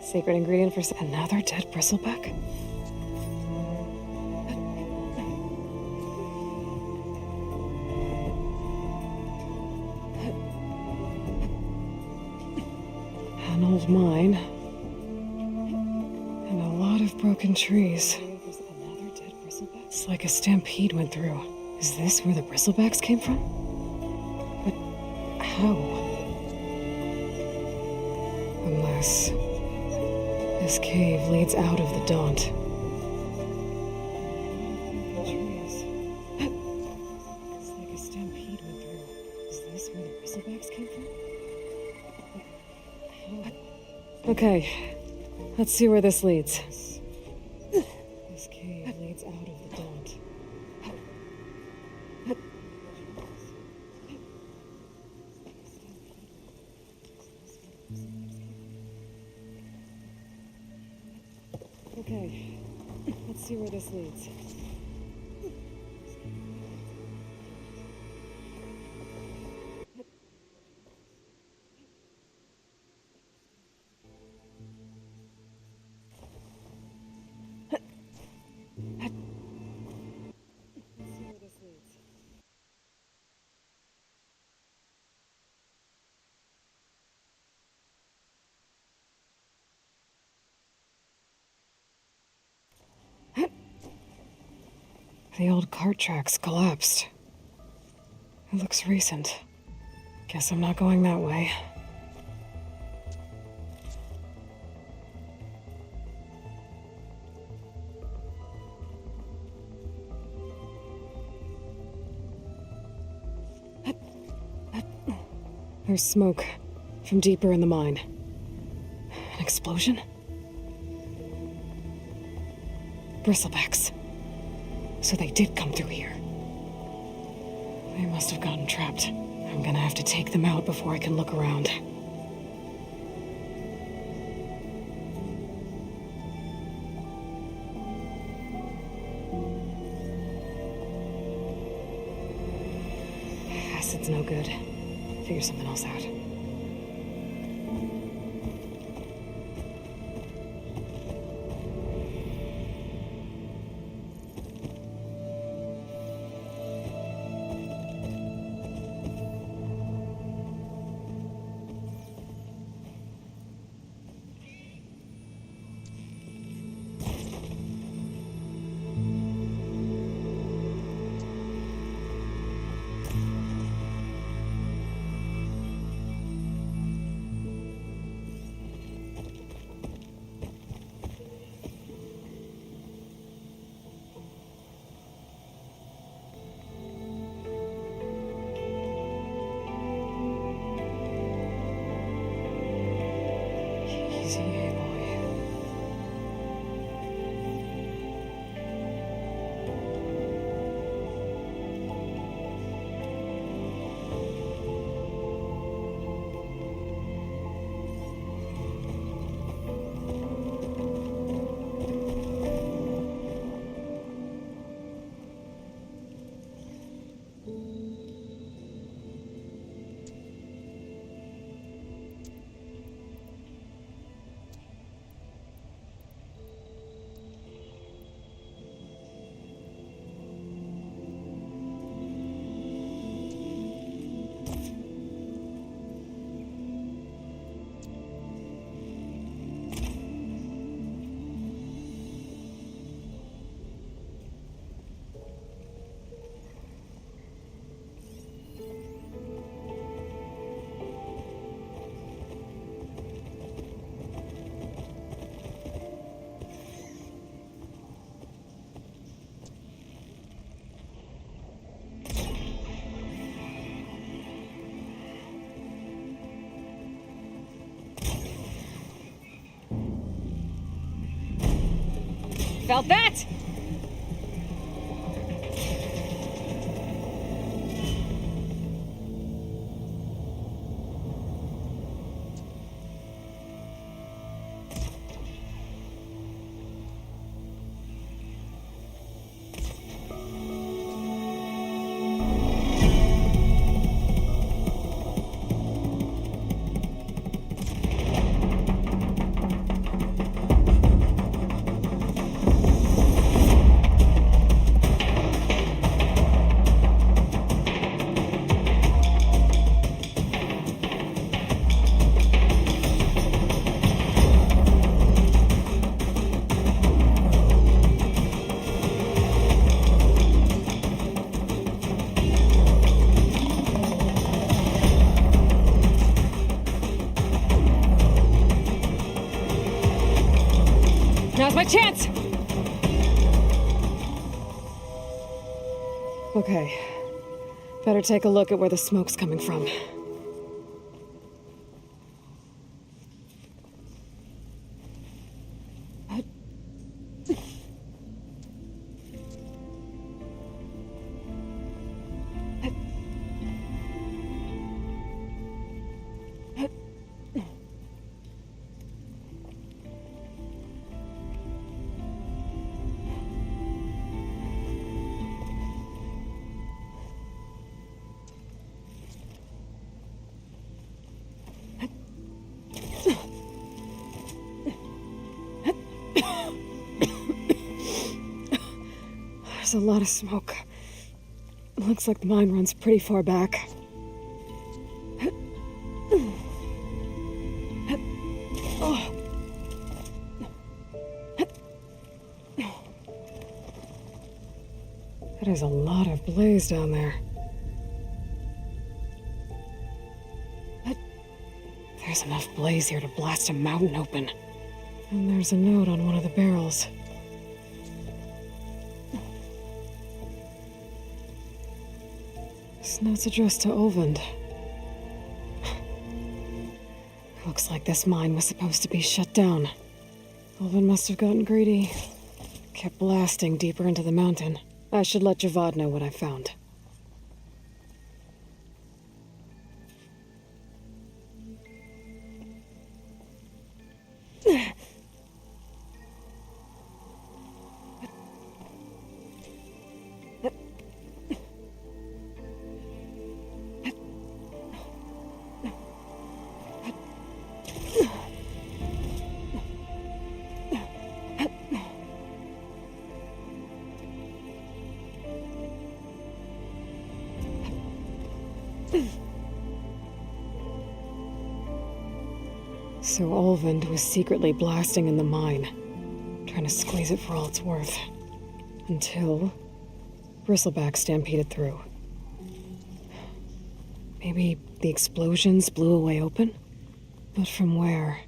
Secret ingredient for another dead bristleback? An old mine. And a lot of broken trees. It's like a stampede went through. Is this where the bristlebacks came from? But how? Unless this cave leads out of the Daunt. It's like a stampede went through. Is this where the bristlebacks came from? Okay, let's see where this leads. This cave leads out of the Daunt. Okay, let's see where this leads. The old cart tracks collapsed. It looks recent. Guess I'm not going that way. There's smoke from deeper in the mine. An explosion? Bristlebacks. So they did come through here. They must have gotten trapped. I'm gonna have to take them out before I can look around. Acid's no good. Figure something else out. Easy, Aloy. Felt that? Now's my chance! Okay. Better take a look at where the smoke's coming from. There's a lot of smoke. Looks like the mine runs pretty far back. There's a lot of blaze down there. There's enough blaze here to blast a mountain open. And there's a note on one of the barrels. This note's addressed to Olvend. Looks like this mine was supposed to be shut down. Olvend must have gotten greedy. Kept blasting deeper into the mountain. I should let Javad know what I found. So Olvend was secretly blasting in the mine, trying to squeeze it for all it's worth. Until Bristleback stampeded through. Maybe the explosions blew a way open? But from where?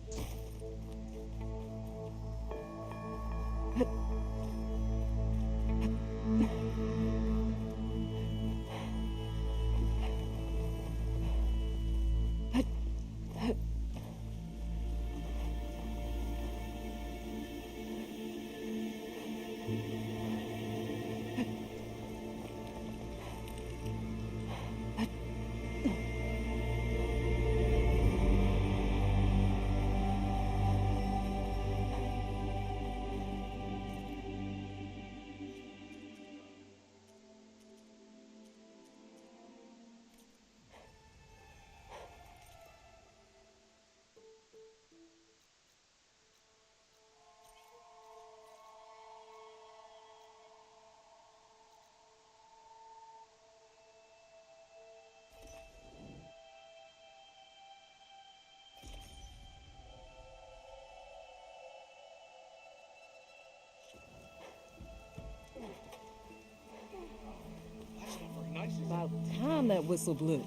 About time that whistle blew.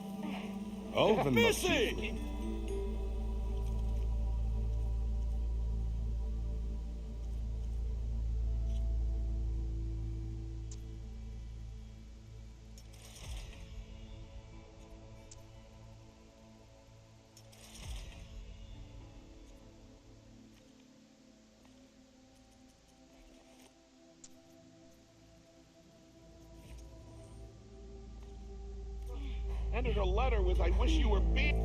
Olvend missing! Entered a letter with "I wish you were big."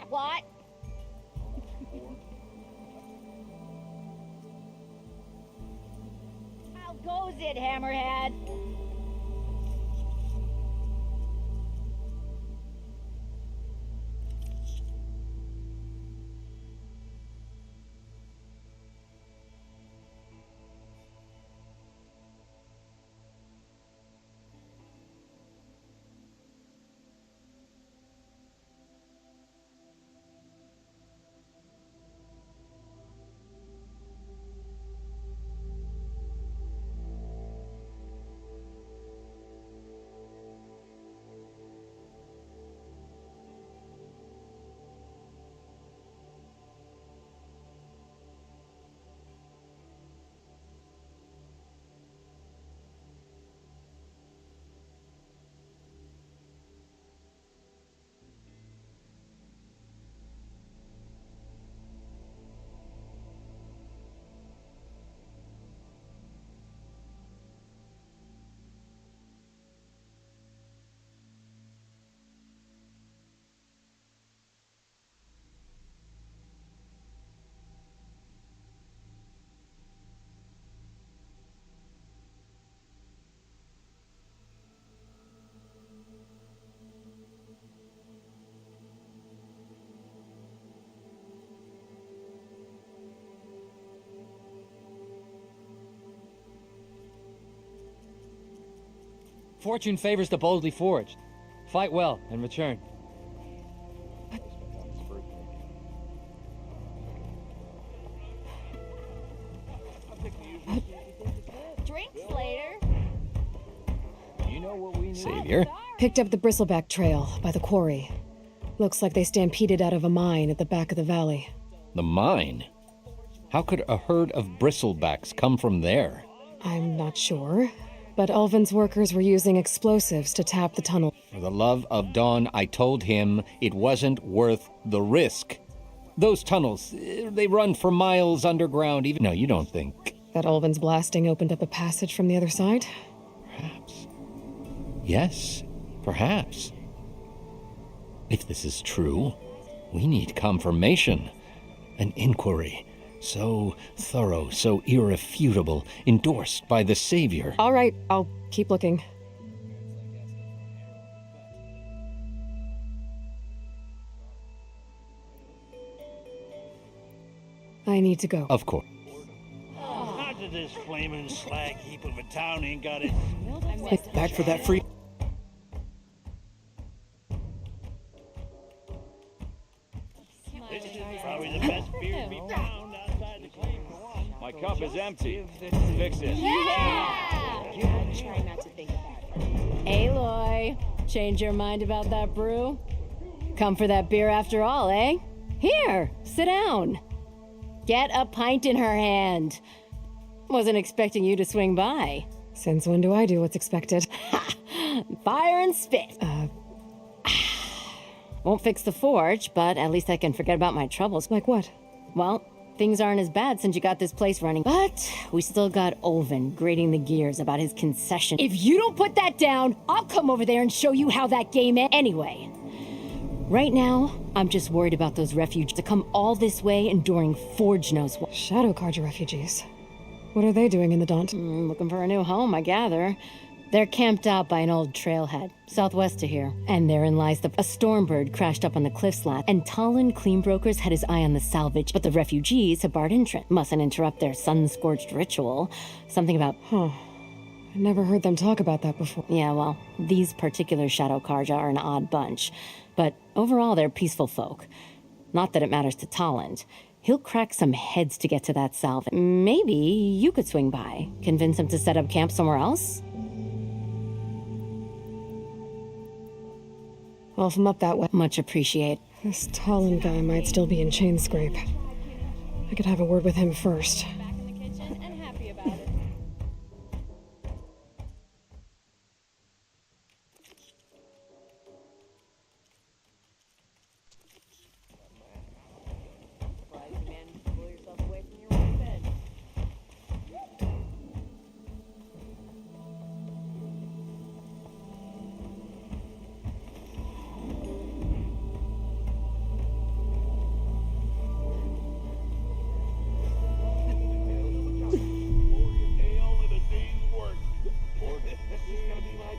What? How goes it, Hammerhead? Fortune favors the boldly forged. Fight well and return. Drinks later. You know what we need? Savior? Picked up the Bristleback Trail by the quarry. Looks like they stampeded out of a mine at the back of the valley. The mine? How could a herd of bristlebacks come from there? I'm not sure, but Ulvin's workers were using explosives to tap the tunnel. For the love of Dawn, I told him it wasn't worth the risk. Those tunnels, they run for miles underground. Even no, you don't think. That Ulvin's blasting opened up a passage from the other side? Perhaps. Yes, perhaps. If this is true, we need confirmation. An inquiry. So thorough, so irrefutable, endorsed by the Savior. All right, I'll keep looking. I need to go. Of course. How did this flaming slag heap of a town ain't got it? Back for that free... This is probably the best beer to be found outside the claim for one. My cup is empty. Fix it. Try not to think about it. Aloy, change your mind about that brew? Come for that beer after all, eh? Here, sit down. Get a pint in her hand. Wasn't expecting you to swing by. Since when do I do what's expected? Fire and spit. Won't fix the forge, but at least I can forget about my troubles. Like what? Well, things aren't as bad since you got this place running. But we still got Ulvin grating the gears about his concession. If you don't put that down, I'll come over there and show you how that game ends. Anyway, right now, I'm just worried about those refugees to come all this way enduring Forge knows what. Shadow Carja refugees. What are they doing in the Daunt? Looking for a new home, I gather. They're camped out by an old trailhead, southwest of here. And therein lies a Stormbird crashed up on the cliffs last. And Talon Cleanbrokers had his eye on the salvage, but the refugees have barred entrance. Mustn't interrupt their sun-scorched ritual. Something about... Huh. I never heard them talk about that before. Yeah, well, these particular Shadow Carja are an odd bunch. But overall, they're peaceful folk. Not that it matters to Talon. He'll crack some heads to get to that salvage. Maybe you could swing by, convince him to set up camp somewhere else? Well, if I'm up that way. Much appreciate. This Talon guy might still be in Chainscrape. I could have a word with him first. Back in the kitchen and happy about it.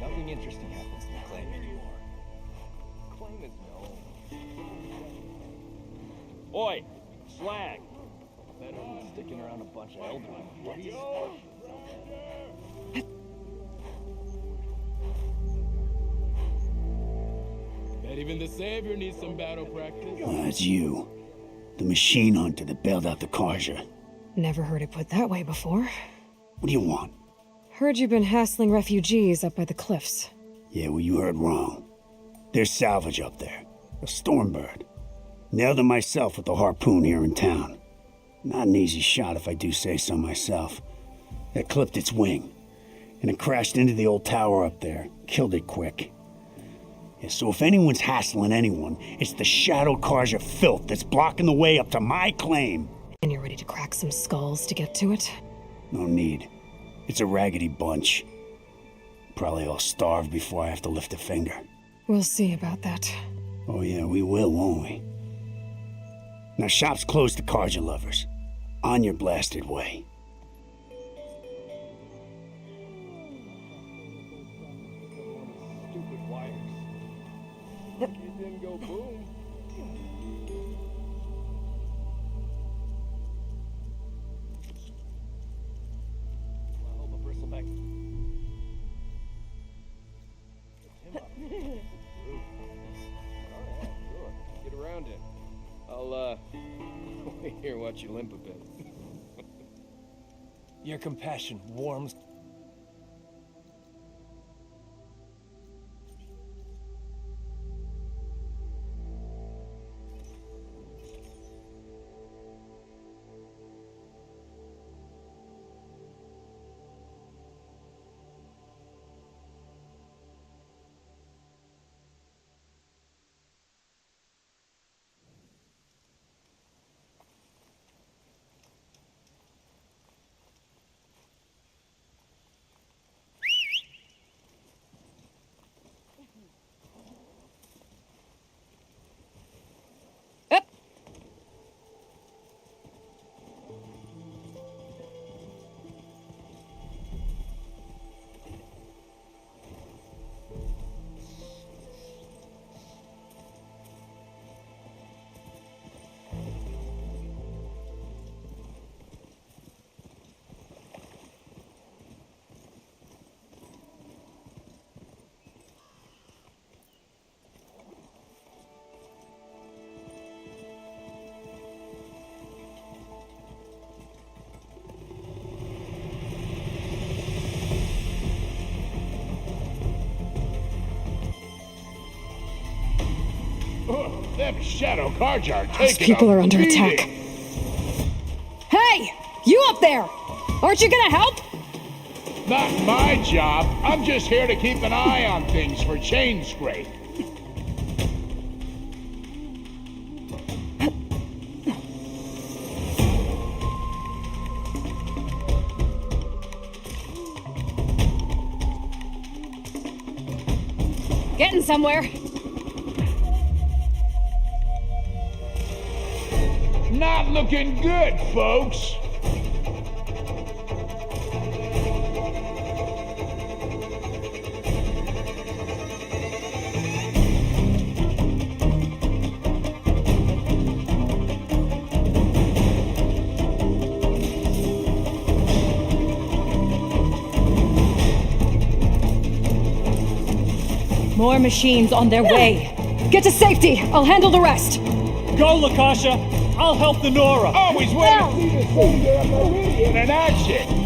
Nothing interesting happens in the claim anymore. Claim is no. Oi, slag. Better than sticking around a bunch of elderly. Bet even the Savior needs some battle practice. It's you. The machine hunter that bailed out the Carja. Never heard it put that way before. What do you want? Heard you've been hassling refugees up by the cliffs. Yeah, well, you heard wrong. There's salvage up there. A Stormbird. Nailed it myself with the harpoon here in town. Not an easy shot if I do say so myself. That clipped its wing. And it crashed into the old tower up there. Killed it quick. Yeah, so if anyone's hassling anyone, it's the Shadow Carja filth that's blocking the way up to my claim. And you're ready to crack some skulls to get to it? No need. It's a raggedy bunch. Probably all starved before I have to lift a finger. We'll see about that. Oh yeah, we will, won't we? Now shop's closed to Carja lovers. On your blasted way. Stupid wires. It didn't go boom. watch you limp a bit. Your compassion warms. Up! Them Shadow Karjar Those taking people a are under beating. attack. Hey! You up there! Aren't you gonna help? Not my job. I'm just here to keep an eye on things for chain scrape. Getting somewhere. Not looking good, folks. More machines on their way. Get to safety. I'll handle the rest. Go, Lakasha! I'll help the Nora! Always waiting to see the Savior of Meridian in action.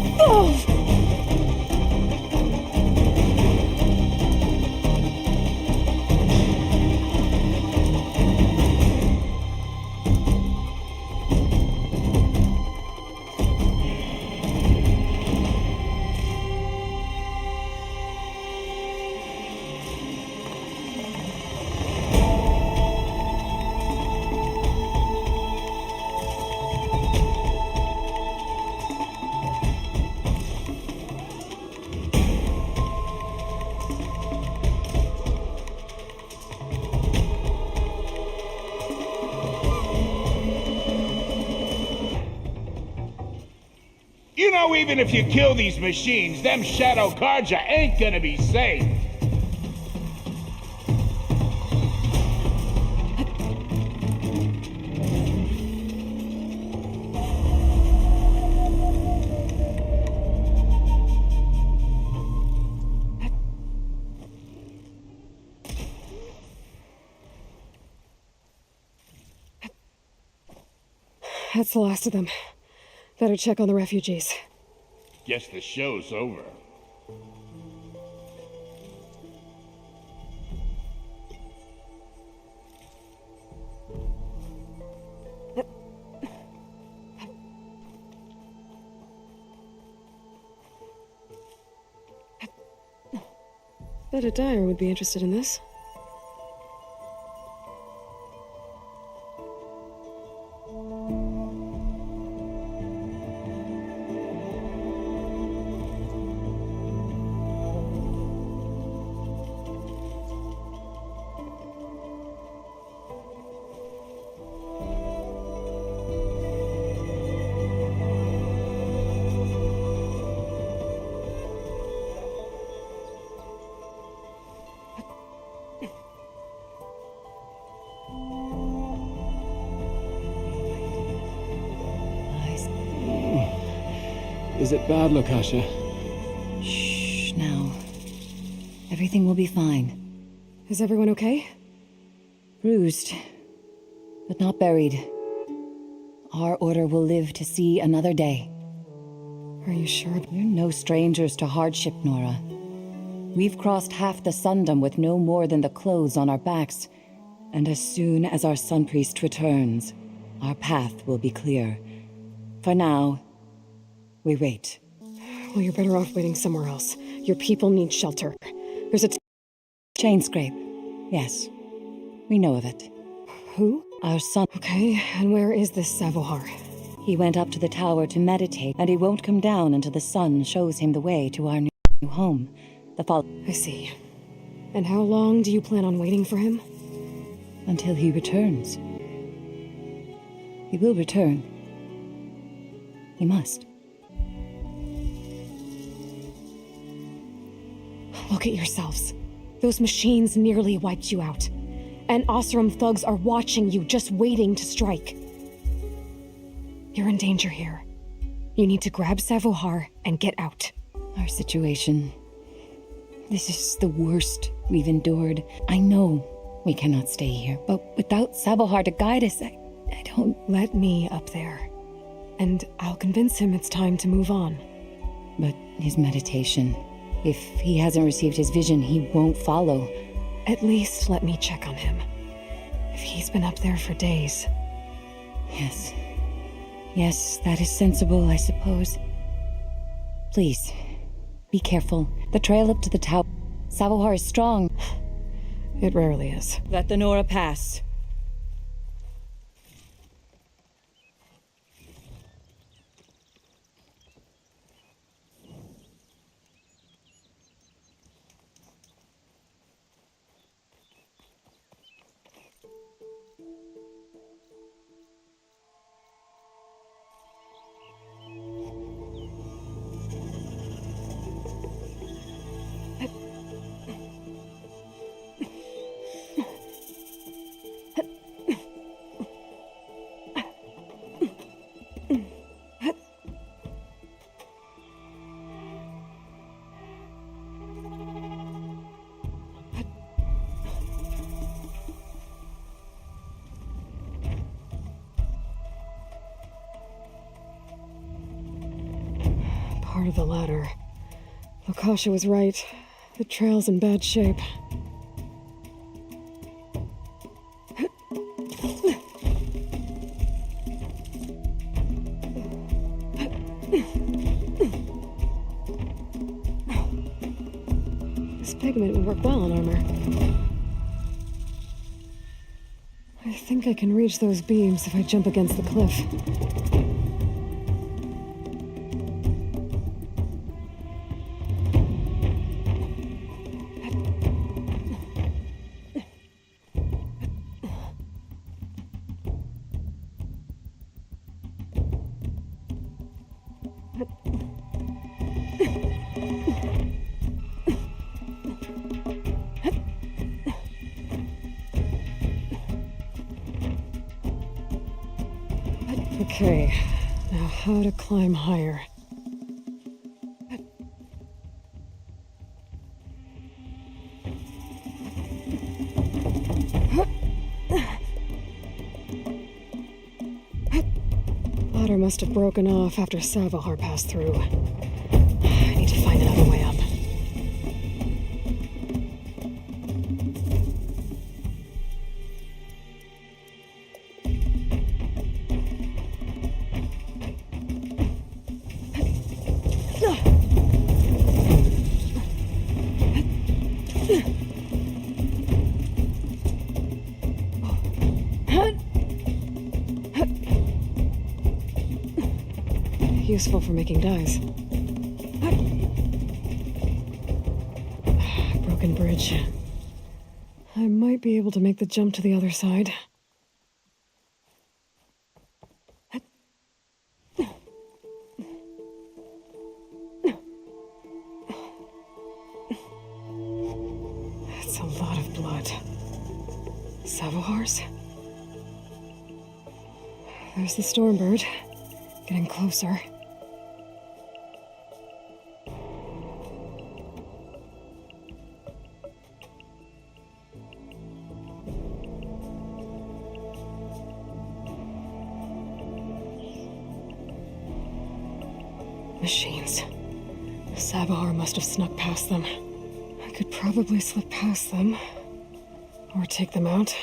You know, even if you kill these machines, them Shadow Karja ain't gonna be safe. That's the last of them. Better check on the refugees. Guess the show's over. Bet a dyer would be interested in this. Is it bad, Lakasha? Shh, now. Everything will be fine. Is everyone okay? Bruised, but not buried. our order will live to see another day. Are you sure? We're no strangers to hardship, Nora. We've crossed half the Sundom with no more than the clothes on our backs, and as soon as our Sun Priest returns, our path will be clear. For now, we wait. Well, you're better off waiting somewhere else. Your people need shelter. There's a Chain scrape. Yes, we know of it. Who? Our son. Okay, and where is this Savohar? He went up to the tower to meditate, and he won't come down until the sun shows him the way to our new home. The fall. I see. And how long do you plan on waiting for him? Until he returns. He will return. He must. Look at yourselves. Those machines nearly wiped you out. And Oseram thugs are watching you, just waiting to strike. You're in danger here. You need to grab Savohar and get out. Our situation. This is the worst we've endured. I know we cannot stay here, but without Savohar to guide us, I don't... Let me up there. And I'll convince him it's time to move on. But his meditation... If he hasn't received his vision, he won't follow. At least let me check on him. If he's been up there for days. Yes. Yes, that is sensible, I suppose. Please, be careful. The trail up to the tower. Savohar is strong. It rarely is. Let the Nora pass. Part of the ladder. Lukasha was right. The trail's in bad shape. This pigment would work well on armor. I think I can reach those beams if I jump against the cliff. Okay, now how to climb higher. Ladder must have broken off after Savohar passed through. I need to find another way up. Useful for making dyes. Broken bridge. I might be able to make the jump to the other side. That's a lot of blood. Savohars? There's the Stormbird. Getting closer. Savahar must have snuck past them. I could probably slip past them. Or take them out.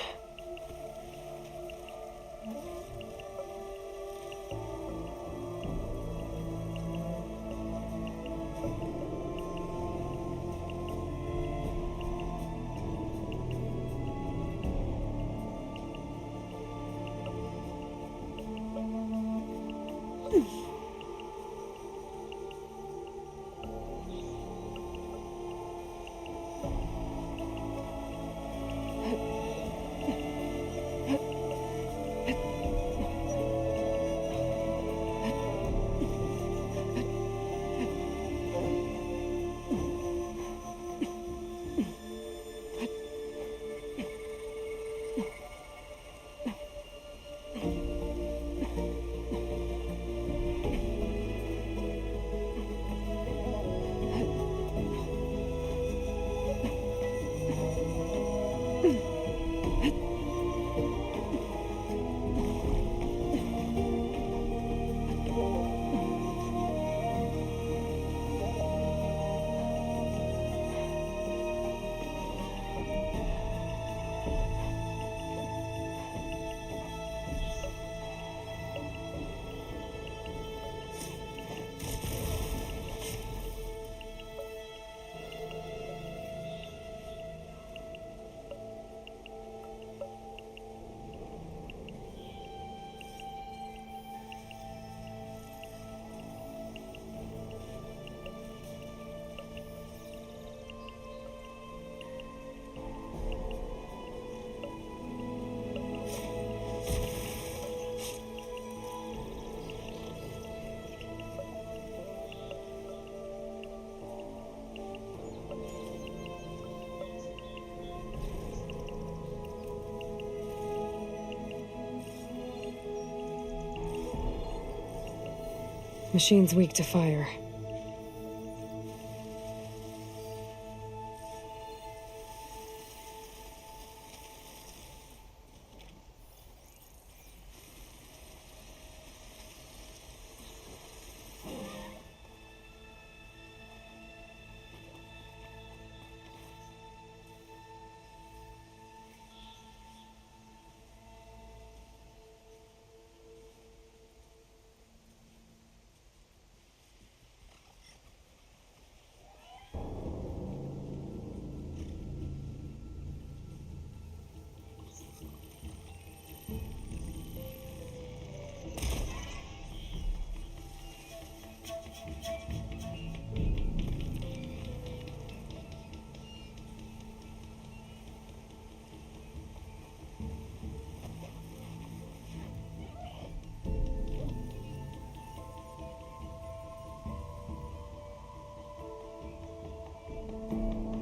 Machine's weak to fire.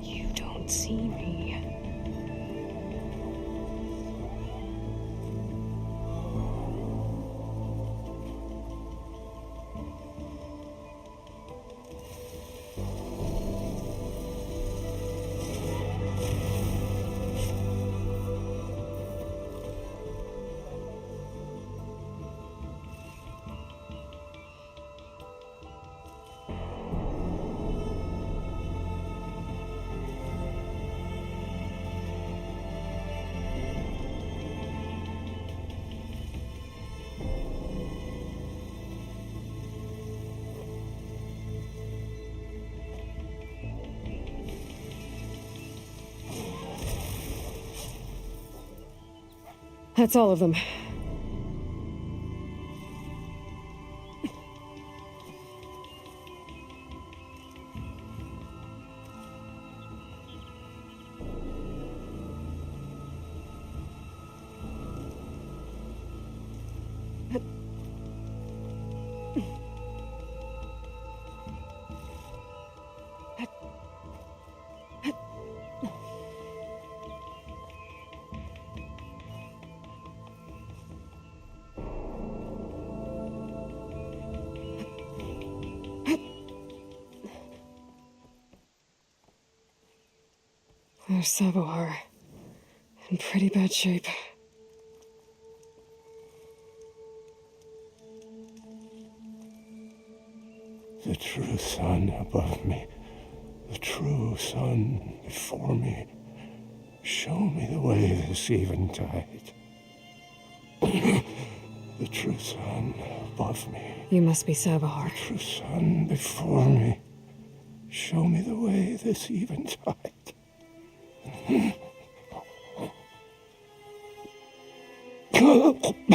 You don't see me. That's all of them. There's Savahar. In pretty bad shape. The true sun above me, the true sun before me. Show me the way this eventide. The true sun above me, You must be Savahar. true sun before me. Show me the way this eventide.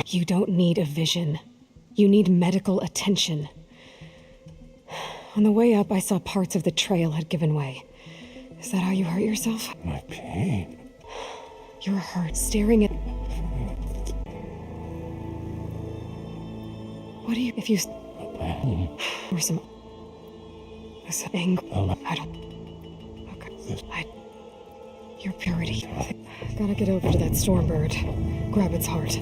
You don't need a vision. You need medical attention. On the way up, I saw parts of the trail had given way. Is that how you hurt yourself? My pain. You're hurt, staring at... What do you... If you... Or some anger... I don't... Okay. Your purity. Gotta get over to that Stormbird. Grab its heart.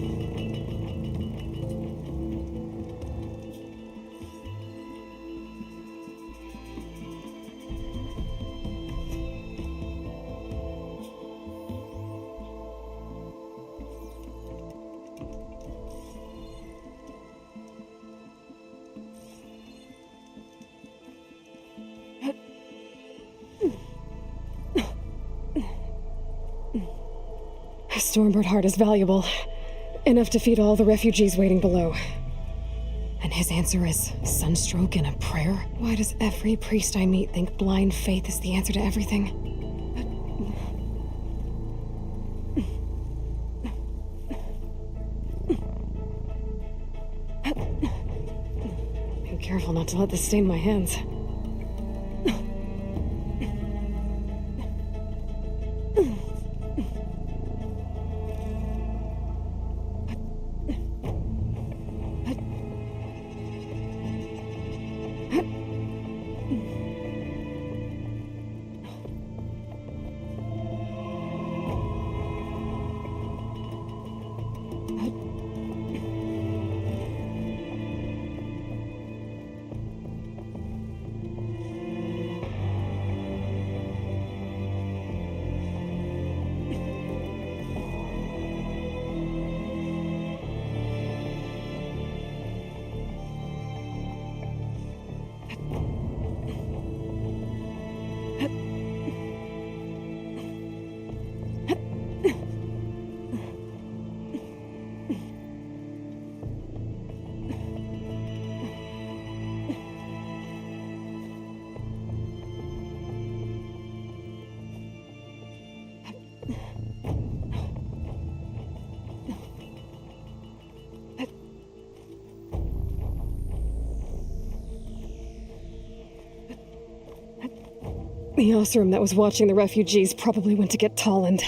A Stormbird heart is valuable. Enough to feed all the refugees waiting below. And his answer is sunstroke and a prayer? Why does every priest I meet think blind faith is the answer to everything? Be careful not to let this stain my hands. The Oseram that was watching the refugees probably went to get Tolland.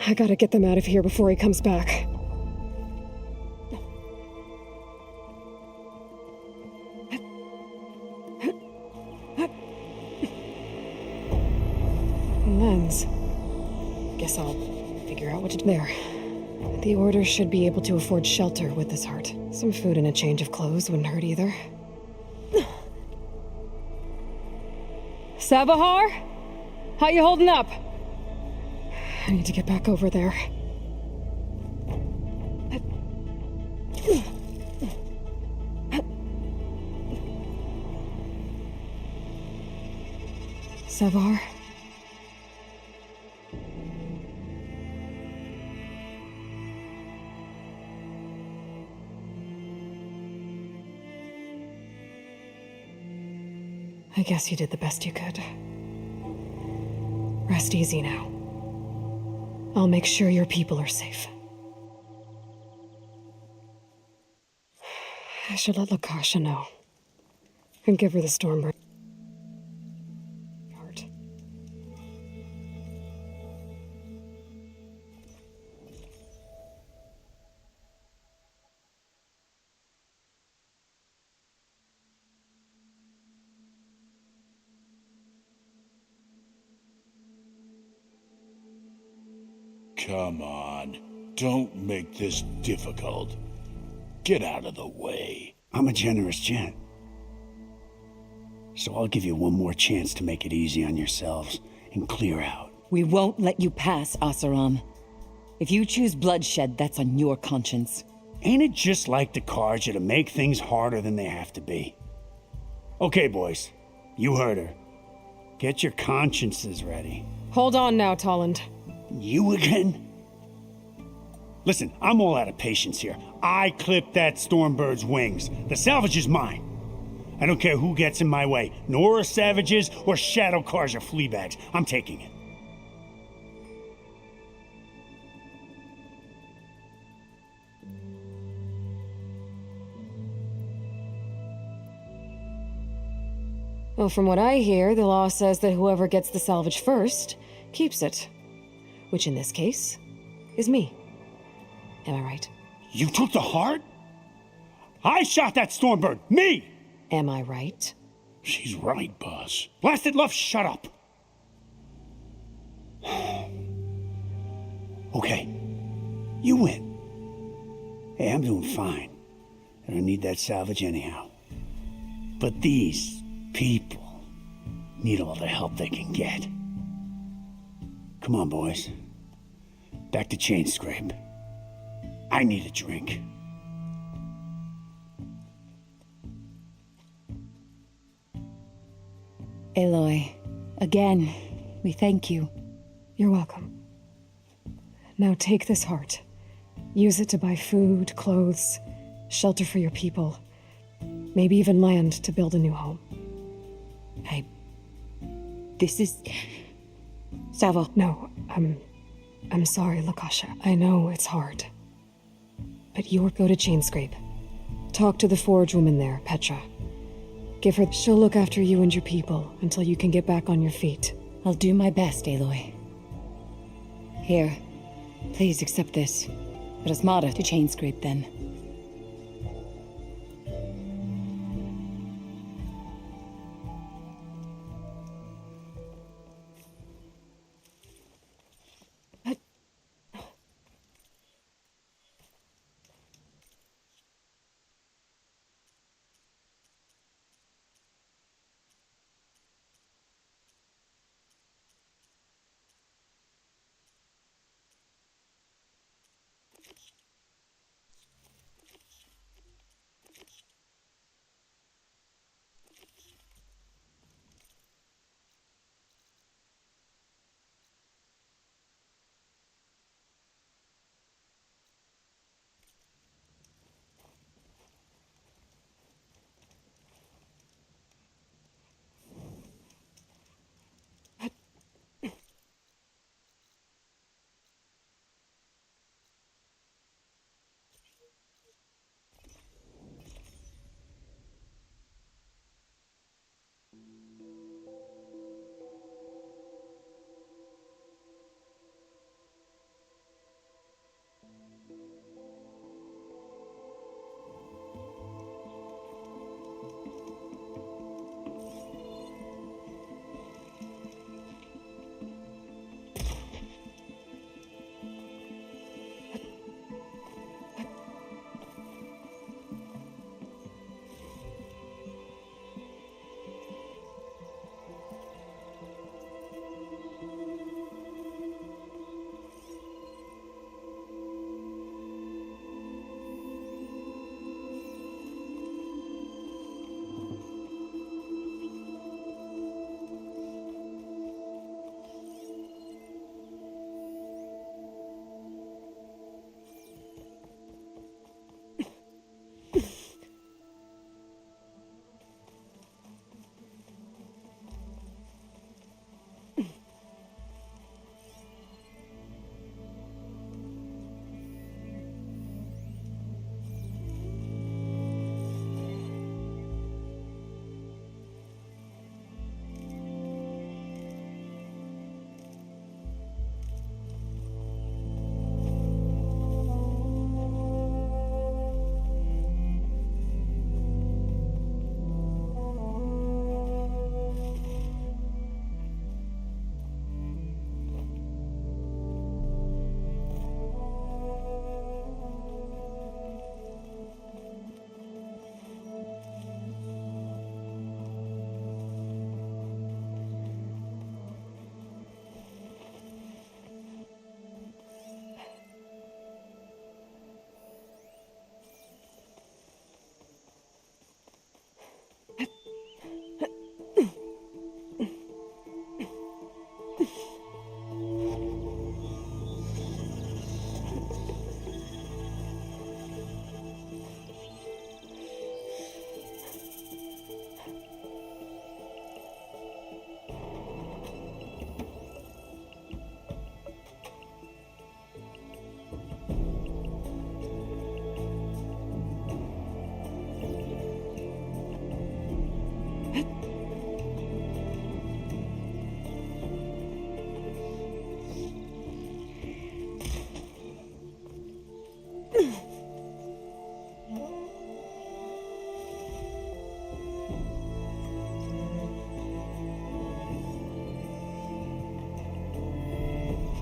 I gotta get them out of here before he comes back. Lens. Guess I'll figure out what to do there. The Order should be able to afford shelter with this heart. Some food and a change of clothes wouldn't hurt either. Savahar? How you holding up? I need to get back over there. Savahar? I guess you did the best you could. Rest easy now. I'll make sure your people are safe. I should let Lakasha know. And give her the Stormbird heart. Come on. Don't make this difficult. Get out of the way. I'm a generous gent. So I'll give you one more chance to make it easy on yourselves and clear out. We won't let you pass, Oseram. If you choose bloodshed, that's on your conscience. Ain't it just like the Karja to make things harder than they have to be? Okay, boys. You heard her. Get your consciences ready. Hold on now, Tolland. You again? Listen, I'm all out of patience here. I clipped that Stormbird's wings. The salvage is mine. I don't care who gets in my way. Nora savages or Shadow Carja fleabags. I'm taking it. Well, from what I hear, the law says that whoever gets the salvage first keeps it. Which in this case is me. Am I right? You took the heart? I shot that Stormbird! Me! Am I right? She's right, boss. Blasted love, shut up! Okay. You win. Hey, I'm doing fine. I don't need that salvage anyhow. But these people need all the help they can get. Come on, boys. Back to Chain Scrape. I need a drink. Aloy, again, we thank you. You're welcome. Now take this heart. Use it to buy food, clothes, shelter for your people. Maybe even land to build a new home. This is... Savo. No, I'm sorry, Lakasha. I know it's hard. But you go to Chainscrape. Talk to the forge woman there, Petra. Give her... She'll look after you and your people until you can get back on your feet. I'll do my best, Aloy. Here, please accept this. Rasmada to Chainscrape, then.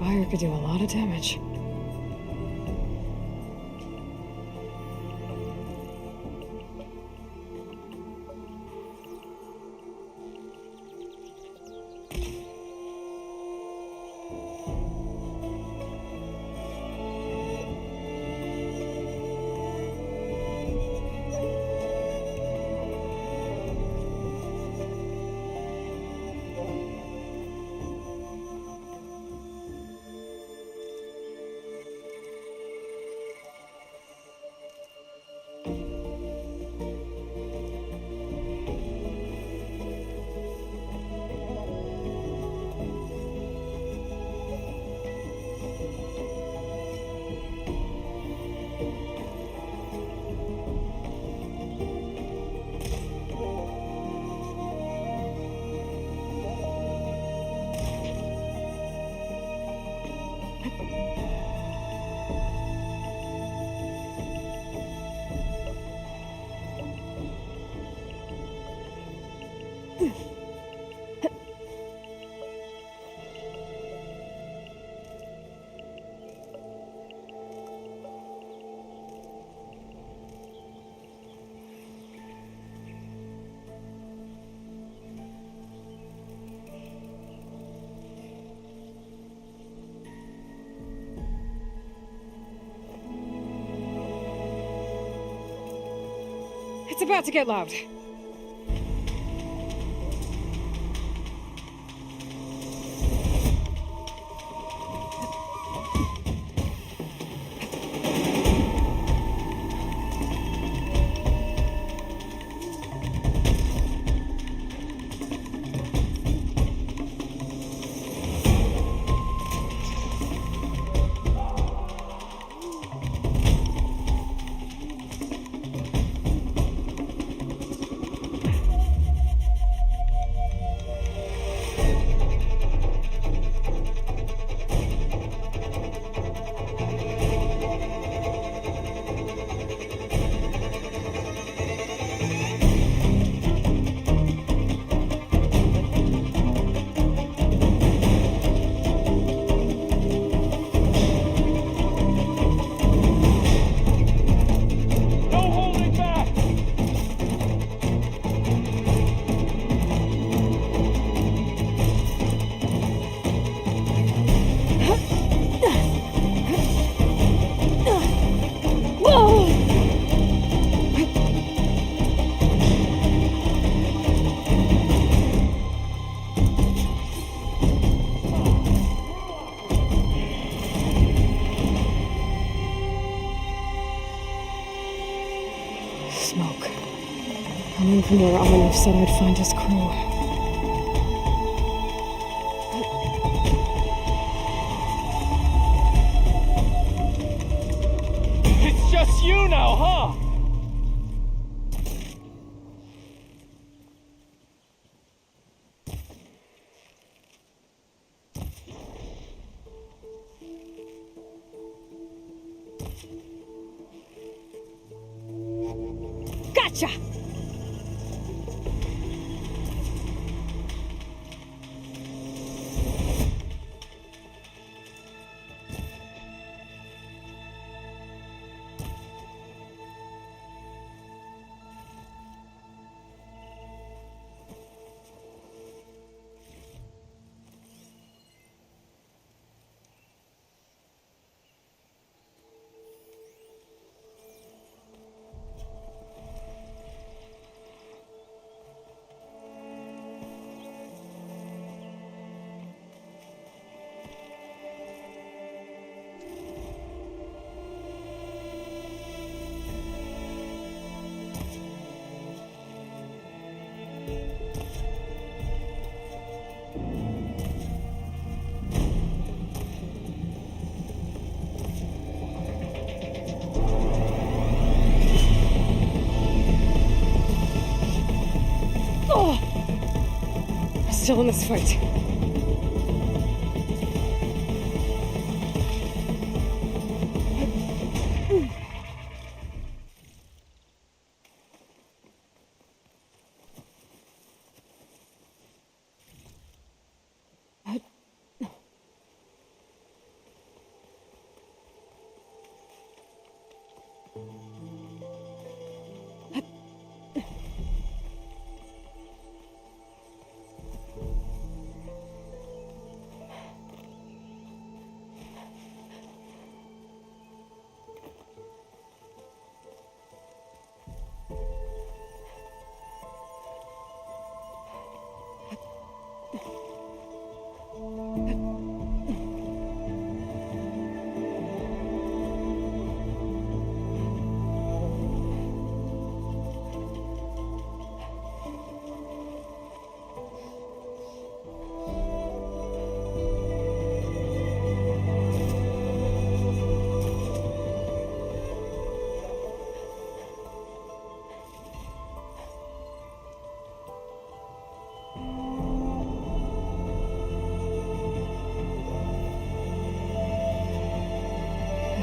fire could do a lot of damage. It's about to get loud. Smoke. Coming from where Olive said I'd find his crew. It's just you now, huh? Gotcha! Still in this fight.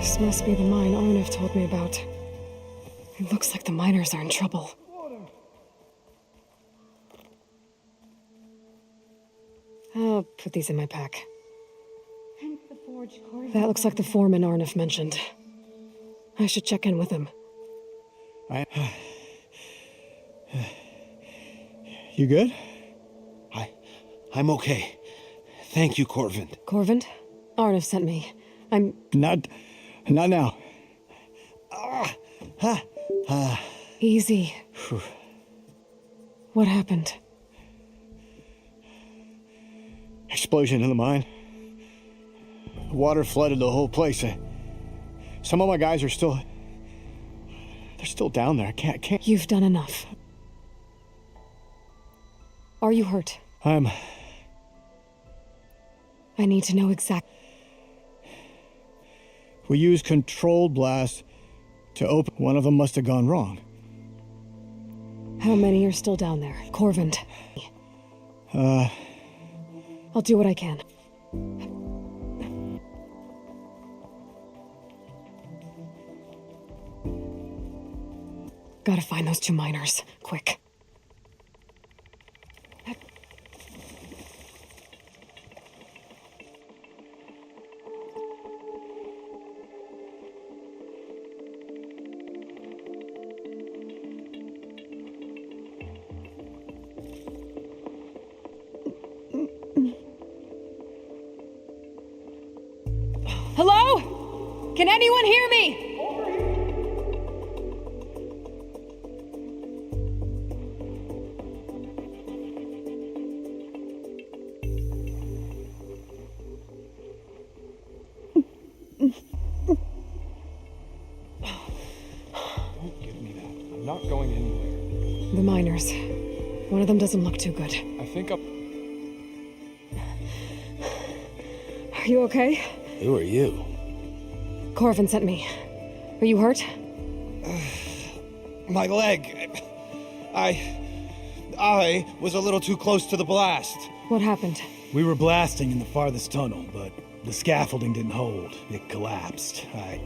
This must be the mine Arnav told me about. It looks like the miners are in trouble. I'll put these in my pack. That looks like the foreman Arnav mentioned. I should check in with him. You good? I'm okay. Thank you, Corvind. Corvind? Arnav sent me. I'm... Not now. Easy. What happened? Explosion in the mine. Water flooded the whole place. Some of my guys are still... They're still down there. I can't... You've done enough. Are you hurt? I need to know exactly. We used controlled blasts to open. One of them must have gone wrong. How many are still down there? Corvind. I'll do what I can. Gotta find those two miners. Quick. Hello? Can anyone hear me? Don't give me that. I'm not going anywhere. The miners. One of them doesn't look too good. I think I'm... Are you okay? Who are you? Corvin sent me. Are you hurt? My leg. I was a little too close to the blast. What happened? We were blasting in the farthest tunnel, but the scaffolding didn't hold. It collapsed. I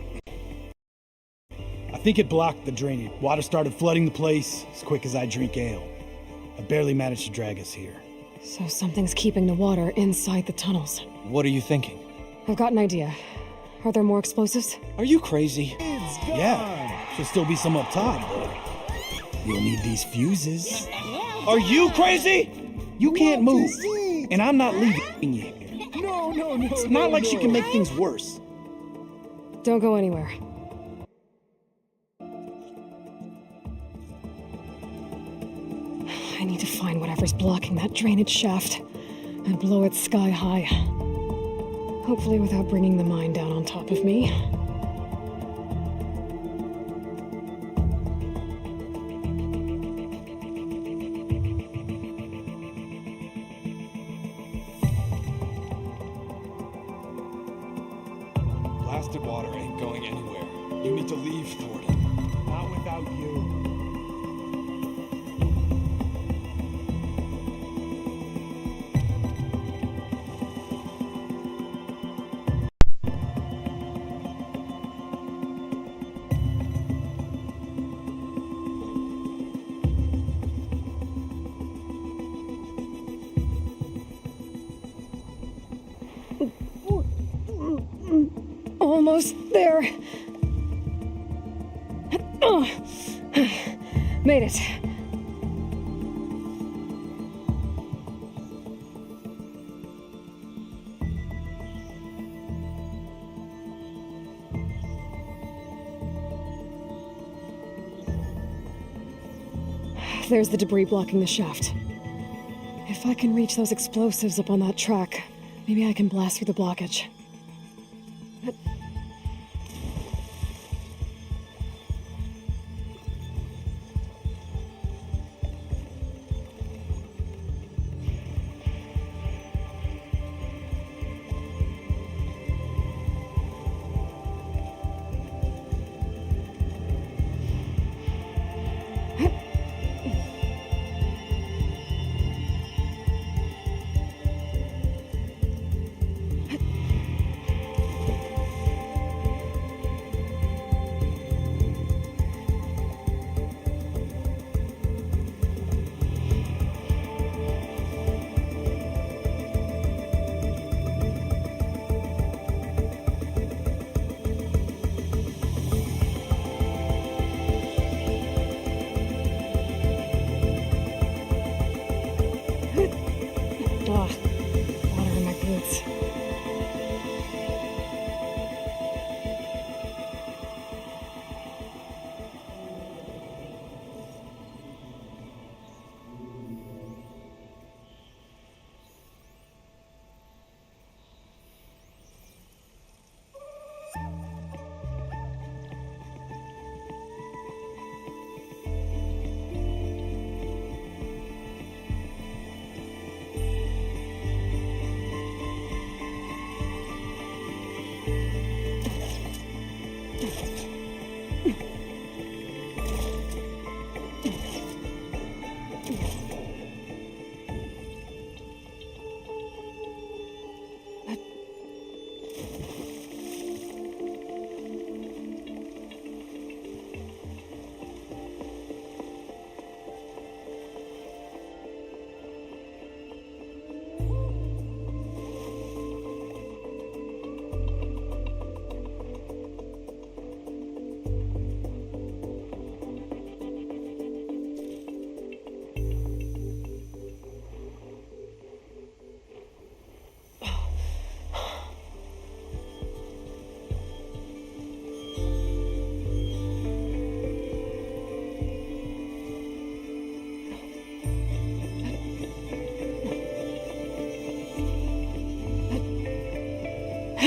think it blocked the drainage. Water started flooding the place as quick as I drink ale. I barely managed to drag us here. So something's keeping the water inside the tunnels. What are you thinking? I've got an idea. Are there more explosives? Are you crazy? Yeah, should still be some up top, but you'll need these fuses. Are you crazy? You can't move, and I'm not leaving you here. No. It's not like she can make things worse. Don't go anywhere. I need to find whatever's blocking that drainage shaft and blow it sky high. Hopefully without bringing the mine down on top of me. Blasted water ain't going anywhere. You need to leave, Thornton. Not without you. Almost there. Made it. There's the debris blocking the shaft. If I can reach those explosives up on that track, maybe I can blast through the blockage.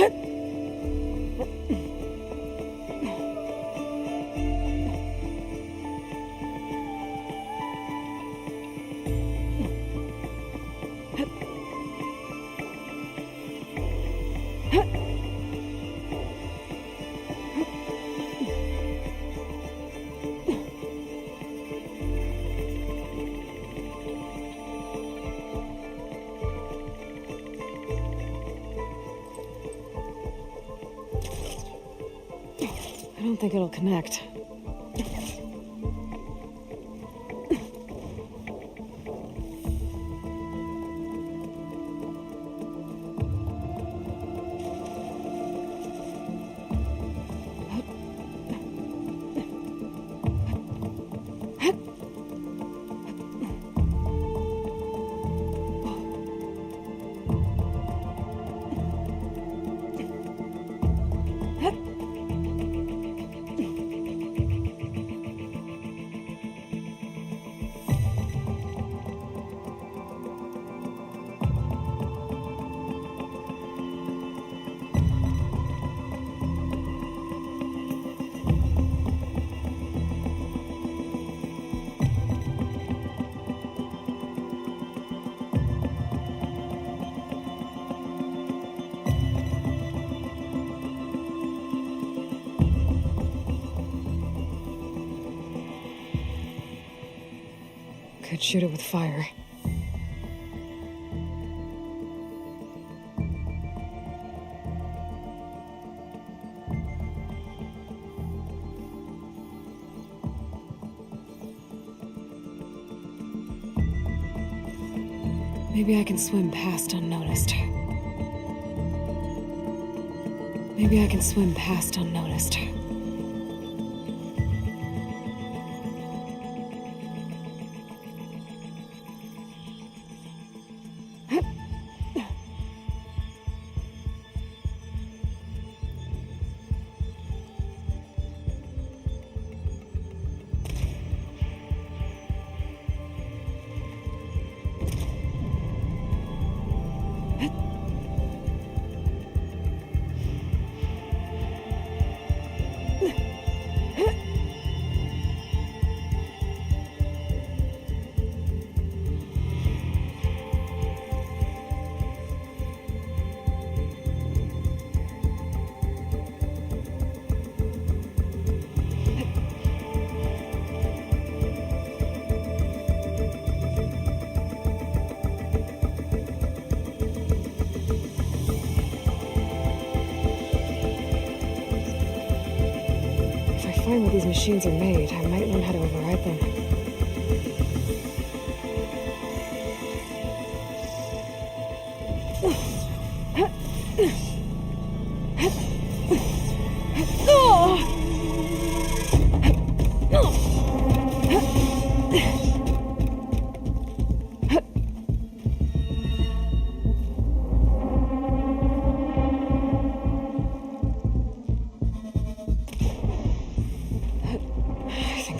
I don't think it'll connect. Could shoot it with fire. Maybe I can swim past unnoticed. Maybe I can swim past unnoticed. Find what these machines are made, I might learn how to override them.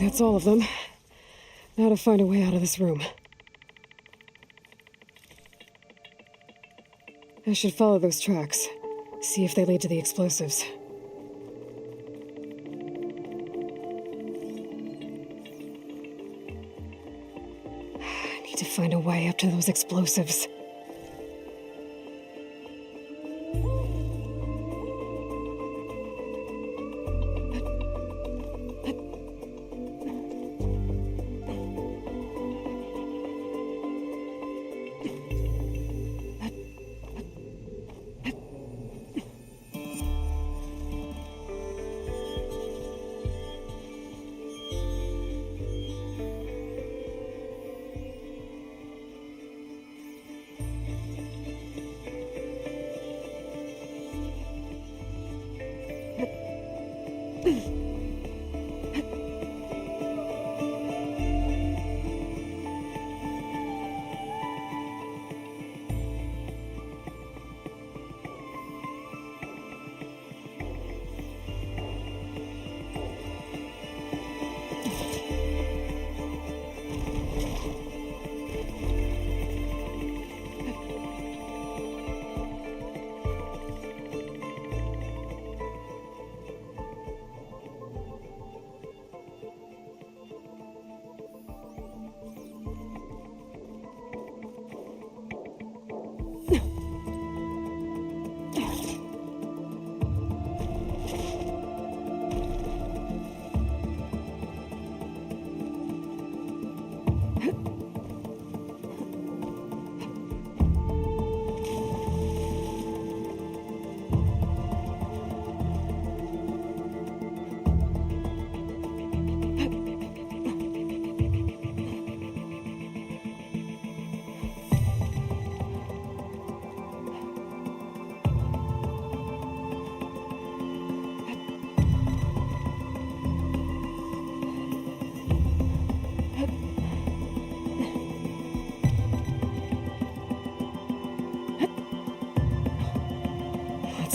That's all of them. Now to find a way out of this room. I should follow those tracks. See if they lead to the explosives. I need to find a way up to those explosives.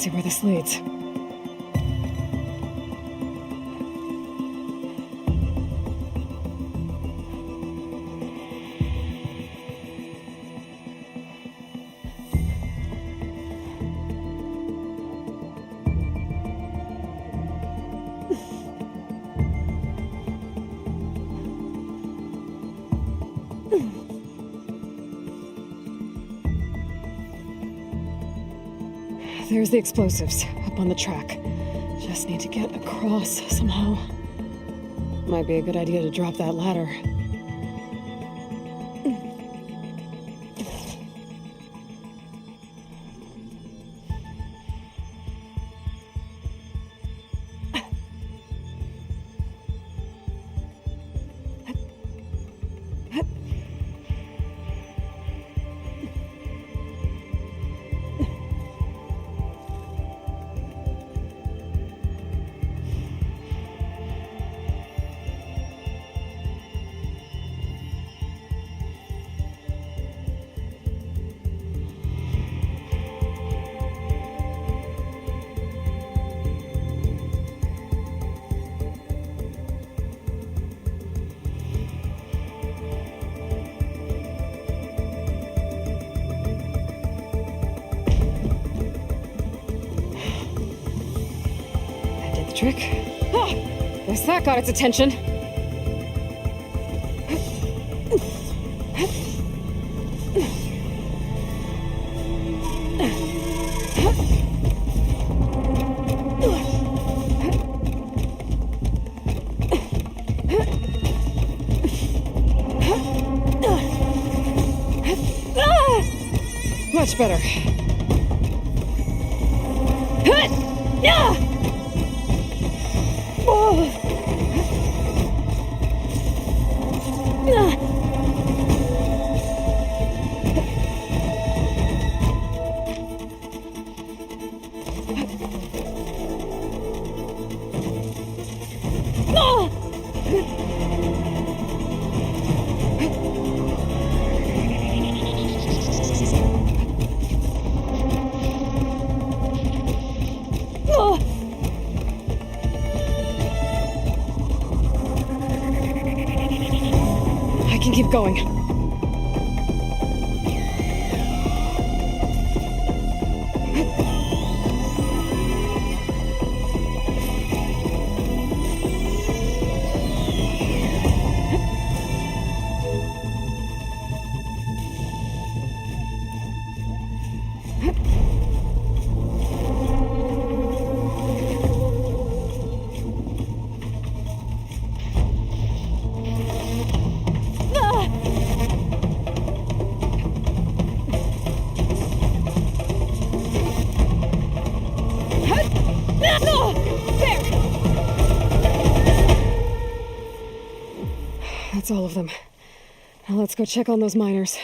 see where this leads. There's the explosives, up on the track. Just need to get across somehow. Might be a good idea to drop that ladder. Trick. Ah, guess that got its attention. Much better. I can keep going. That's all of them. Now let's go check on those miners.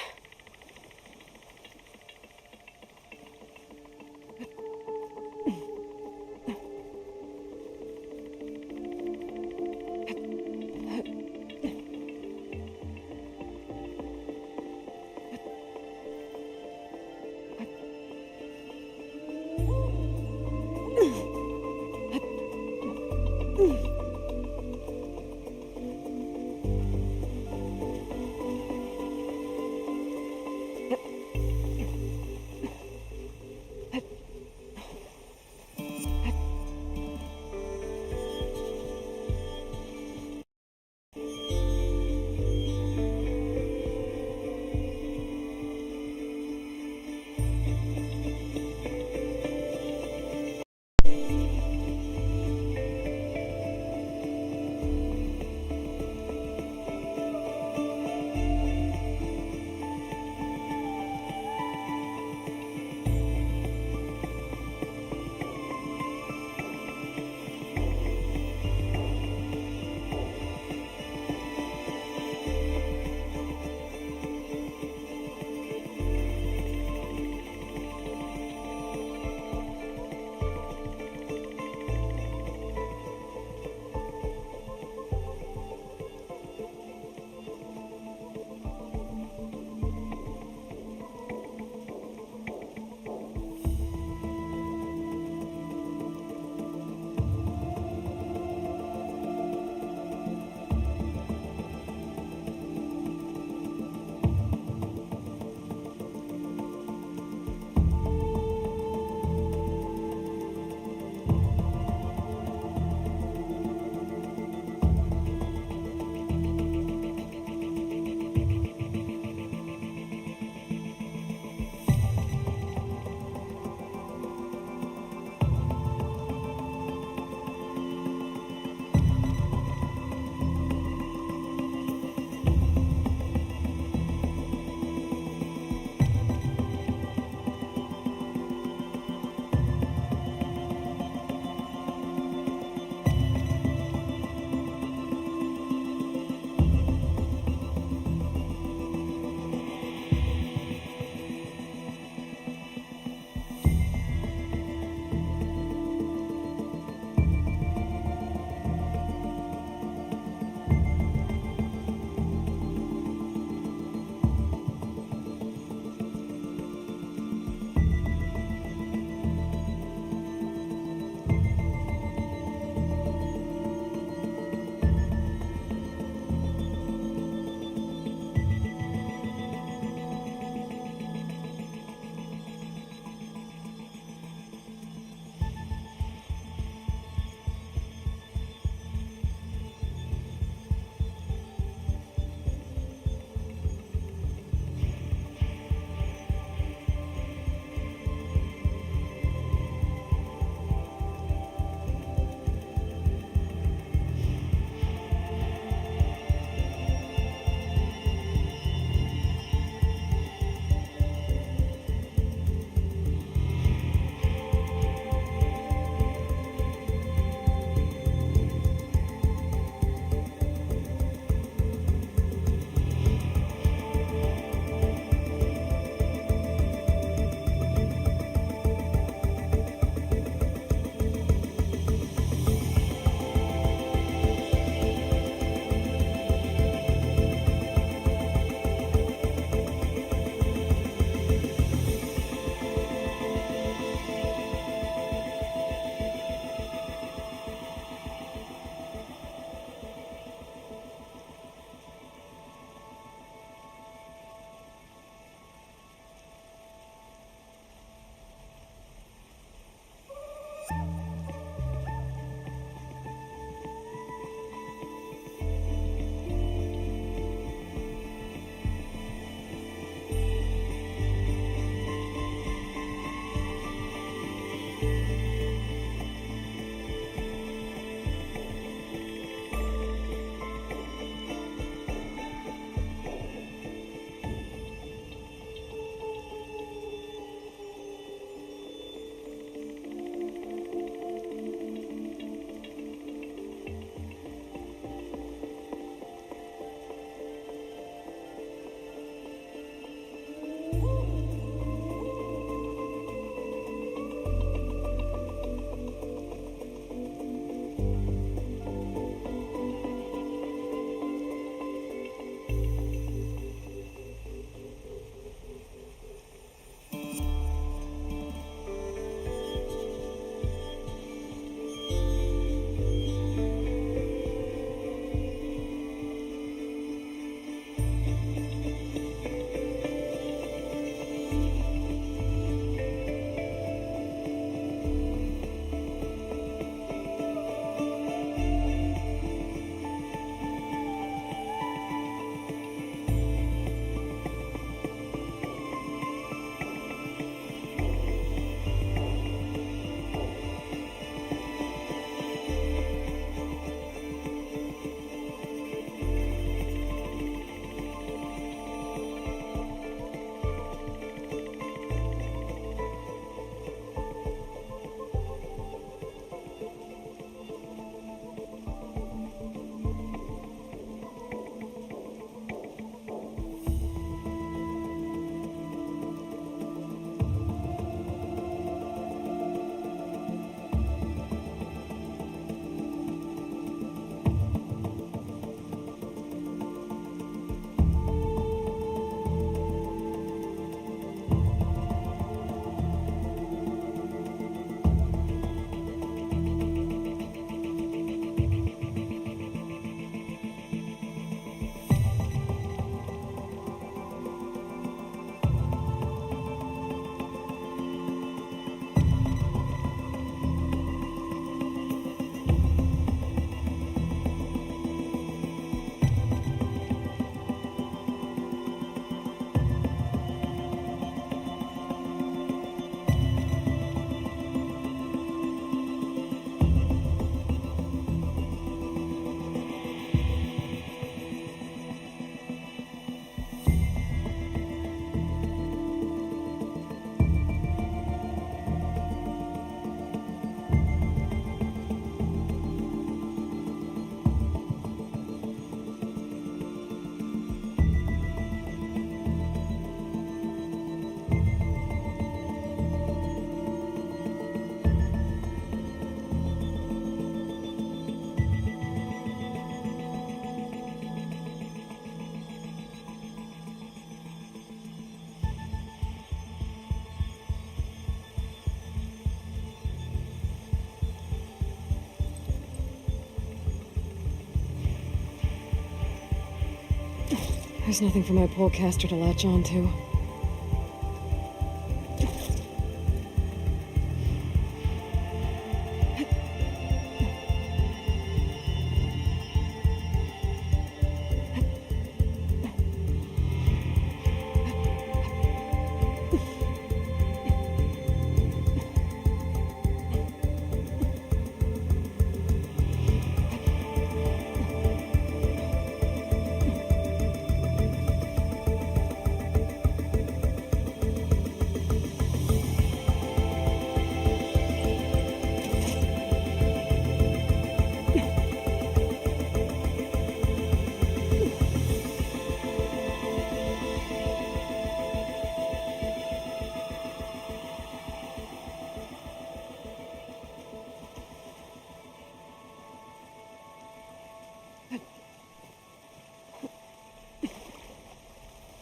There's nothing for my polecaster to latch on to.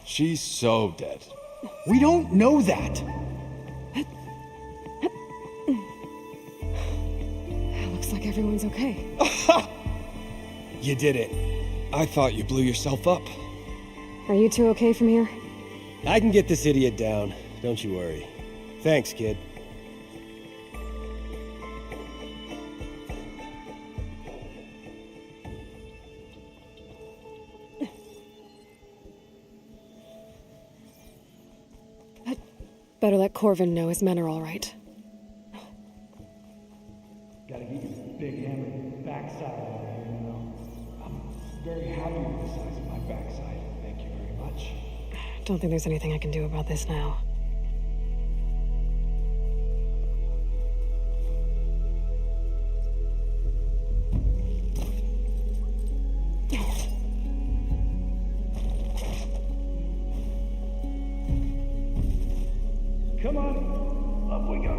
She's so dead. We don't know that. Looks like everyone's okay. You did it. I thought you blew yourself up. Are you two okay from here? I can get this idiot down. Don't you worry. Thanks, kid. Better let Corvin know his men are all right. Gotta keep this big hammered backside out of here, you know. I'm very happy with the size of my backside. Thank you very much. Don't think there's anything I can do about this now. Come on, up we go.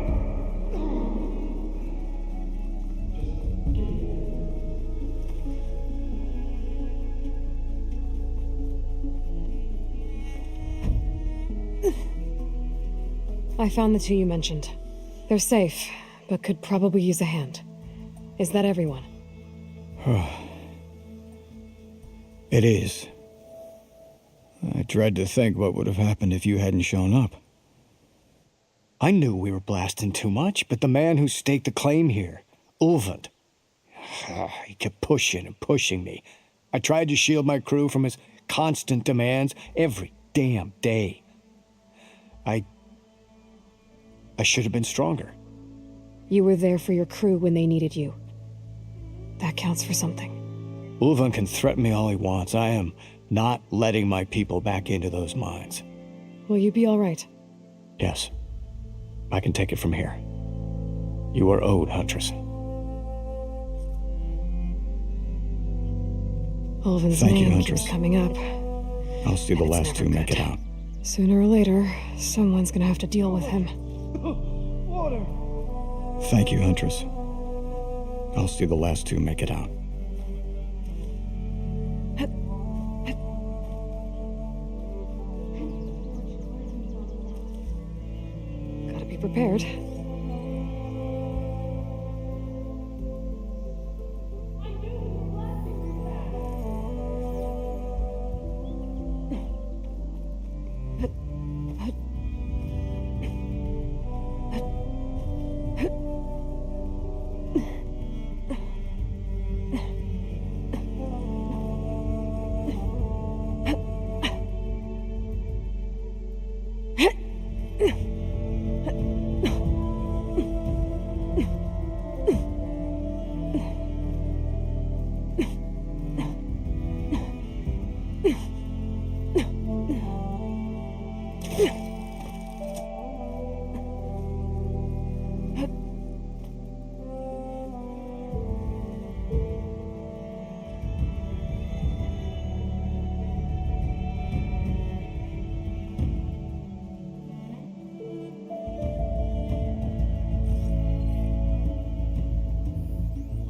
I found the two you mentioned. They're safe, but could probably use a hand. Is that everyone? It is. I dread to think what would have happened if you hadn't shown up. I knew we were blasting too much, but the man who staked the claim here, Ulvund, he kept pushing and pushing me. I tried to shield my crew from his constant demands every damn day. I should have been stronger. You were there for your crew when they needed you. That counts for something. Ulvund can threaten me all he wants. I am not letting my people back into those mines. Will you be all right? Yes. I can take it from here. You are owed, Huntress. Ulvund's Thank you, name Huntress. keeps coming up. I'll see the And it's last never two make good. it out. Sooner or later, someone's gonna have to deal with him. Water. Thank you, Huntress. I'll see the last two make it out. Gotta be prepared.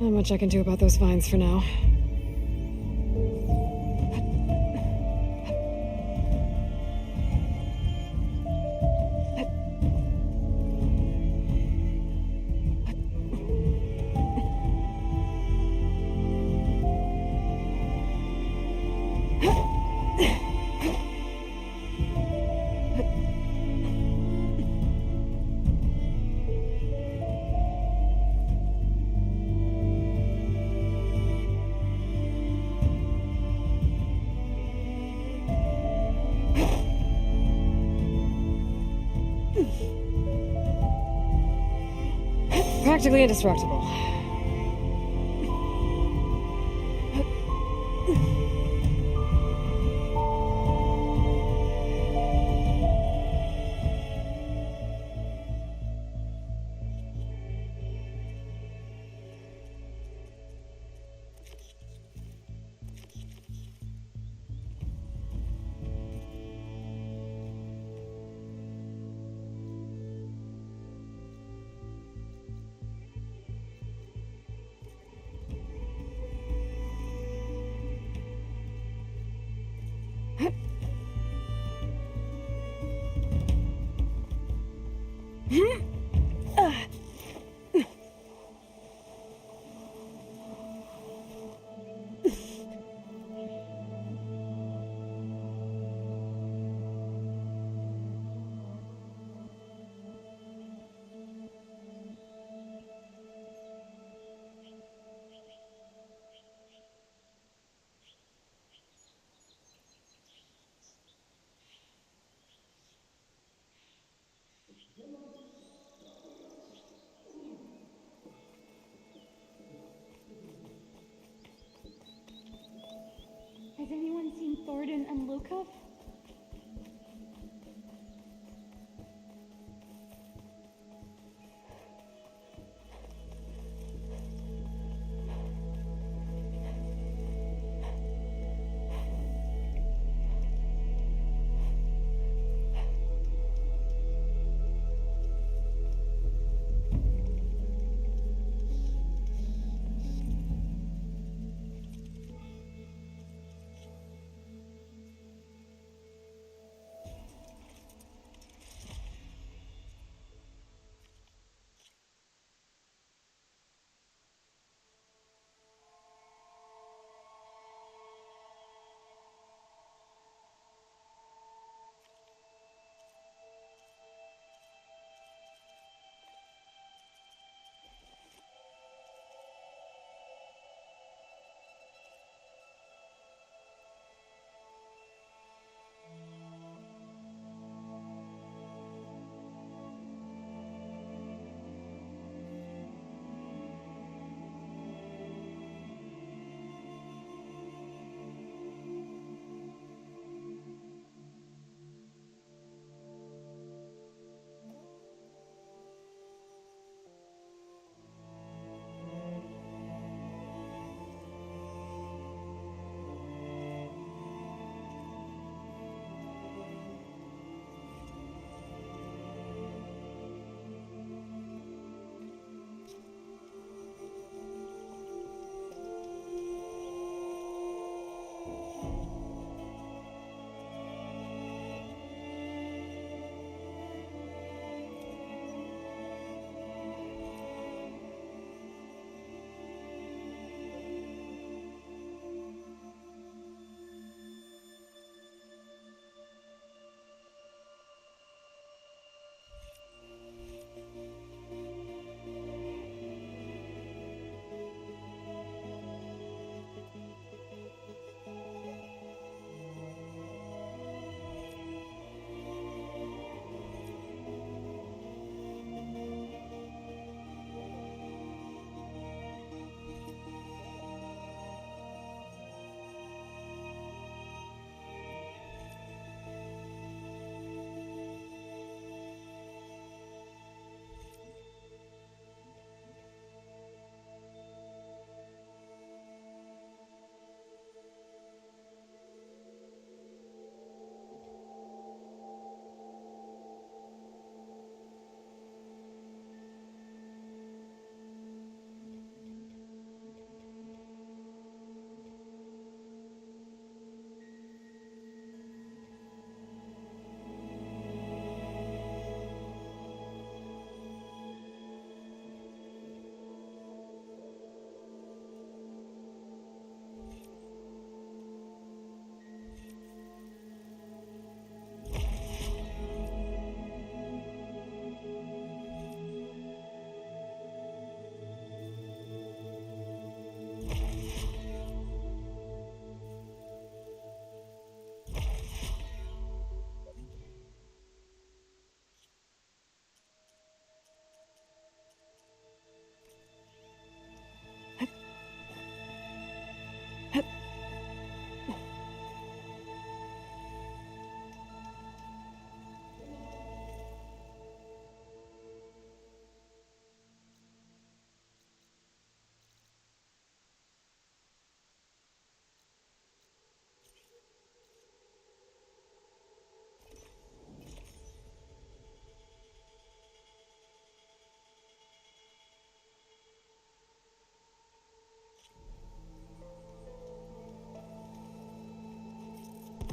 Not much I can do about those vines for now. Practically indestructible. Has anyone seen Thornton and Lukov?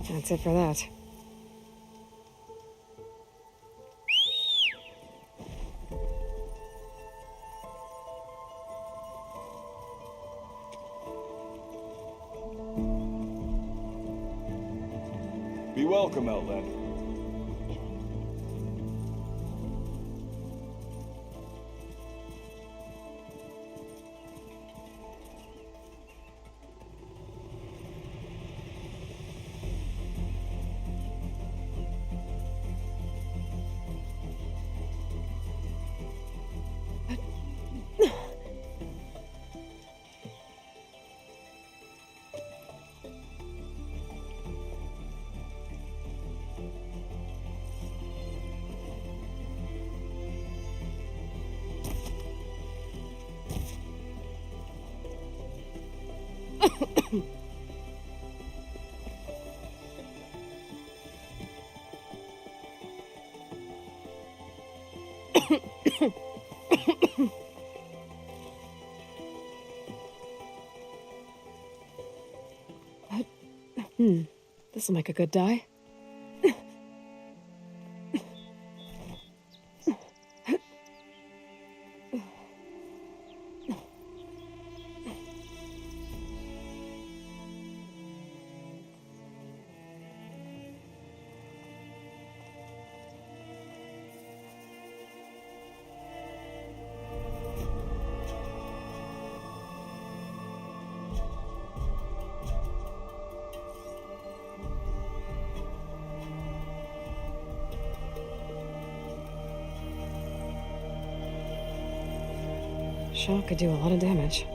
That's it for that. Be welcome, Outlander. This'll make a good dye. Shot could do a lot of damage.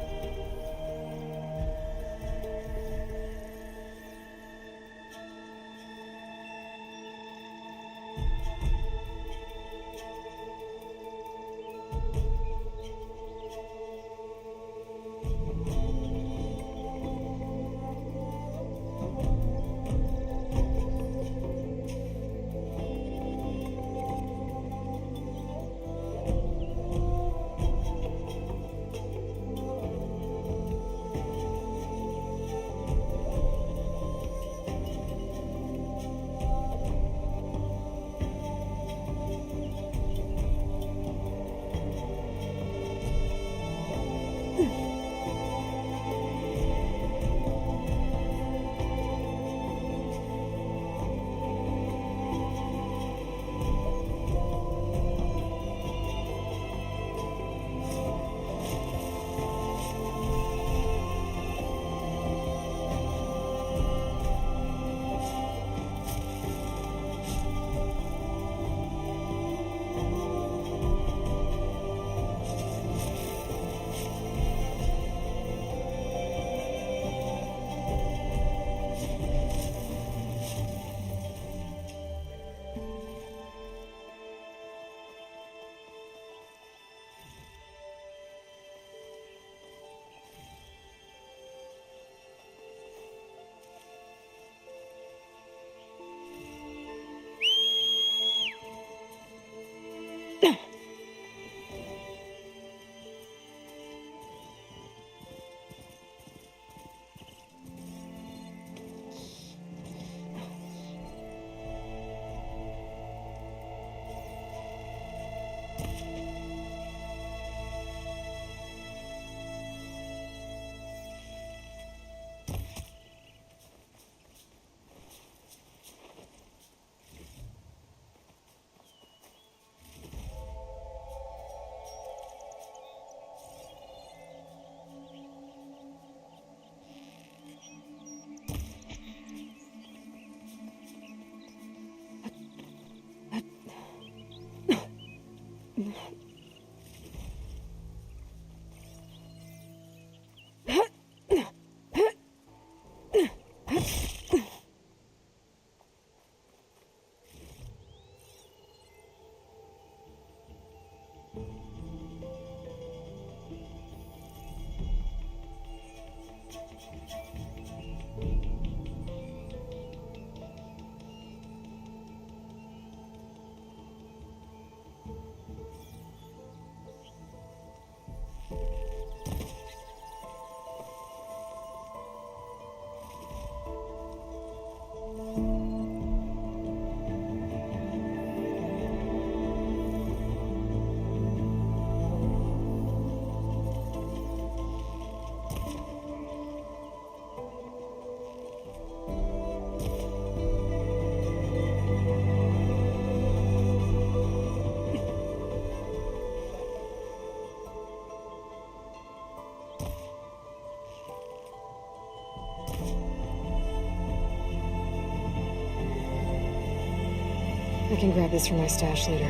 I can grab this from my stash later.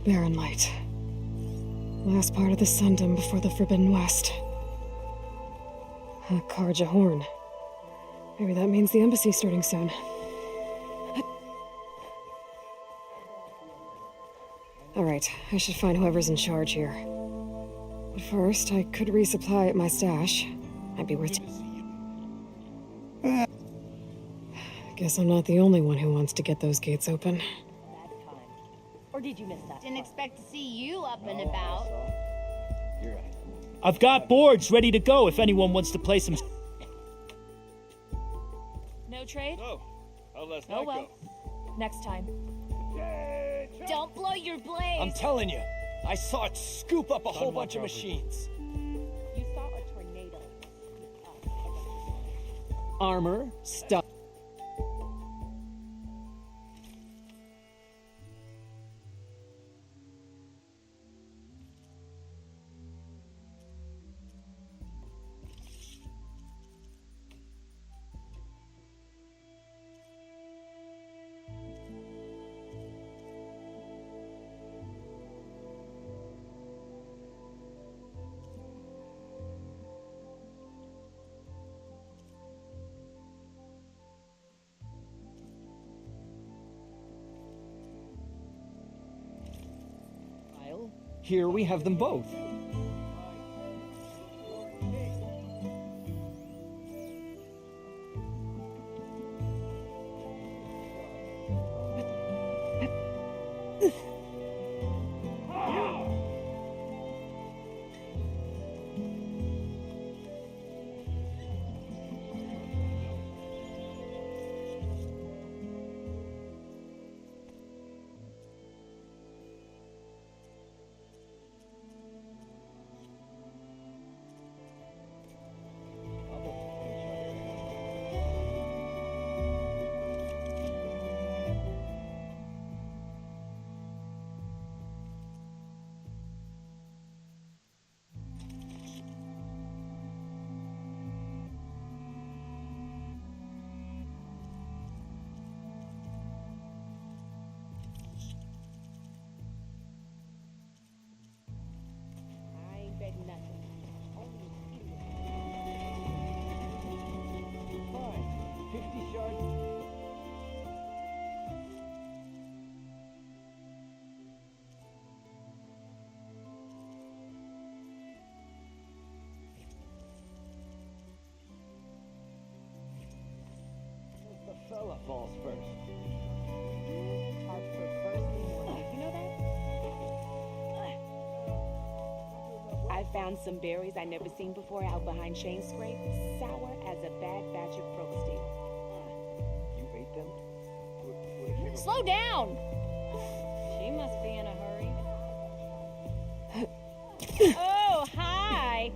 Barren Light. Last part of the Sundom before the Forbidden West. A Karja horn. Maybe that means the embassy's starting soon. Alright, I should find whoever's in charge here. But first, I could resupply at my stash. Might be worth... Guess I'm not the only one who wants to get those gates open. Or did you miss that? Didn't expect to see you up and about. You're right. I've got boards ready to go if anyone wants to play some... No trade? So, how last Oh night well. go? Next time. Don't blow your blaze! I'm telling you, I saw it scoop up a whole bunch of machines. You saw a tornado. Armor, stuff. Here we have them both. Fella falls first. Our first reward. You know that? I found some berries I never seen before out behind Shane Scrape. Sour as a bad batch of Provosteed. You ate them? Slow down! She must be in a hurry. Oh, hi!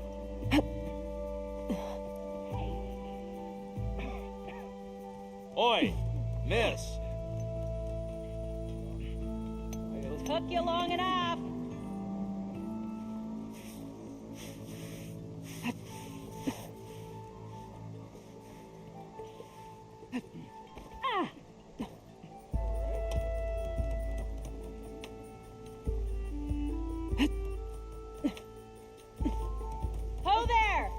Oi, miss. Took you long enough. Ho there!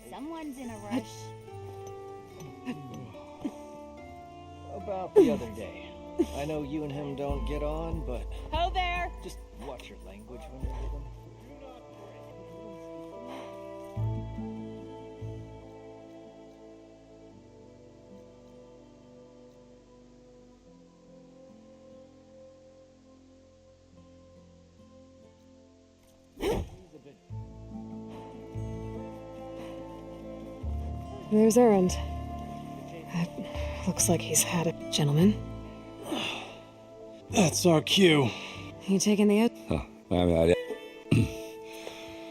Someone's in a rush. About the other day. I know you and him don't get on, but Ho there! just watch your language when you're with him. There's Erend. It looks like he's had it. Gentlemen, That's our cue. you taking the edge? Huh.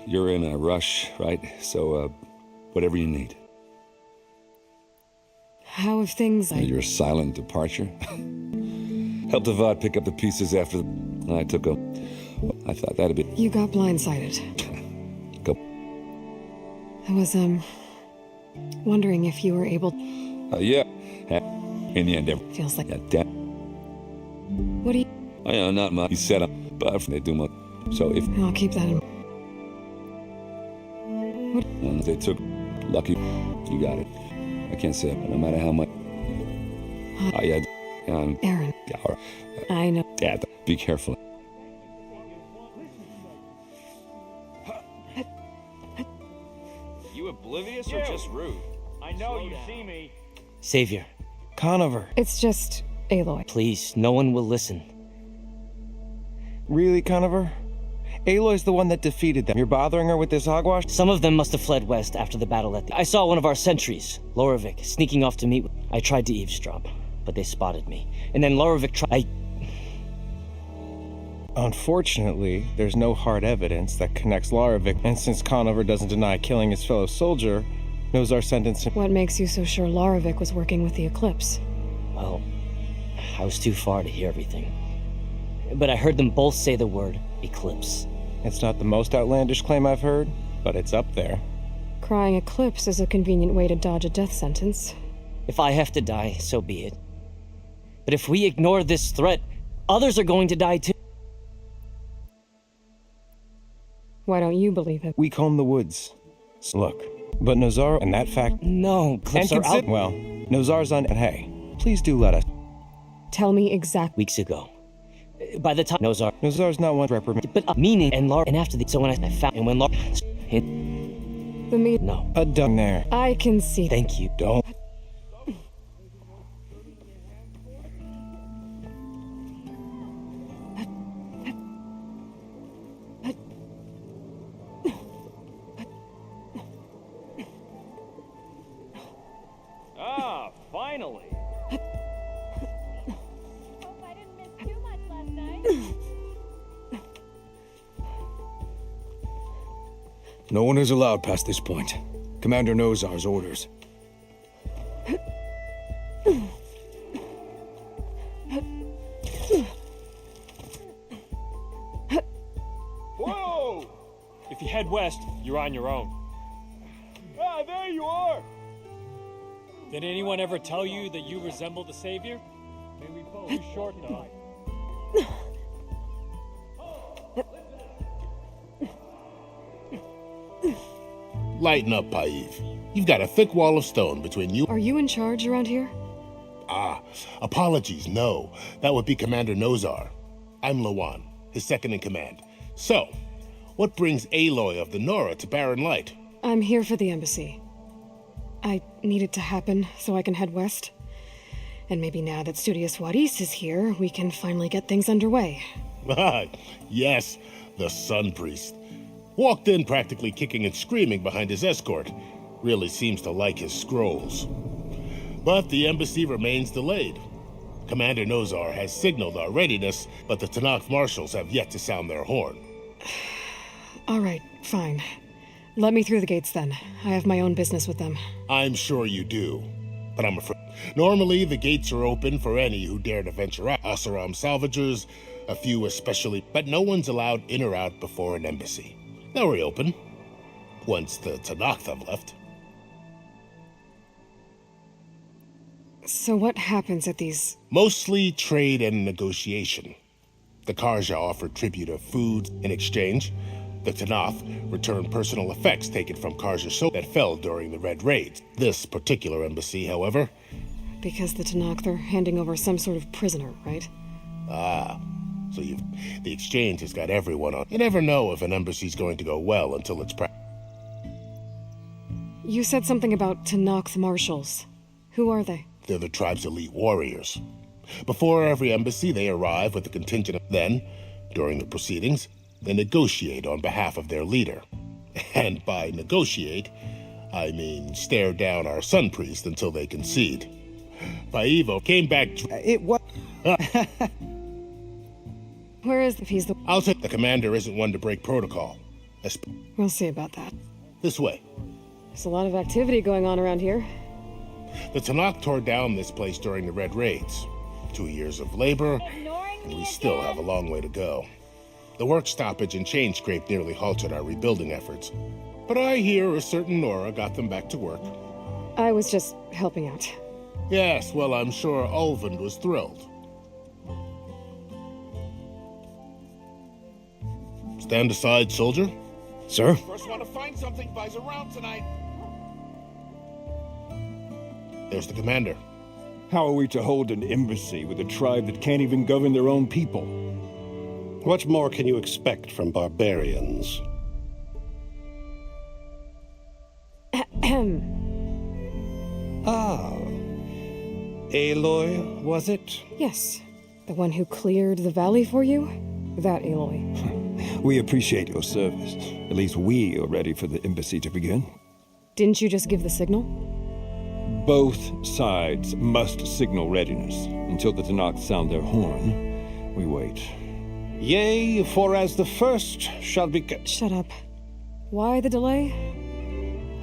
You're in a rush, right? So, whatever you need. How have things... Your silent departure? Helped Avad pick up the pieces after I took them. I thought that'd be... You got blindsided. Go. I was, wondering if you were able... Yeah. In the end, Feels like... Yeah, damn. What do you... Not much. He said but they do much. So if... I'll keep that in... When they took... Lucky. You got it. I can't say it, but no matter how much... Aaron. I know. Dad, be careful. You oblivious or just rude? I know you see me. Savior. Conover. It's just Aloy. Please, no one will listen. Really, Conover? Aloy's the one that defeated them. You're bothering her with this hogwash? Some of them must have fled west after the battle at the... I saw one of our sentries, Loravik, sneaking off to meet with... I tried to eavesdrop, but they spotted me. And then Loravik tried... Unfortunately, there's no hard evidence that connects Loravik, and since Conover doesn't deny killing his fellow soldier, knows our sentence... What makes you so sure Loravik was working with the Eclipse? Well, I was too far to hear everything. But I heard them both say the word Eclipse. It's not the most outlandish claim I've heard, but it's up there. Crying Eclipse is a convenient way to dodge a death sentence. If I have to die, so be it. But if we ignore this threat, others are going to die too. Why don't you believe it? We comb the woods. Look, but Nozar and that fact... No, clips are out. Well, Nozar's on... And hey, please do let us... Tell me exactly. Weeks ago. By the time Nozar's not one reprimand. But meaning and Laura, and after the... So when I found... And when Laura... The meat... No. A dung there. I can see... Thank you. Don't... Ah, finally. Hope I didn't miss too much last night. No one is allowed past this point. Commander Nozar's orders. Whoa! If you head west, you're on your own. Ah, there you are! Did anyone ever tell you that you resemble the Savior? May we fall too short, though. Lighten up, Paiv. You've got a thick wall of stone between you... Are you in charge around here? Ah, apologies, no. That would be Commander Nozar. I'm Lawan, his second-in-command. So, what brings Aloy of the Nora to Barren Light? I'm here for the embassy. I need it to happen so I can head west. And maybe now that Studious Waris is here, we can finally get things underway. Ah, yes, the Sun Priest. Walked in practically kicking and screaming behind his escort. Really seems to like his scrolls. But the embassy remains delayed. Commander Nozar has signaled our readiness, but the Tanakh marshals have yet to sound their horn. All right, fine. Let me through the gates then. I have my own business with them. I'm sure you do, but I'm afraid. Normally, the gates are open for any who dare to venture out. Oseram salvagers, a few especially, but no one's allowed in or out before an embassy. They'll reopen once the Tanakh have left. So what happens at these... Mostly trade and negotiation. The Karja offer tribute of food in exchange. The Tanakh return personal effects taken from Karja soldiers that fell during the Red Raids. This particular embassy, however... Because the Tanakh, they're handing over some sort of prisoner, right? Ah, so the exchange has got everyone on. You never know if an embassy's going to go well until it's You said something about Tanakh's marshals. Who are they? They're the tribe's elite warriors. Before every embassy, they arrive with a contingent. Then, during the proceedings, they negotiate on behalf of their leader. And by negotiate, I mean, stare down our Sun Priest until they concede. Paivo came back... It was... Where is the piece? I'll say the commander isn't one to break protocol. We'll see about that. This way. There's a lot of activity going on around here. The Tanakh tore down this place during the Red Raids. 2 years of labor, and we still have a long way to go. The work stoppage and chain scrape nearly halted our rebuilding efforts. But I hear a certain Nora got them back to work. I was just helping out. Yes, well, I'm sure Ulvund was thrilled. Stand aside, soldier. Sir? First one to find something buys a round tonight. There's the commander. How are we to hold an embassy with a tribe that can't even govern their own people? What more can you expect from barbarians? Ah. Aloy, was it? Yes. The one who cleared the valley for you? That Aloy. We appreciate your service. At least we are ready for the embassy to begin. Didn't you just give the signal? Both sides must signal readiness. Until the Tanakh sound their horn, we wait. Yea, for as the first shall be... Shut up. Why the delay?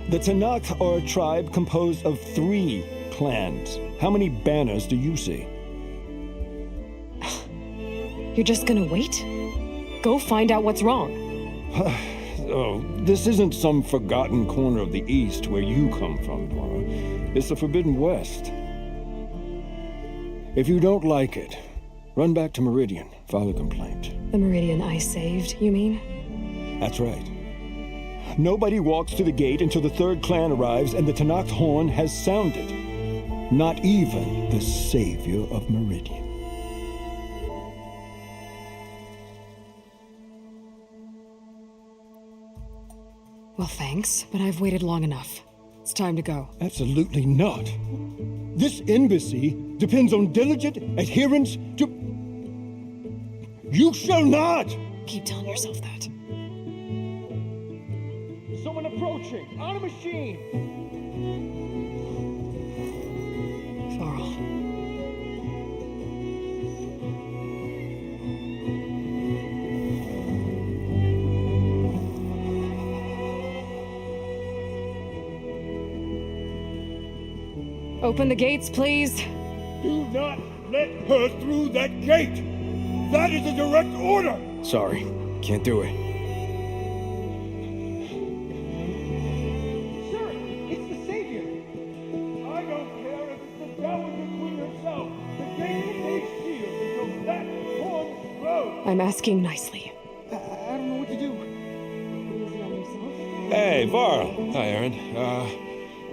The Tanakh are a tribe composed of 3 clans. How many banners do you see? You're just gonna wait? Go find out what's wrong. Oh, this isn't some forgotten corner of the East where you come from, Nora. It's the Forbidden West. If you don't like it, run back to Meridian, file a complaint. The Meridian I saved, you mean? That's right. Nobody walks to the gate until the 3rd clan arrives and the Tanakh's horn has sounded. Not even the savior of Meridian. Well, thanks, but I've waited long enough. It's time to go. Absolutely not. This embassy depends on diligent adherence to... You shall not! Keep telling yourself that. Someone approaching! On a machine! Varl. Open the gates, please. Do not let her through that gate! That is a direct order! Sorry, can't do it. Sir, it's the Savior! I don't care if it's the Dowager Queen herself! The gate stays sealed until that horn blows! I'm asking nicely. I don't know what to do. Easy on yourself. Hey, Varl. Hi, Aaron.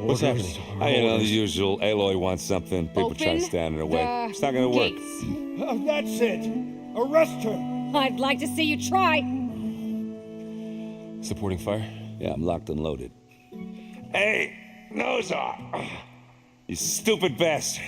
What's happening? You know, the usual. Aloy wants something. People try to stand in her way. It's not gonna work. That's it! Arrest her! I'd like to see you try. Supporting fire? Yeah, I'm locked and loaded. Hey, Nozar! You stupid bastard.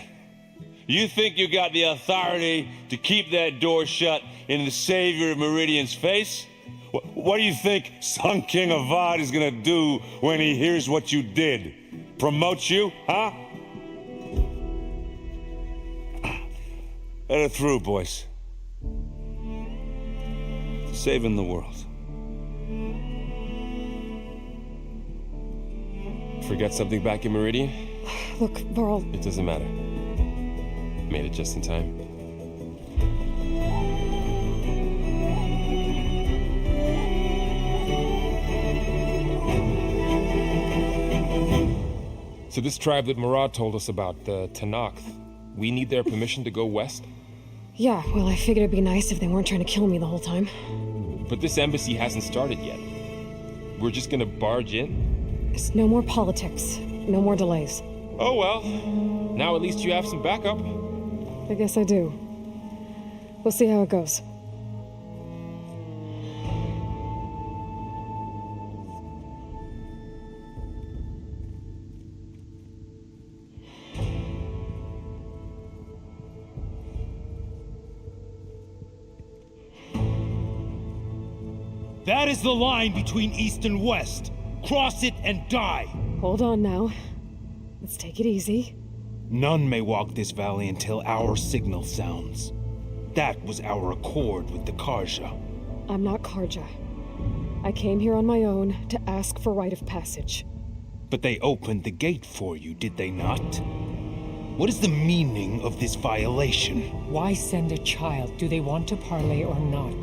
You think you got the authority to keep that door shut in the savior of Meridian's face? What do you think Sun King Avad is gonna do when he hears what you did? Promote you, huh? Let her through, boys. Saving the world. Forget something back in Meridian? Look, Varl. It doesn't matter. Made it just in time. So this tribe that Murad told us about, the Tanakh, we need their permission to go west? Yeah, well, I figured it'd be nice if they weren't trying to kill me the whole time. But this embassy hasn't started yet. We're just gonna barge in? There's no more politics. No more delays. Oh well. Now at least you have some backup. I guess I do. We'll see how it goes. That is the line between East and West. Cross it and die. Hold on now. Let's take it easy. None may walk this valley until our signal sounds. That was our accord with the Karja. I'm not Karja. I came here on my own to ask for rite of passage. But they opened the gate for you, did they not? What is the meaning of this violation? Why send a child? Do they want to parley or not?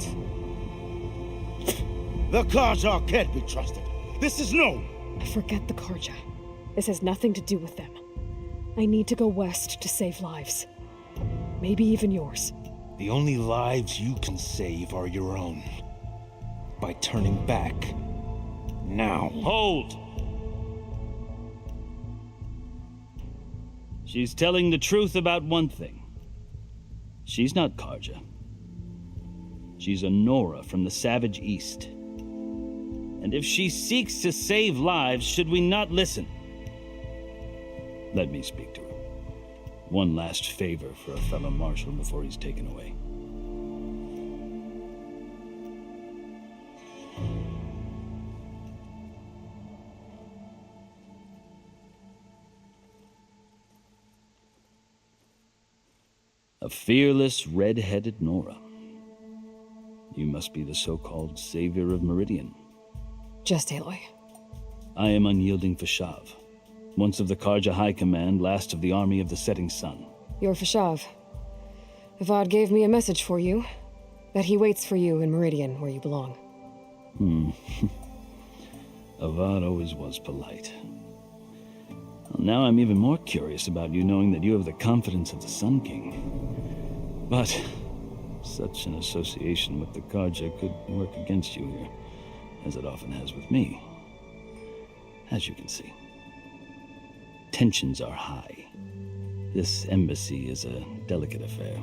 The Karja can't be trusted. This is known. Forget the Karja. This has nothing to do with them. I need to go west to save lives. Maybe even yours. The only lives you can save are your own. By turning back. Now. Hold! She's telling the truth about one thing. She's not Karja. She's a Nora from the Savage East. And if she seeks to save lives, should we not listen? Let me speak to her. One last favor for a fellow marshal before he's taken away. A fearless, red-headed Nora. You must be the so-called savior of Meridian. Just Aloy. I am unyielding Fashav, once of the Karja High Command, last of the army of the Setting Sun. You're Fashav. Avad gave me a message for you. That he waits for you in Meridian, where you belong. Avad always was polite. Well, now I'm even more curious about you, knowing that you have the confidence of the Sun King. But such an association with the Karja could work against you here, as it often has with me. As you can see, tensions are high. This embassy is a delicate affair.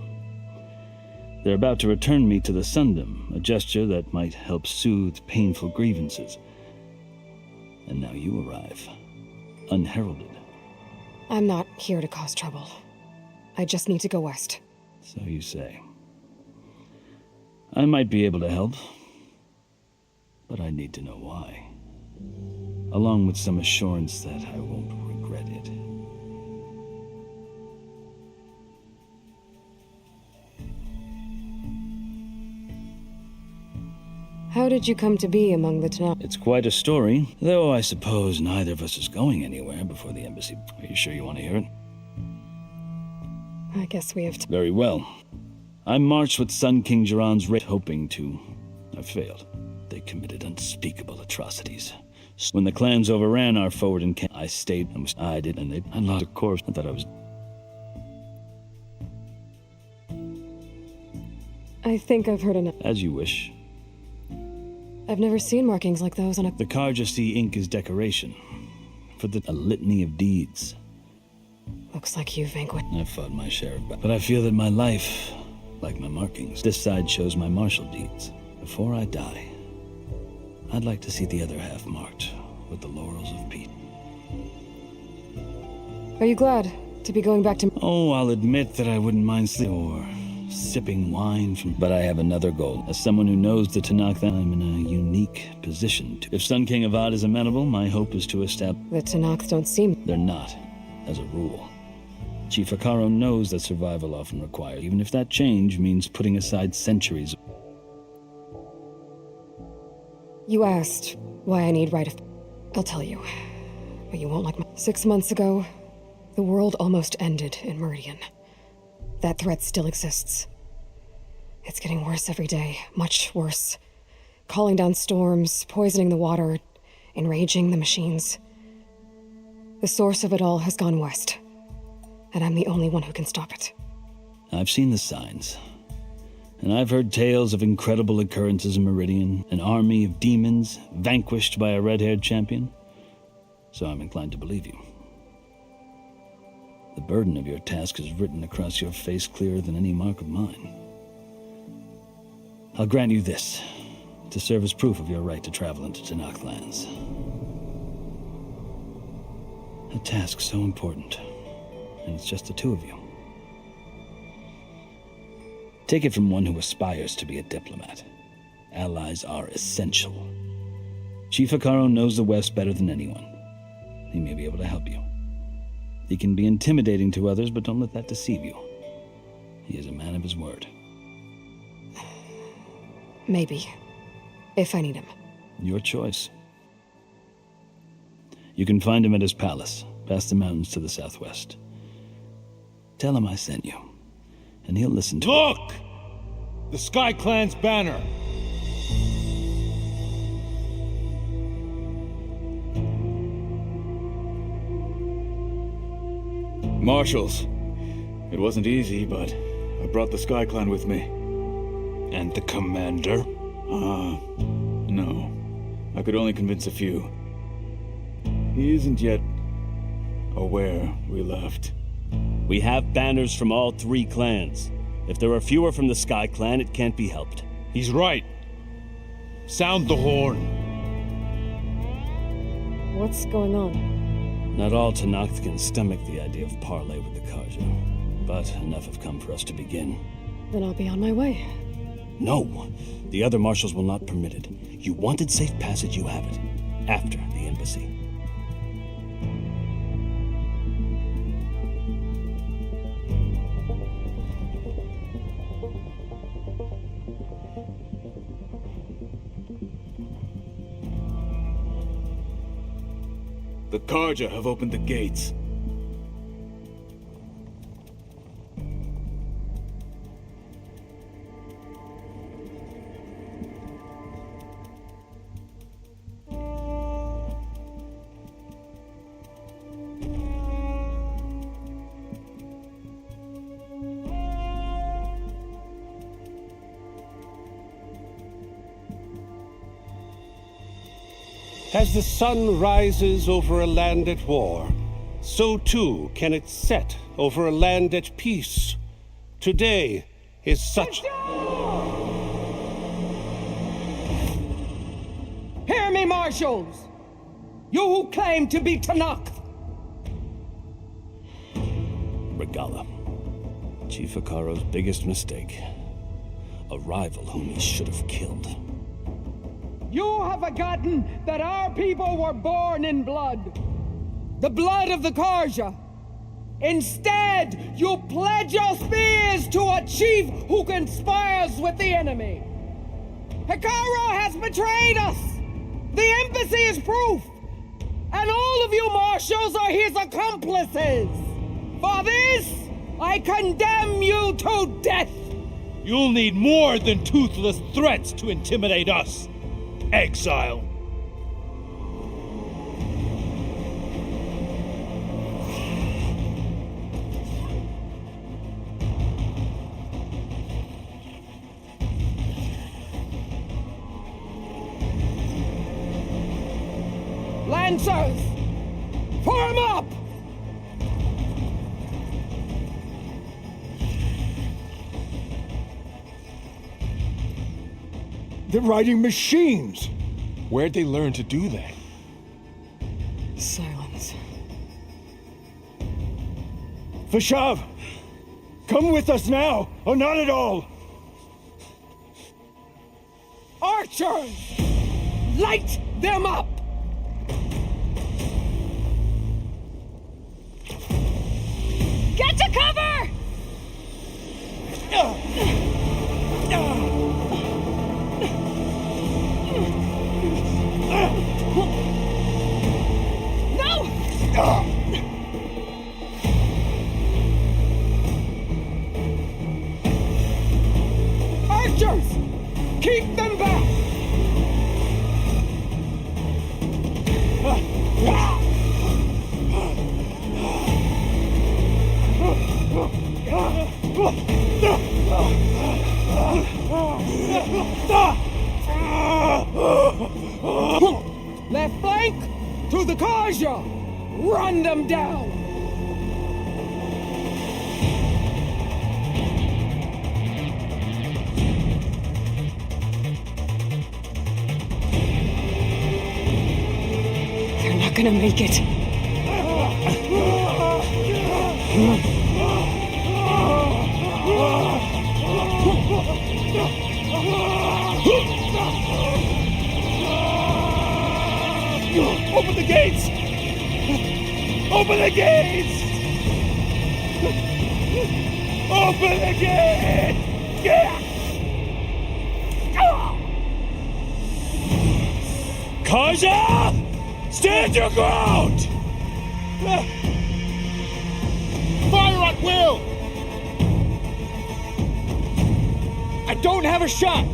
They're about to return me to the Sundom, a gesture that might help soothe painful grievances. And now you arrive, unheralded. I'm not here to cause trouble. I just need to go west. So you say. I might be able to help, but I need to know why. Along with some assurance that I won't regret it. How did you come to be among the Tenakth? It's quite a story, though I suppose neither of us is going anywhere before the embassy. Are you sure you want to hear it? I guess we have to. Very well. I marched with Sun King Jiran's raid, hoping to. I failed. They committed unspeakable atrocities. When the clans overran our forward encampment, I stayed and I did, and I lost a course. I thought I was. I think I've heard enough. As you wish. I've never seen markings like those on a. The Karja see ink as decoration for a litany of deeds. Looks like you vanquished. I've fought my share of battles, but I feel that my life, like my markings, this side shows my martial deeds. Before I die, I'd like to see the other half marked with the laurels of peace. Are you glad to be going back to? Oh, I'll admit that I wouldn't mind sleeping or sipping wine from. But I have another goal. As someone who knows the Tenakth, I'm in a unique position to. If Sun King Avad is amenable, my hope is to establish. The Tenakth don't seem. They're not, as a rule. Chief Hekarro knows that survival often requires, even if that change means putting aside centuries. You asked why I need rite of. I'll tell you, but you won't like my. 6 months ago, the world almost ended in Meridian. That threat still exists. It's getting worse every day, much worse. Calling down storms, poisoning the water, enraging the machines. The source of it all has gone west, and I'm the only one who can stop it. I've seen the signs, and I've heard tales of incredible occurrences in Meridian, an army of demons vanquished by a red-haired champion, so I'm inclined to believe you. The burden of your task is written across your face clearer than any mark of mine. I'll grant you this, to serve as proof of your right to travel into Tenakth lands. A task so important, and it's just the two of you. Take it from one who aspires to be a diplomat. Allies are essential. Chief Hekarro knows the West better than anyone. he may be able to help you. He can be intimidating to others, but don't let that deceive you. He is a man of his word. Maybe. If I need him. Your choice. You can find him at his palace, past the mountains to the southwest. Tell him I sent you, and he'll listen to Look! The Sky Clan's banner! Marshals. It wasn't easy, but I brought the Sky Clan with me. And the commander? No. I could only convince a few. He isn't yet aware we left. We have banners from all 3 clans. If there are fewer from the Sky Clan, it can't be helped. He's right. Sound the horn. What's going on? Not all Tenakth can stomach the idea of parley with the Karja, but enough have come for us to begin. Then I'll be on my way. No! The other marshals will not permit it. You wanted safe passage, you have it. After the embassy. The Karja have opened the gates. As the sun rises over a land at war, so too can it set over a land at peace. Today is such... Hear me, marshals! You who claim to be Tenakth! Regalla. Chief Hekarro's biggest mistake. A rival whom he should have killed. You have forgotten that our people were born in blood. The blood of the Karja. Instead, you pledge your spears to a chief who conspires with the enemy. Hekarro has betrayed us. The embassy is proof. And all of you marshals are his accomplices. For this, I condemn you to death. You'll need more than toothless threats to intimidate us. Exile. Lancers, form up! They're riding machines! Where'd they learn to do that? Silence. Fashav! Come with us now, or not at all! Archers! Light them up! Get to cover! No! Archers! Keep them back! Left flank to the Karja! Run them down! They're not gonna make it. Open the gates! Open the gates! Open the gates! Karja! Stand your ground! Fire at will! I don't have a shot!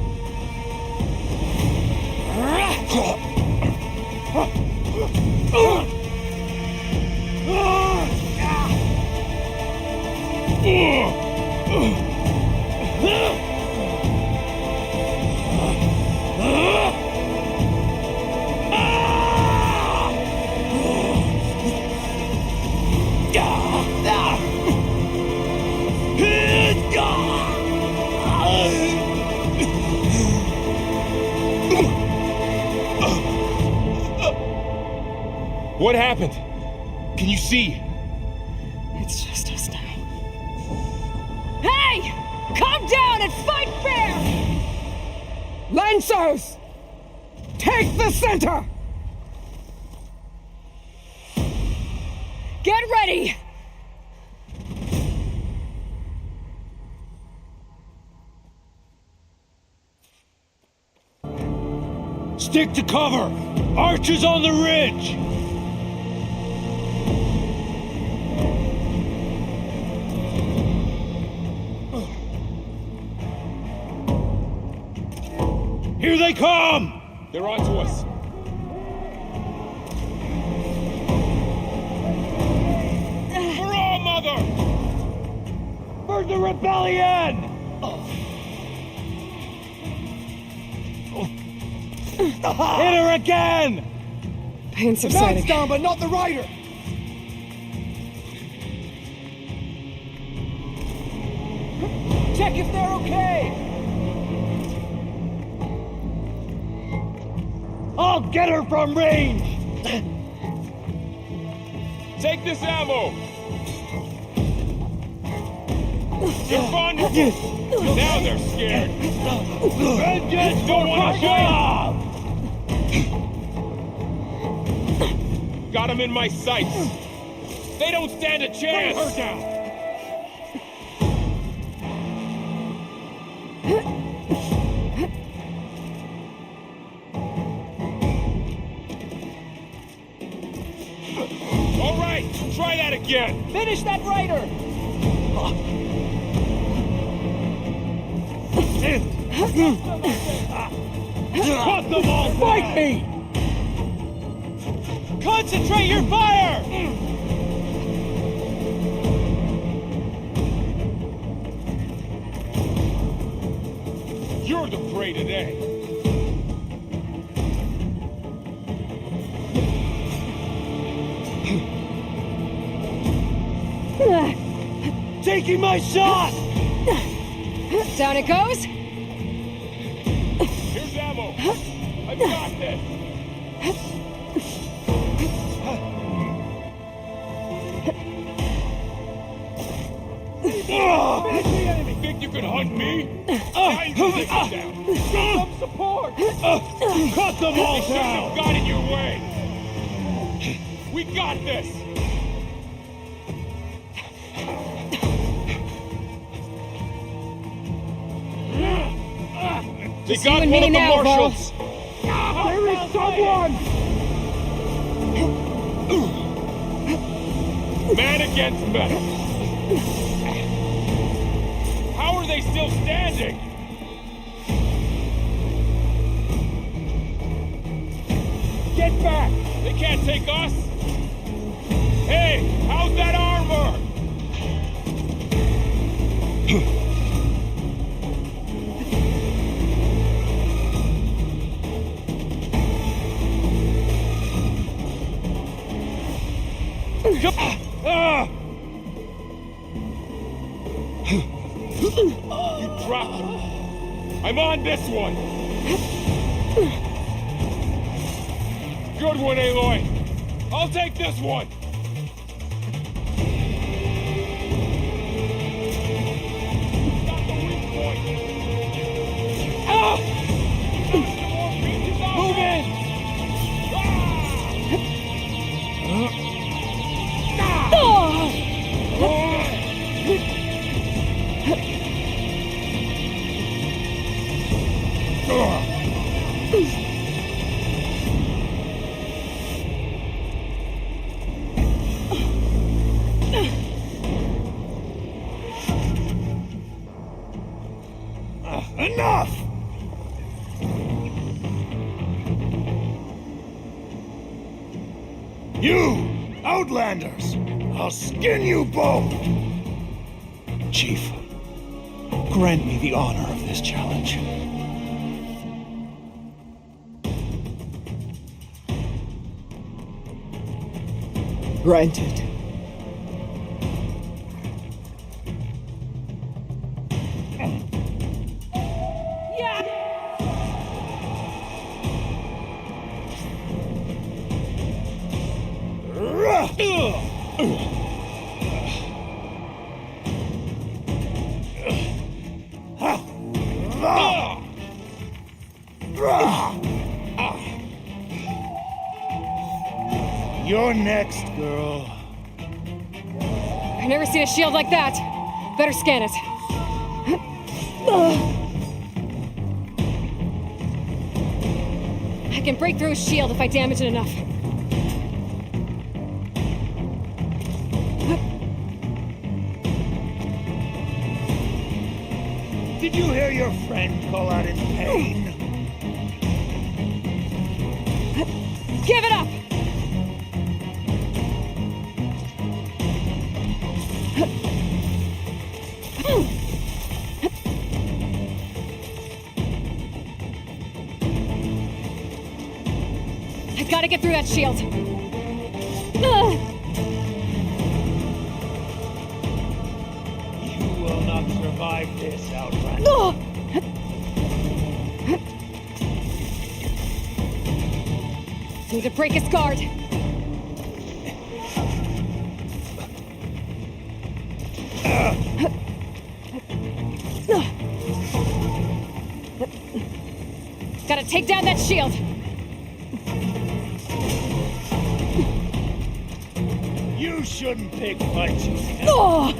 What happened? Can you see? It's just us now. Hey! Come down and fight fair! Lancers! Take the center! Get ready! Stick to cover! Archers on the ridge! Here they come! They're onto us. Hurrah, mother! For the rebellion! Hit her again! Pain The subsiding. man's down, but not the rider! Check if they're okay! I'll get her from range! Take this ammo! They're vulnerable! Now they're scared! Vengeance Don't for want to Karja! Got him in my sights! They don't stand a chance! Bring her down! All right, try that again! Finish that rider! Cut them all! Fight me! Concentrate your fire! You're the prey today! Taking my shot! Down it goes! Here's ammo! I've got this! You think you can hunt me? Now you can take them down! Some support! Cut them all They shouldn't down! have got in your way! We got this! They Just got you and one me of the now, Val. marshals! There is someone! Man against man! How are they still standing? Get back! They can't take us! Hey, how's that armor? You dropped him. I'm on this one. Good one, Aloy. I'll take this one. Got the weak point. Move in. Enough! You, Outlanders! I'll skin you both! Chief, grant me the honor of this challenge. Granted. You're next, girl. I've never seen a shield like that. Better scan it. I can break through a shield if I damage it enough. Did you hear your friend call out in pain? Give it up! I gotta get through that shield. You will not survive this, Outlander. Need to break his guard. Gotta take down that shield. You shouldn't pick fights. Oh,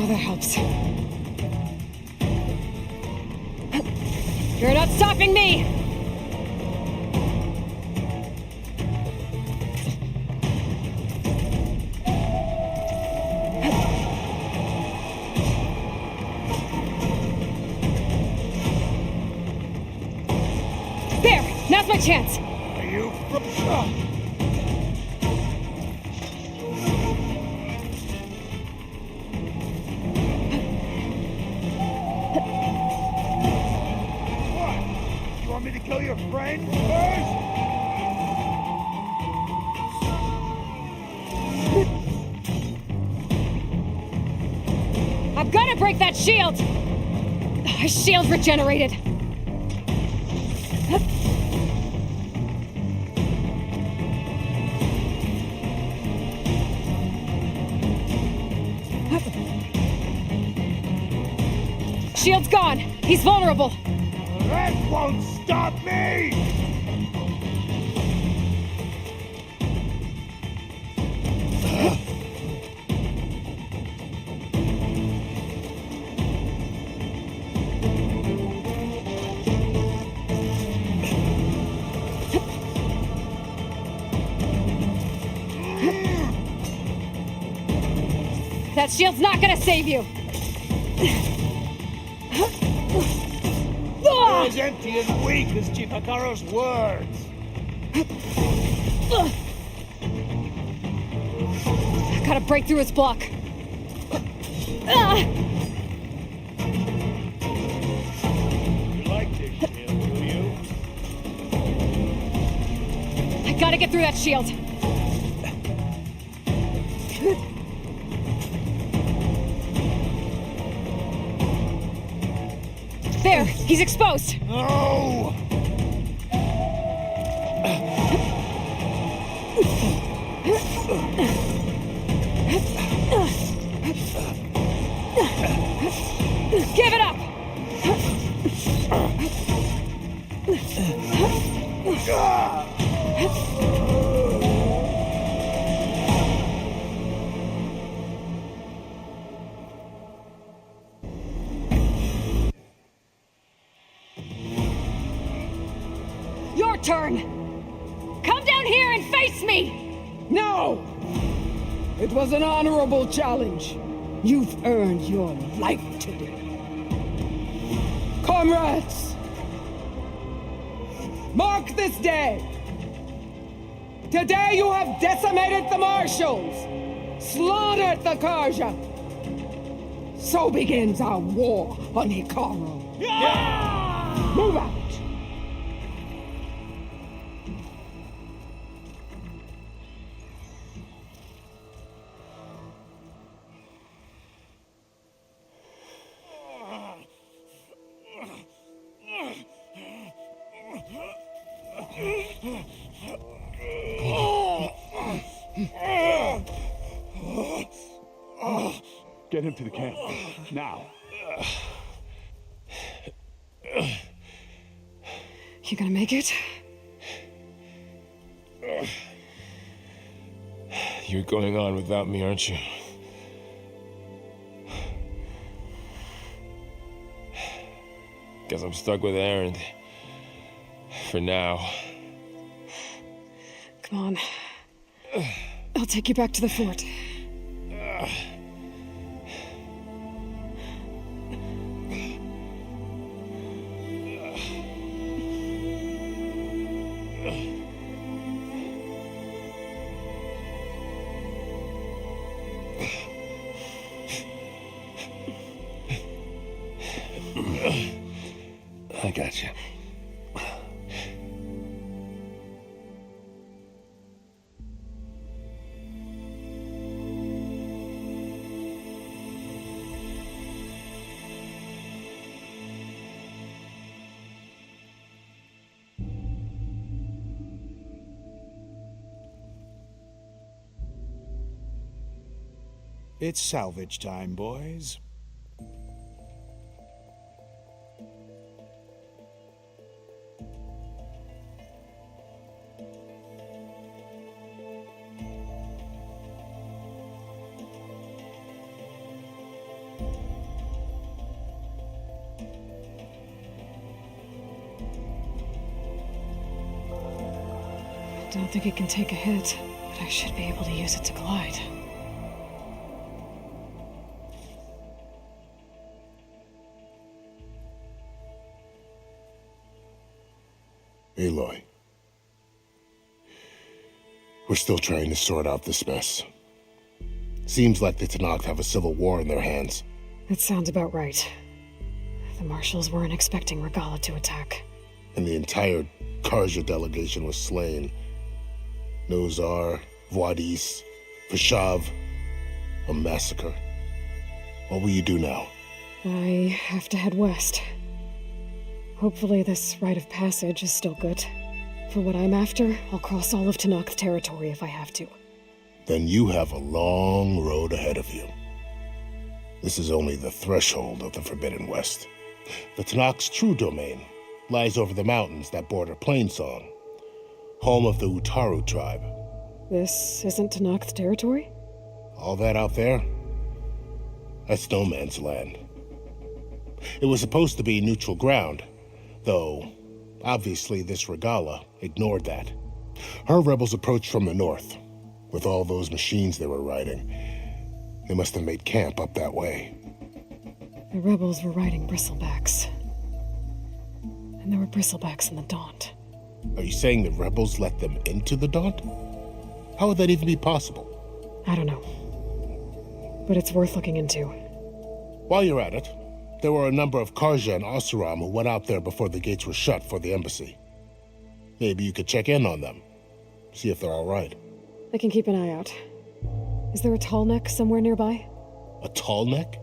that helps. You're not stopping me! There! Now's my chance! Are you... What? You want me to kill your friend first? I'm gonna break that shield! His shield regenerated. Shield's gone. He's vulnerable. That won't stop me! That shield's not gonna save you. You're as empty and weak as Chief Hikaru's words. I gotta break through his block. You like this shield, do you? I gotta get through that shield. There, he's exposed. No! Give it up! turn! Come down here and face me! No! It was an honorable challenge. You've earned your life today. Comrades! Mark this day! Today you have decimated the Marshals, slaughtered the Karja. So begins our war on Hikaru. Yeah! Move out! Get him to the camp. Now. You gonna make it? You're going on without me, aren't you? Guess I'm stuck with Erend. For now. Come on. I'll take you back to the fort. I got you. It's salvage time, boys. I don't think it can take a hit, but I should be able to use it to glide. Aloy. We're still trying to sort out this mess. Seems like the Tenakth have a civil war in their hands. That sounds about right. The Marshals weren't expecting Regalla to attack. And the entire Karja delegation was slain. Nozar, Vuadis, Vashav. A massacre. What will you do now? I have to head west. Hopefully this rite of passage is still good. For what I'm after, I'll cross all of Tenakth territory if I have to. Then you have a long road ahead of you. This is only the threshold of the Forbidden West. The Tenakth's true domain lies over the mountains that border Plainsong, home of the Utaru tribe. This isn't Tenakth territory? All that out there? That's no man's land. It was supposed to be neutral ground, though obviously this Regalla ignored that. Her rebels approached from the north, with all those machines they were riding. They must have made camp up that way. The rebels were riding bristlebacks. And there were bristlebacks in the Daunt. Are you saying the rebels let them into the Daunt? How would that even be possible? I don't know. But it's worth looking into. While you're at it, there were a number of Karja and Oseram who went out there before the gates were shut for the embassy. Maybe you could check in on them. See if they're all right. I can keep an eye out. Is there a tall neck somewhere nearby? A tall neck?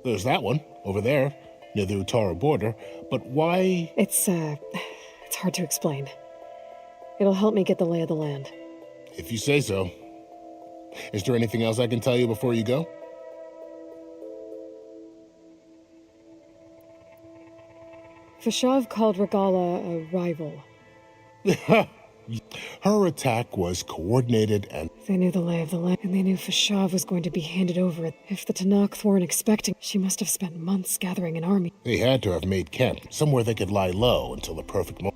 There's that one, over there, near the Utaru border, but why... It's hard to explain. It'll help me get the lay of the land. If you say so. Is there anything else I can tell you before you go? Vashav called Regalla a rival. Her attack was coordinated and... They knew the lay of the land, and they knew Vashav was going to be handed over. If the Tenakth weren't expecting, she must have spent months gathering an army. They had to have made camp, somewhere they could lie low until the perfect moment.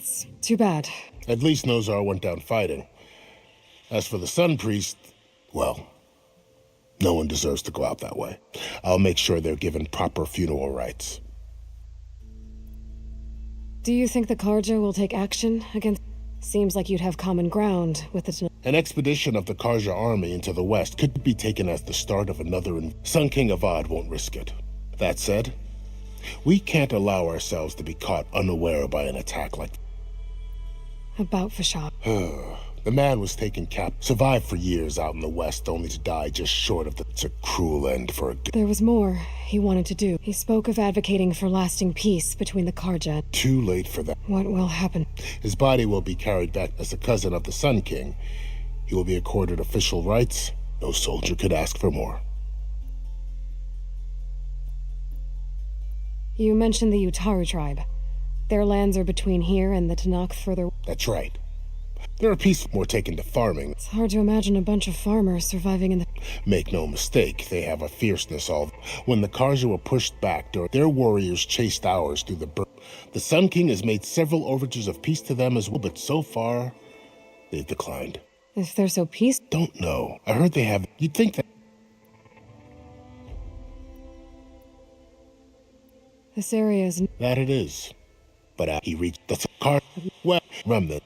It's too bad. At least Nozar went down fighting. As for the Sun Priest, well, no one deserves to go out that way. I'll make sure they're given proper funeral rites. Do you think the Karja will take action against... Seems like you'd have common ground with the... An expedition of the Karja army into the west could be taken as the start of another... Sun King Avad won't risk it. That said, we can't allow ourselves to be caught unaware by an attack like... About Fashad. The man was taken survived for years out in the west, only to die just short of the... It's a cruel end for a... There was more he wanted to do. He spoke of advocating for lasting peace between the Karja. Too late for that. What will happen? His body will be carried back as a cousin of the Sun King. He will be accorded official rights. No soldier could ask for more. You mentioned the Utaru tribe. Their lands are between here and the Tanakh further... That's right. There are peace more taken to farming. It's hard to imagine a bunch of farmers surviving in the... Make no mistake, they have a fierceness all... When the Karja were pushed back, their warriors chased ours through the... The Sun King has made several overtures of peace to them as well, but so far, they've declined. If they're so peaceful... Don't know. I heard they have... You'd think that... This area is... That it is. But he reached the Karja... Well, remnant.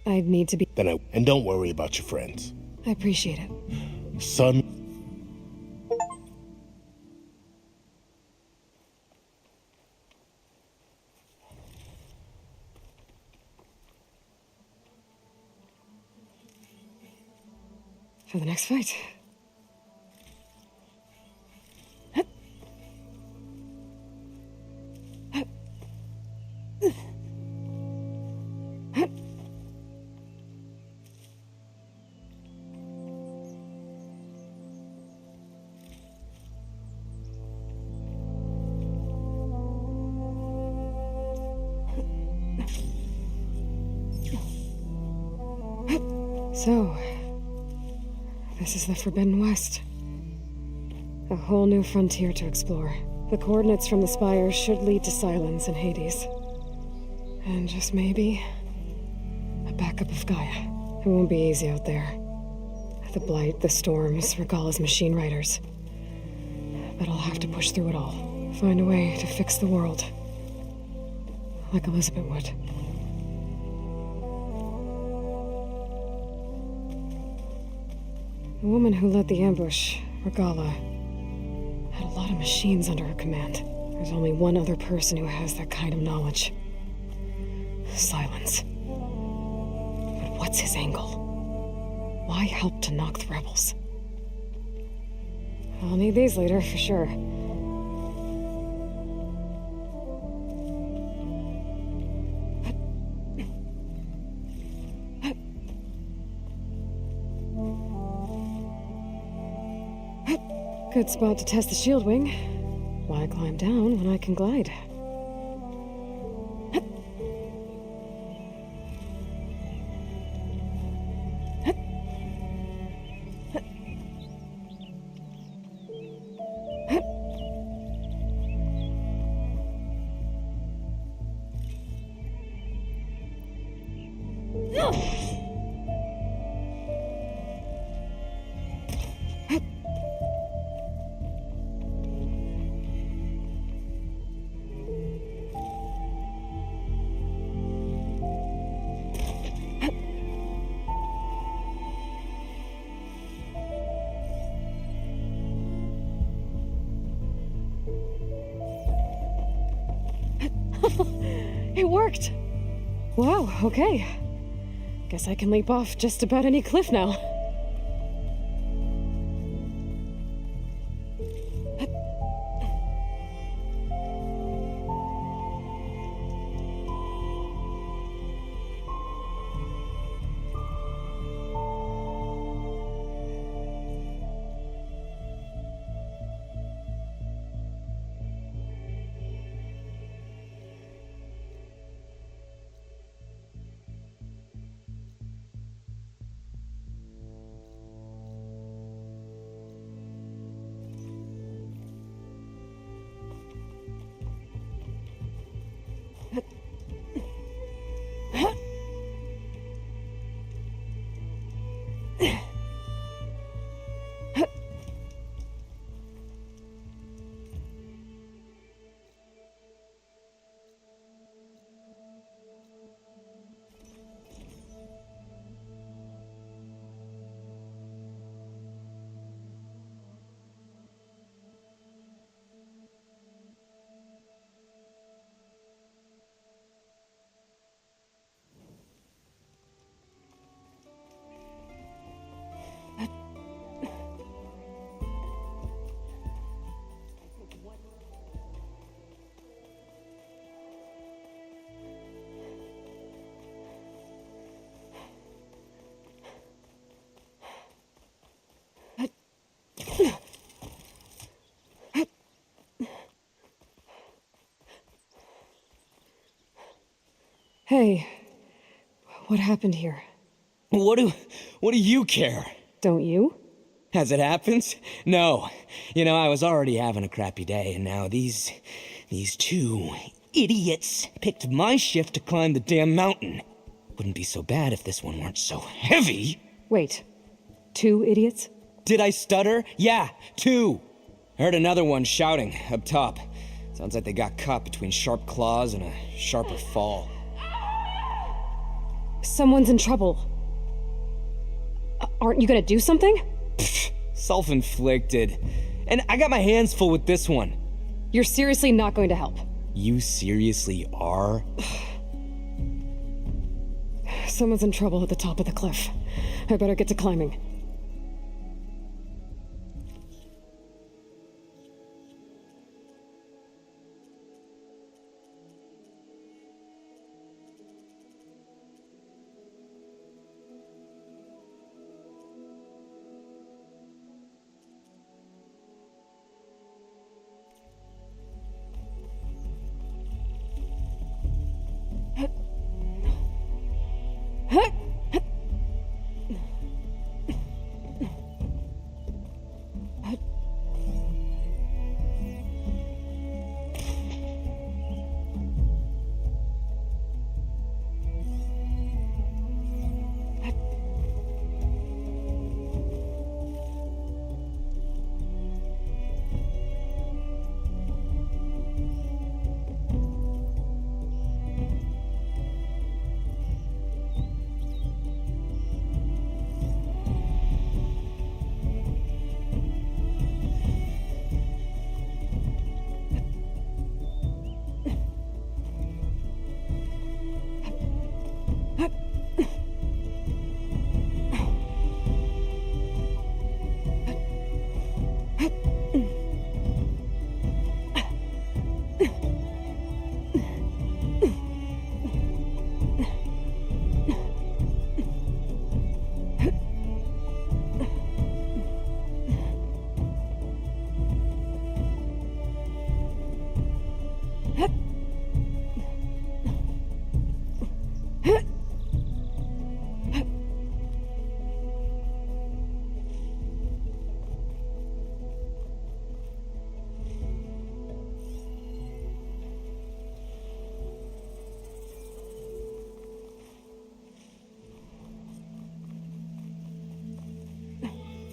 I'd need to be... And don't worry about your friends. I appreciate it. Son... For the next fight. So, this is the Forbidden West. A whole new frontier to explore. The coordinates from the spires should lead to Silence and Hades. And just maybe, a backup of Gaia. It won't be easy out there. The Blight, the Storms, Regala's machine riders. But I'll have to push through it all. Find a way to fix the world. Like Elizabeth would. The woman who led the ambush, Regala, had a lot of machines under her command. There's only one other person who has that kind of knowledge. Silence. But what's his angle? Why help to knock the rebels? I'll need these later, for sure. Good spot to test the shield wing. Why climb down when I can glide? It worked! Wow, okay. Guess I can leap off just about any cliff now. Hey, what happened here? What do you care? Don't you? Has it happened? No. You know, I was already having a crappy day, and now these two idiots picked my shift to climb the damn mountain. Wouldn't be so bad if this one weren't so heavy. Wait, 2 idiots? Did I stutter? Yeah, 2. I heard another one shouting up top. Sounds like they got caught between sharp claws and a sharper fall. Someone's in trouble. Aren't you gonna do something? Self-inflicted. And I got my hands full with this one. You're seriously not going to help? You seriously are? Someone's in trouble at the top of the cliff. I better get to climbing.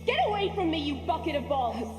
Get away from me, you bucket of balls!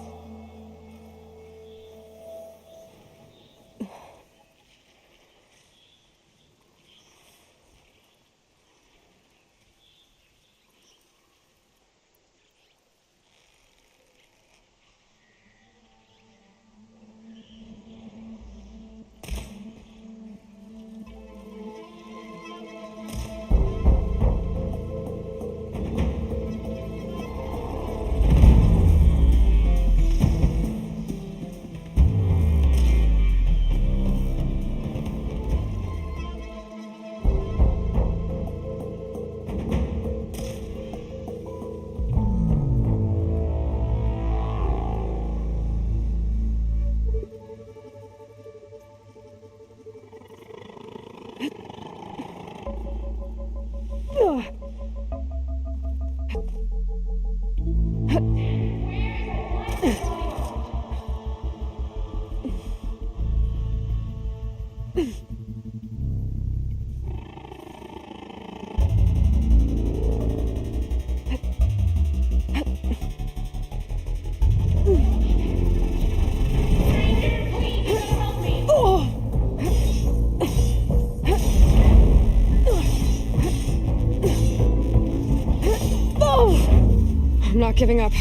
I'm not giving up.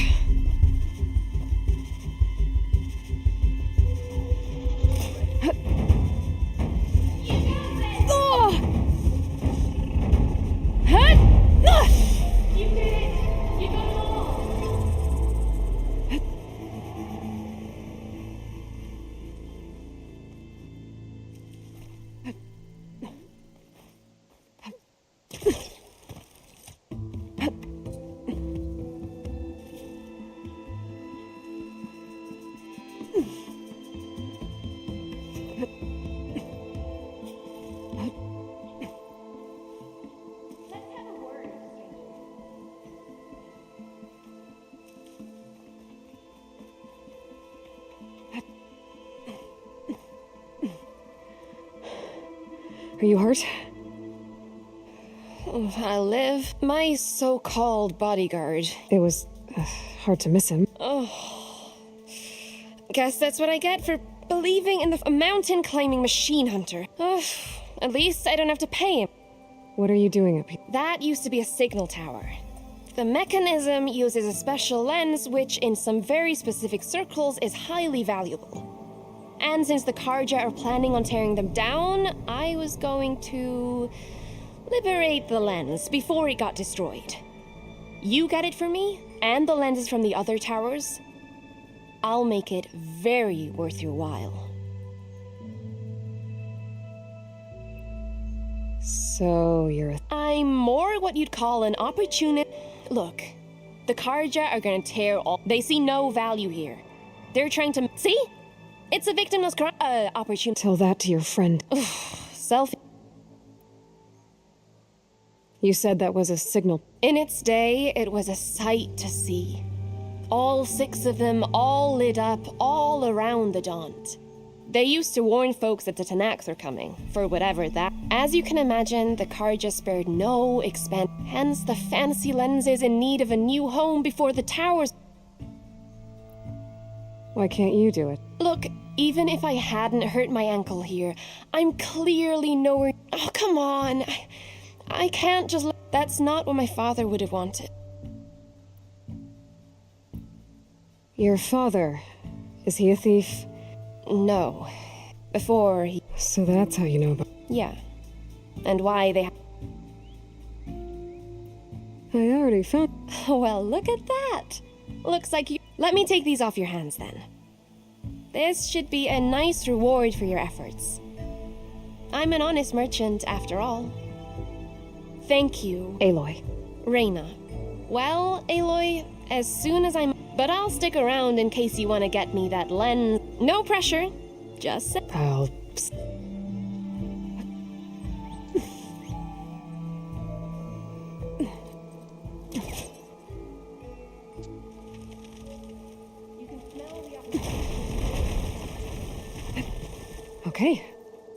Are you hurt? I live. My so-called bodyguard. It was hard to miss him. Oh. Guess that's what I get for believing in the mountain climbing machine hunter. At least I don't have to pay him. What are you doing up here? That used to be a signal tower. The mechanism uses a special lens which in some very specific circles is highly valuable. And since the Karja are planning on tearing them down, I was going to liberate the lens before it got destroyed. You get it for me, and the lenses from the other towers. I'll make it very worth your while. So you're I'm more what you'd call an opportunist. Look, the Karja are gonna tear all. They see no value here. They're trying to. See? It's a victimless crime. Opportunity. Tell that to your friend. Self. You said that was a signal. In its day, it was a sight to see. All 6 of them, all lit up, all around the Daunt. They used to warn folks that the Tenakth are coming, for whatever that. As you can imagine, the Karja spared no expense. Hence, the fancy lens is in need of a new home before the towers. Why can't you do it? Look, even if I hadn't hurt my ankle here, I'm clearly nowhere. Oh, come on. I can't just. That's not what my father would have wanted. Your father, is he a thief? No. Before he. So that's how you know about. Yeah. And why they. I already found. Well, look at that. Looks like you. Let me take these off your hands then. This should be a nice reward for your efforts. I'm an honest merchant, after all. Thank you. Aloy. Reyna. Well, Aloy, as soon as I'm... But I'll stick around in case you want to get me that lens. No pressure. Just... I'll... Okay,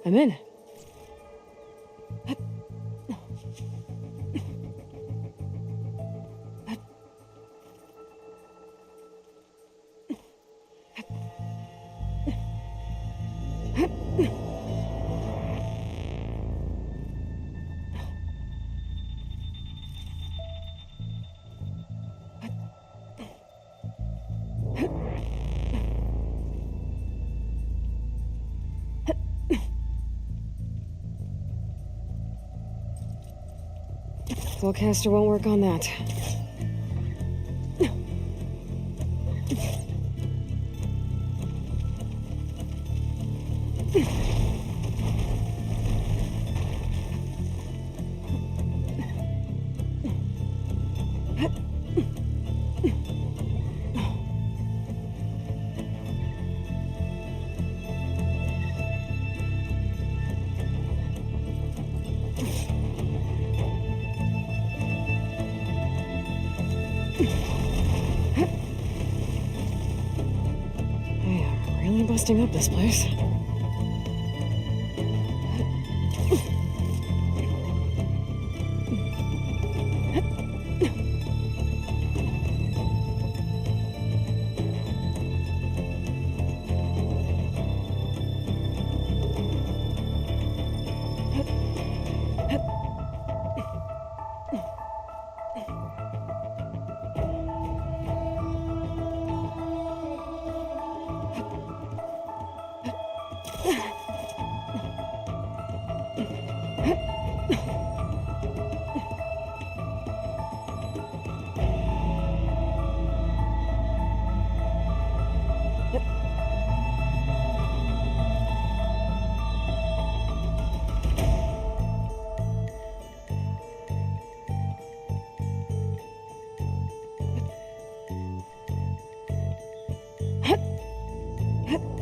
I'm in. Spellcaster won't work on that. Busting up this place.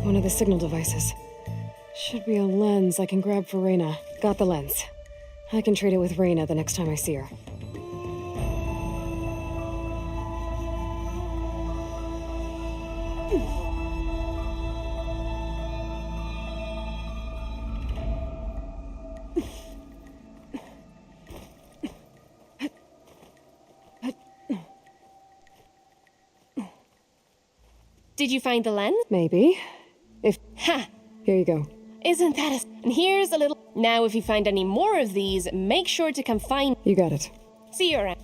One of the signal devices. Should be a lens I can grab for Reyna. Got the lens. I can trade it with Reyna the next time I see her. Did you find the lens? Maybe. If... Ha! Here you go. Isn't that a... And here's a little... Now, if you find any more of these, make sure to come find... You got it. See you around.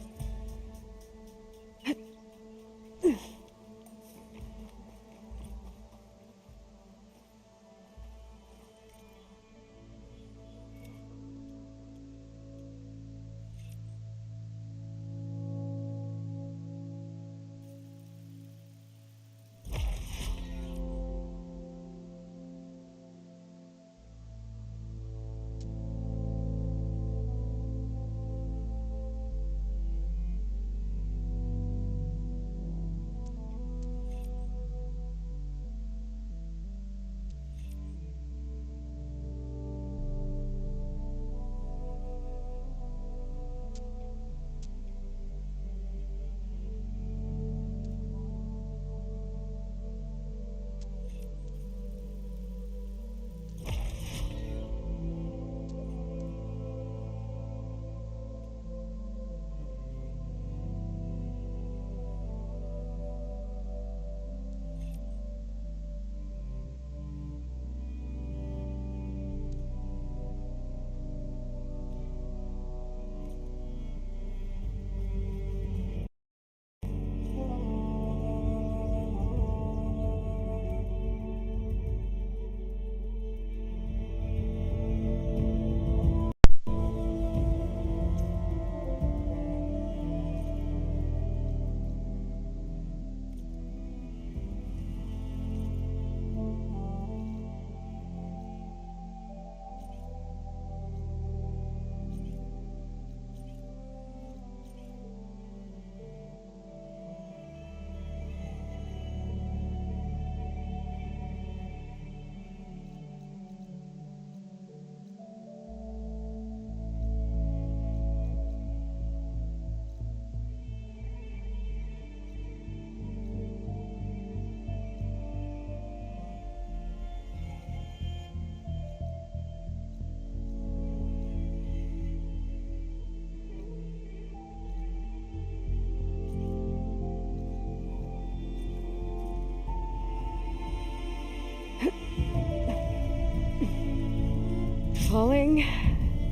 Falling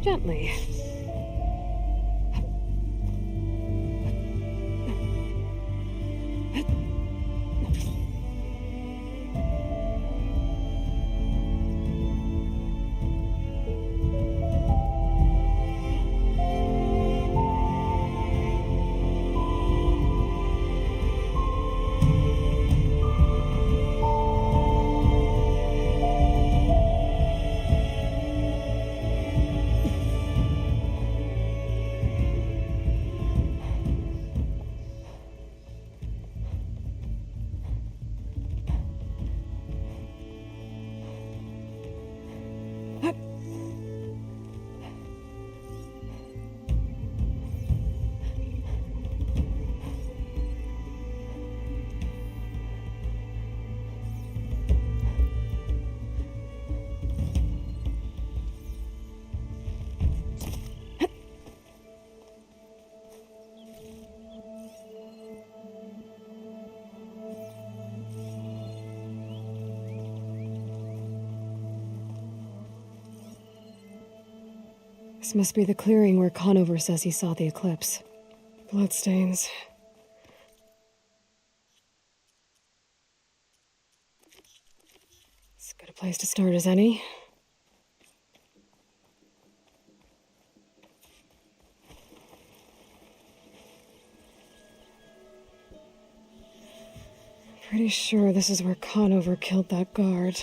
gently. This must be the clearing where Conover says he saw the eclipse. Bloodstains. As good a place to start as any. Pretty sure this is where Conover killed that guard.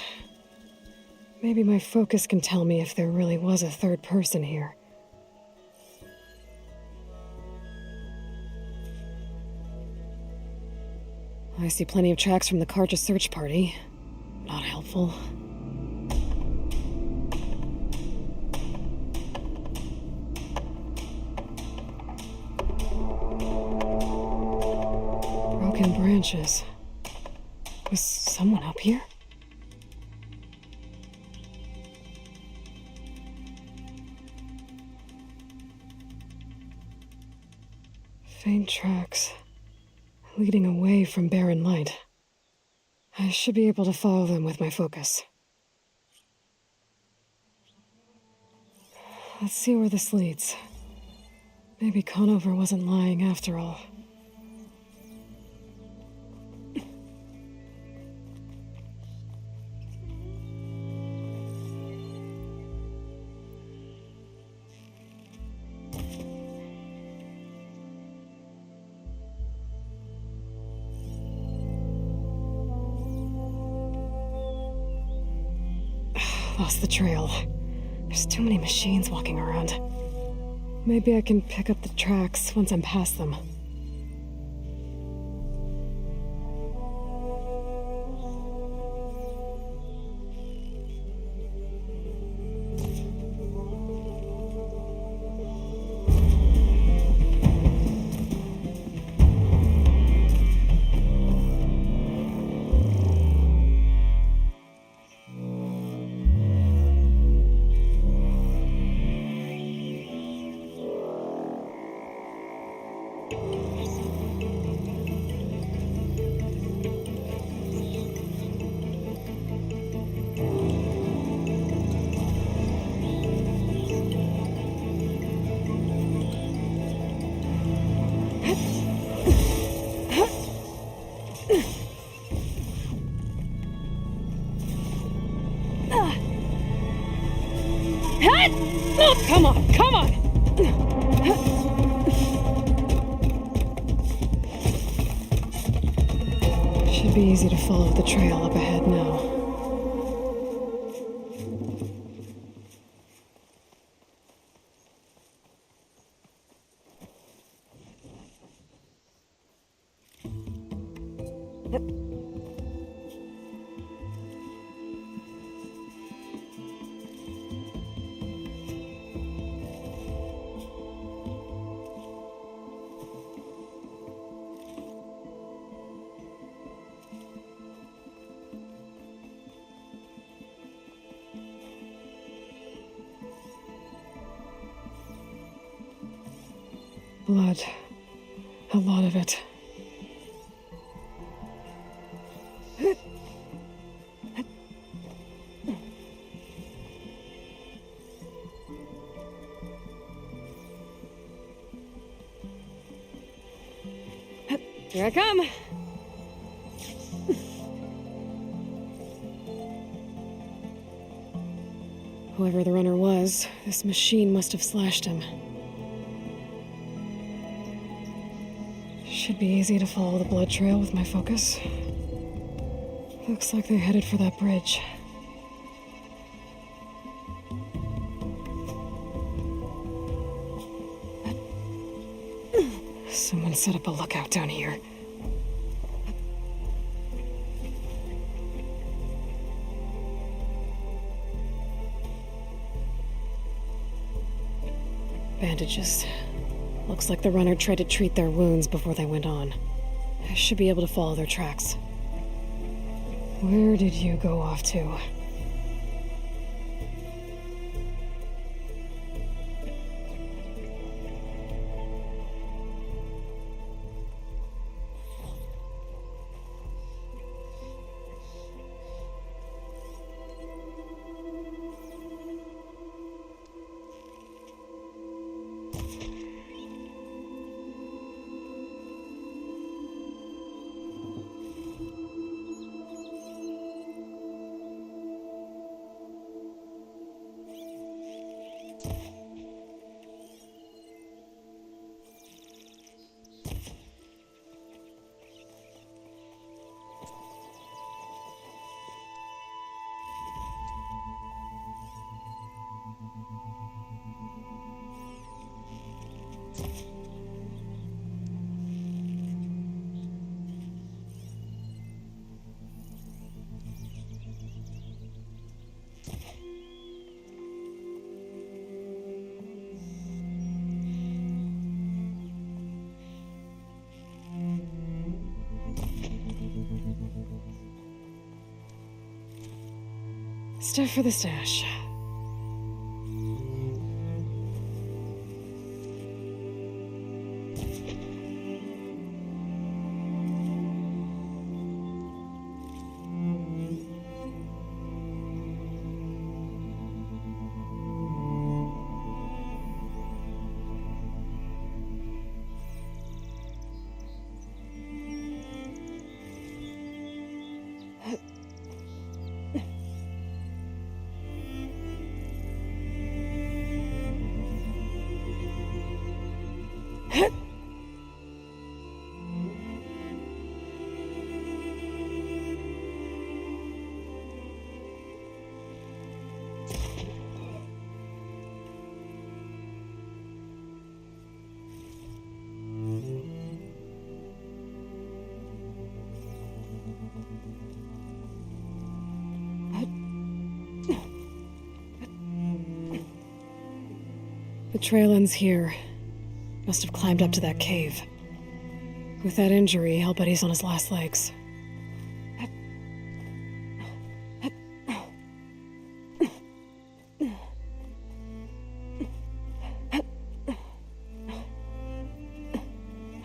Maybe my focus can tell me if there really was a third person here. I see plenty of tracks from the Karja search party. Not helpful. Broken branches. Was someone up here? Faint tracks, leading away from barren light. I should be able to follow them with my focus. Let's see where this leads. Maybe Conover wasn't lying after all. Lost the trail. There's too many machines walking around. Maybe I can pick up the tracks once I'm past them. Come on, come on! Should be easy to follow the trail up ahead now. Blood. A lot of it. Here I come! Whoever the runner was, this machine must have slashed him. Should be easy to follow the blood trail with my focus. Looks like they're headed for that bridge. Someone set up a lookout down here. Bandages. Looks like the runner tried to treat their wounds before they went on. I should be able to follow their tracks. Where did you go off to? Stuff for the stash. The trail ends here. Must have climbed up to that cave. With that injury, I'll bet he's on his last legs.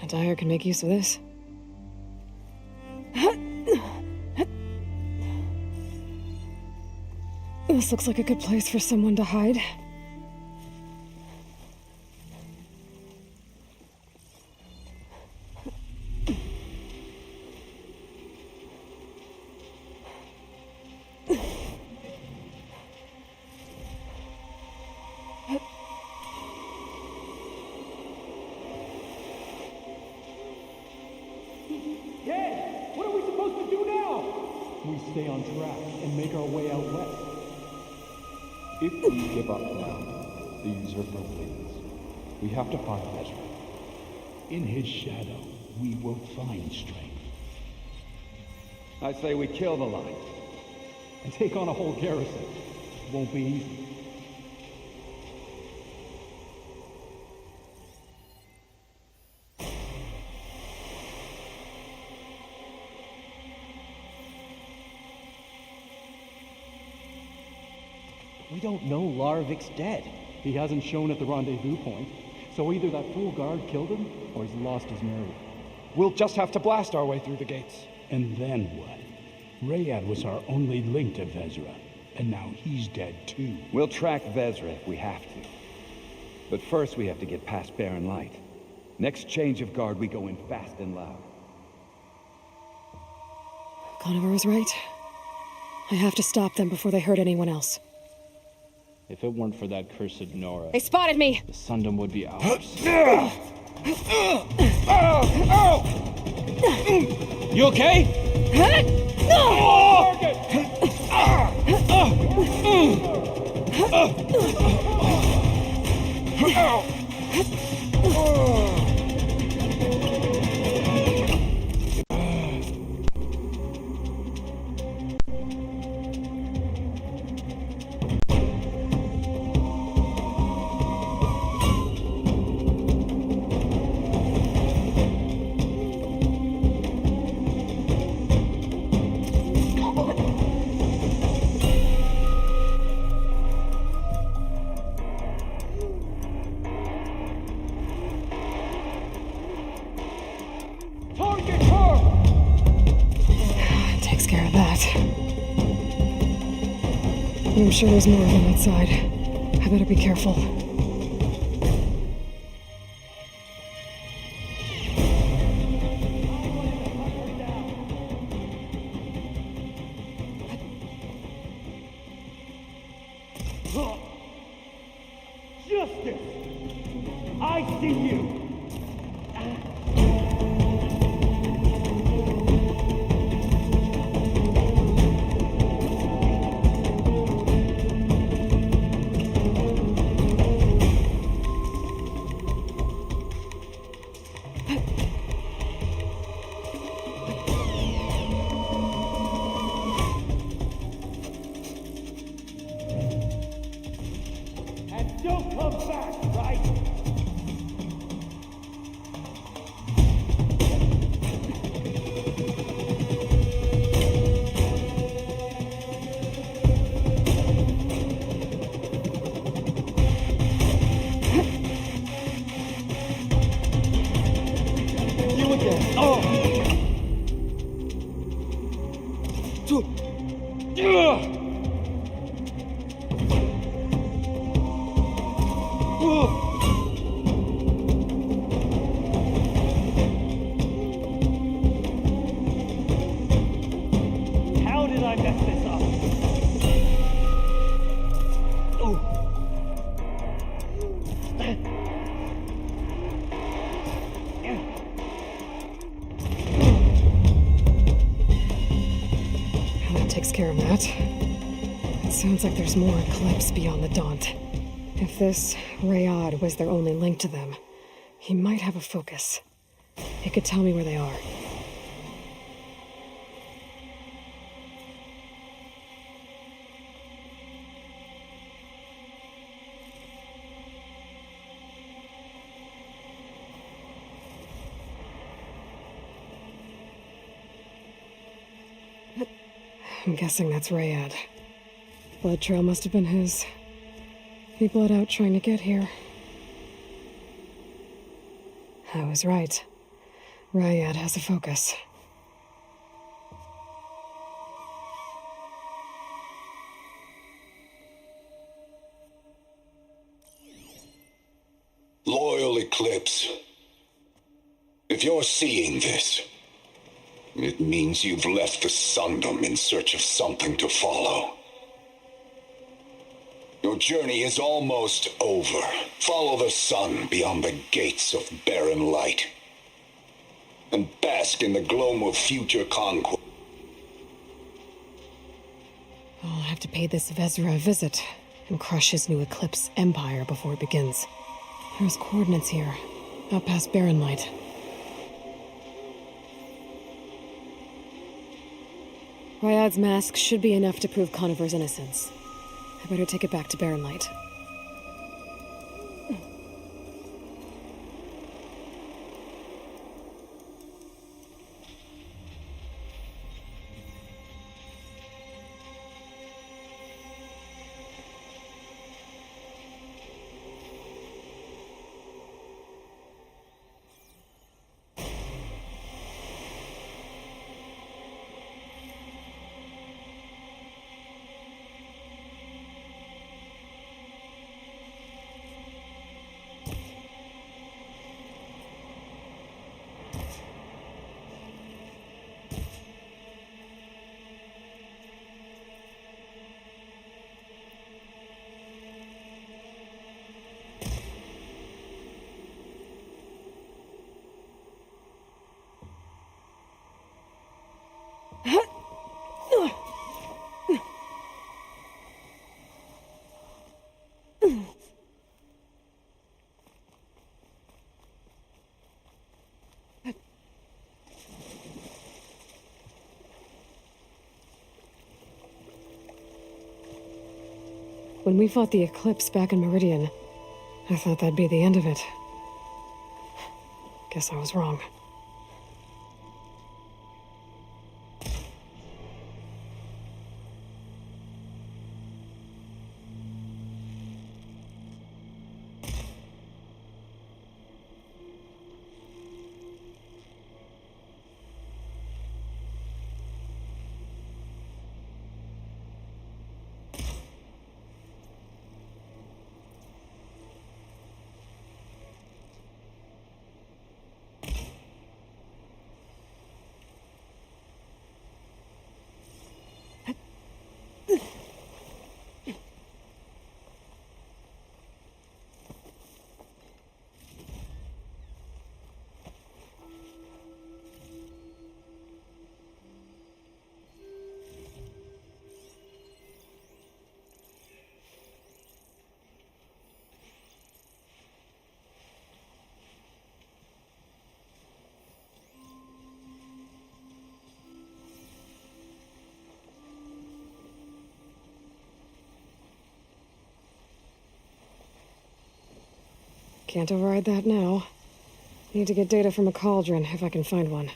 A dyer can make use of this. This looks like a good place for someone to hide. Hey, what are we supposed to do now? We stay on track and make our way out west. If we give up now, the usurper wins. We have to find Ezra. In his shadow, we will find strength. I say we kill the line and take on a whole garrison. Won't be easy. We don't know Larvik's dead. He hasn't shown at the rendezvous point, so either that fool guard killed him, or he's lost his nerve. We'll just have to blast our way through the gates. And then what? Rayad was our only link to Vezra, and now he's dead too. We'll track Vezra if we have to. But first we have to get past Barren Light. Next change of guard, we go in fast and loud. Conover was right. I have to stop them before they hurt anyone else. If it weren't for that cursed Nora, They spotted me! the Sundom would be ours. You okay? Target her! Takes care of that. I'm sure there's more of them outside. I better be careful. Justice! I see you! And don't come back, right? You again. Oh! How did I mess this up? Oh. care, Matt. It sounds like there's more Eclipse beyond the Daunt. If this Rayad was their only link to them, he might have a focus. He could tell me where they are. I'm guessing that's Rayad. Blood trail must have been his. He bled out trying to get here. I was right. Rayad has a focus. Loyal Eclipse, if you're seeing this, it means you've left the Sundom in search of something to follow. Your journey is almost over. Follow the sun beyond the gates of barren light, and bask in the gloam of future conquest. I'll have to pay this Vezra a visit and crush his new Eclipse empire before it begins. There's coordinates here, out past Barren Light. Ryad's mask should be enough to prove Conover's innocence. I better take it back to Barren Light. When we fought the Eclipse back in Meridian, I thought that'd be the end of it. Guess I was wrong. Can't override that now. Need to get data from a cauldron, if I can find one.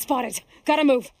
Spotted. Gotta move.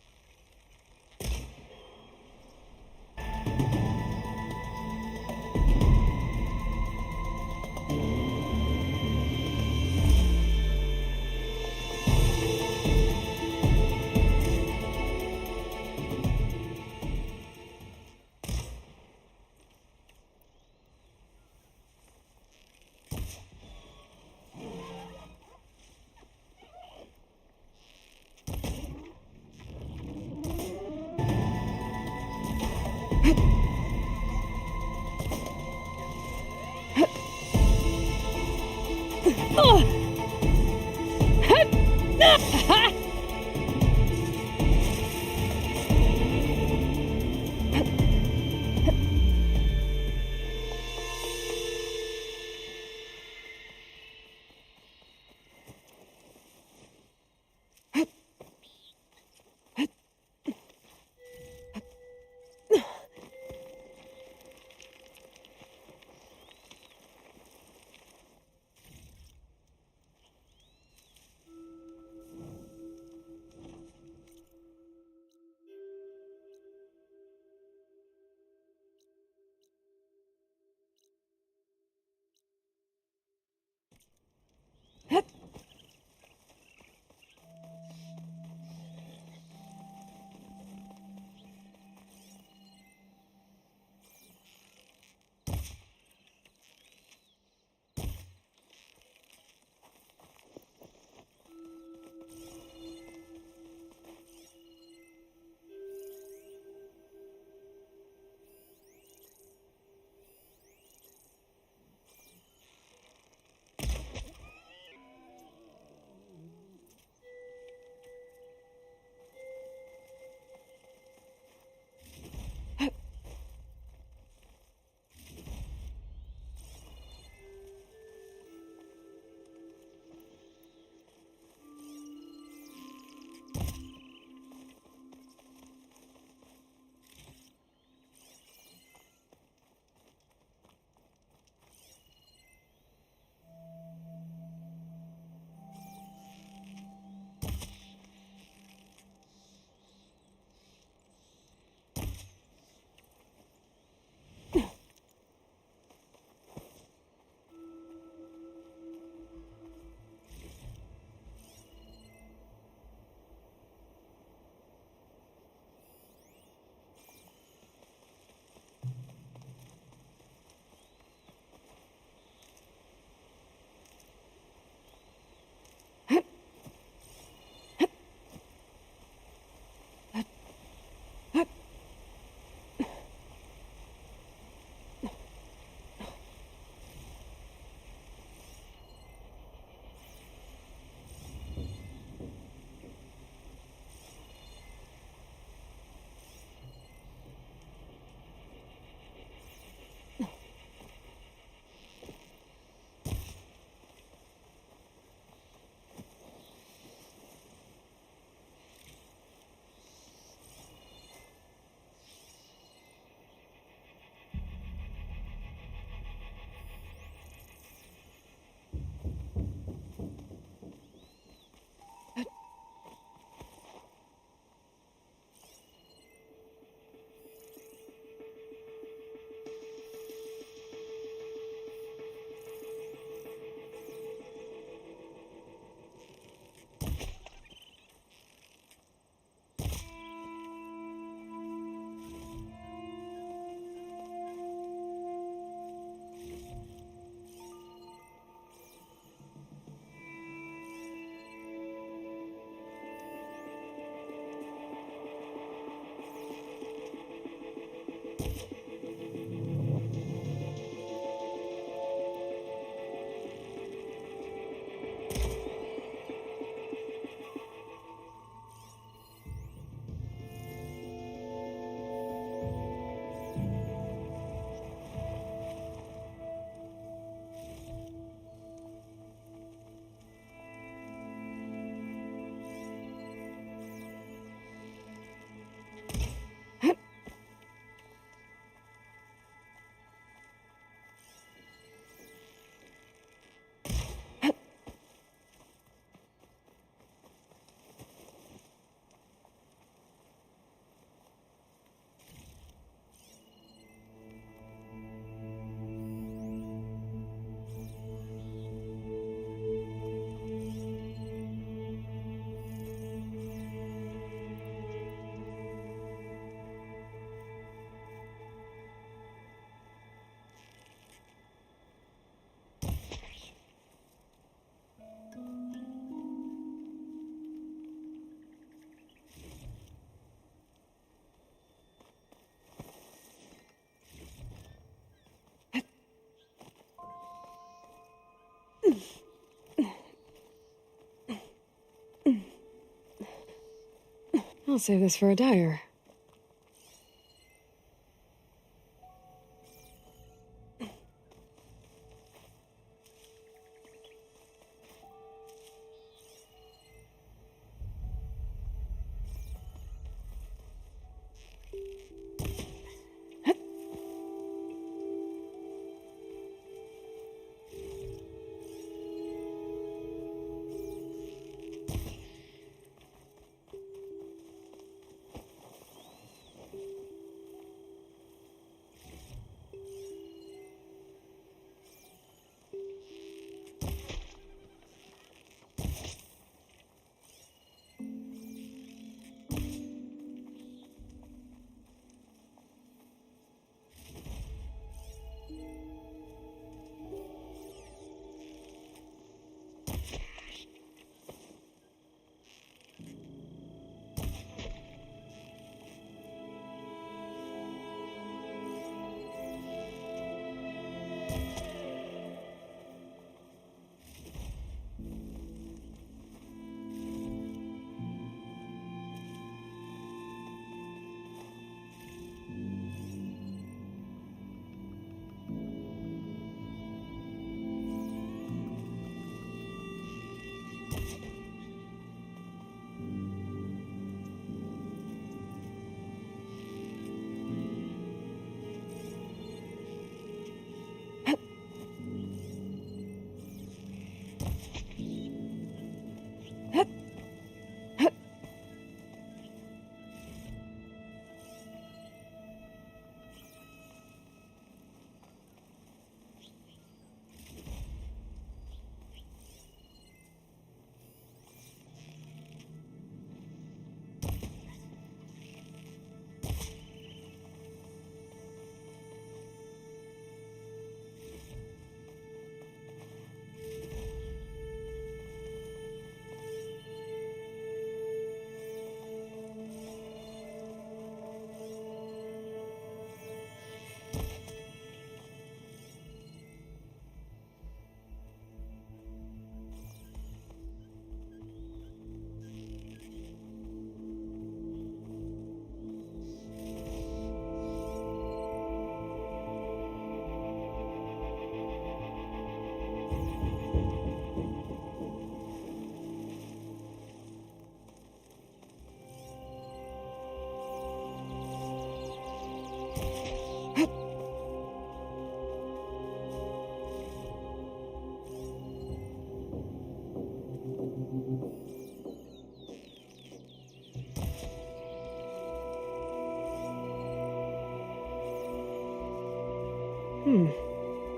I'll save this for a dyer.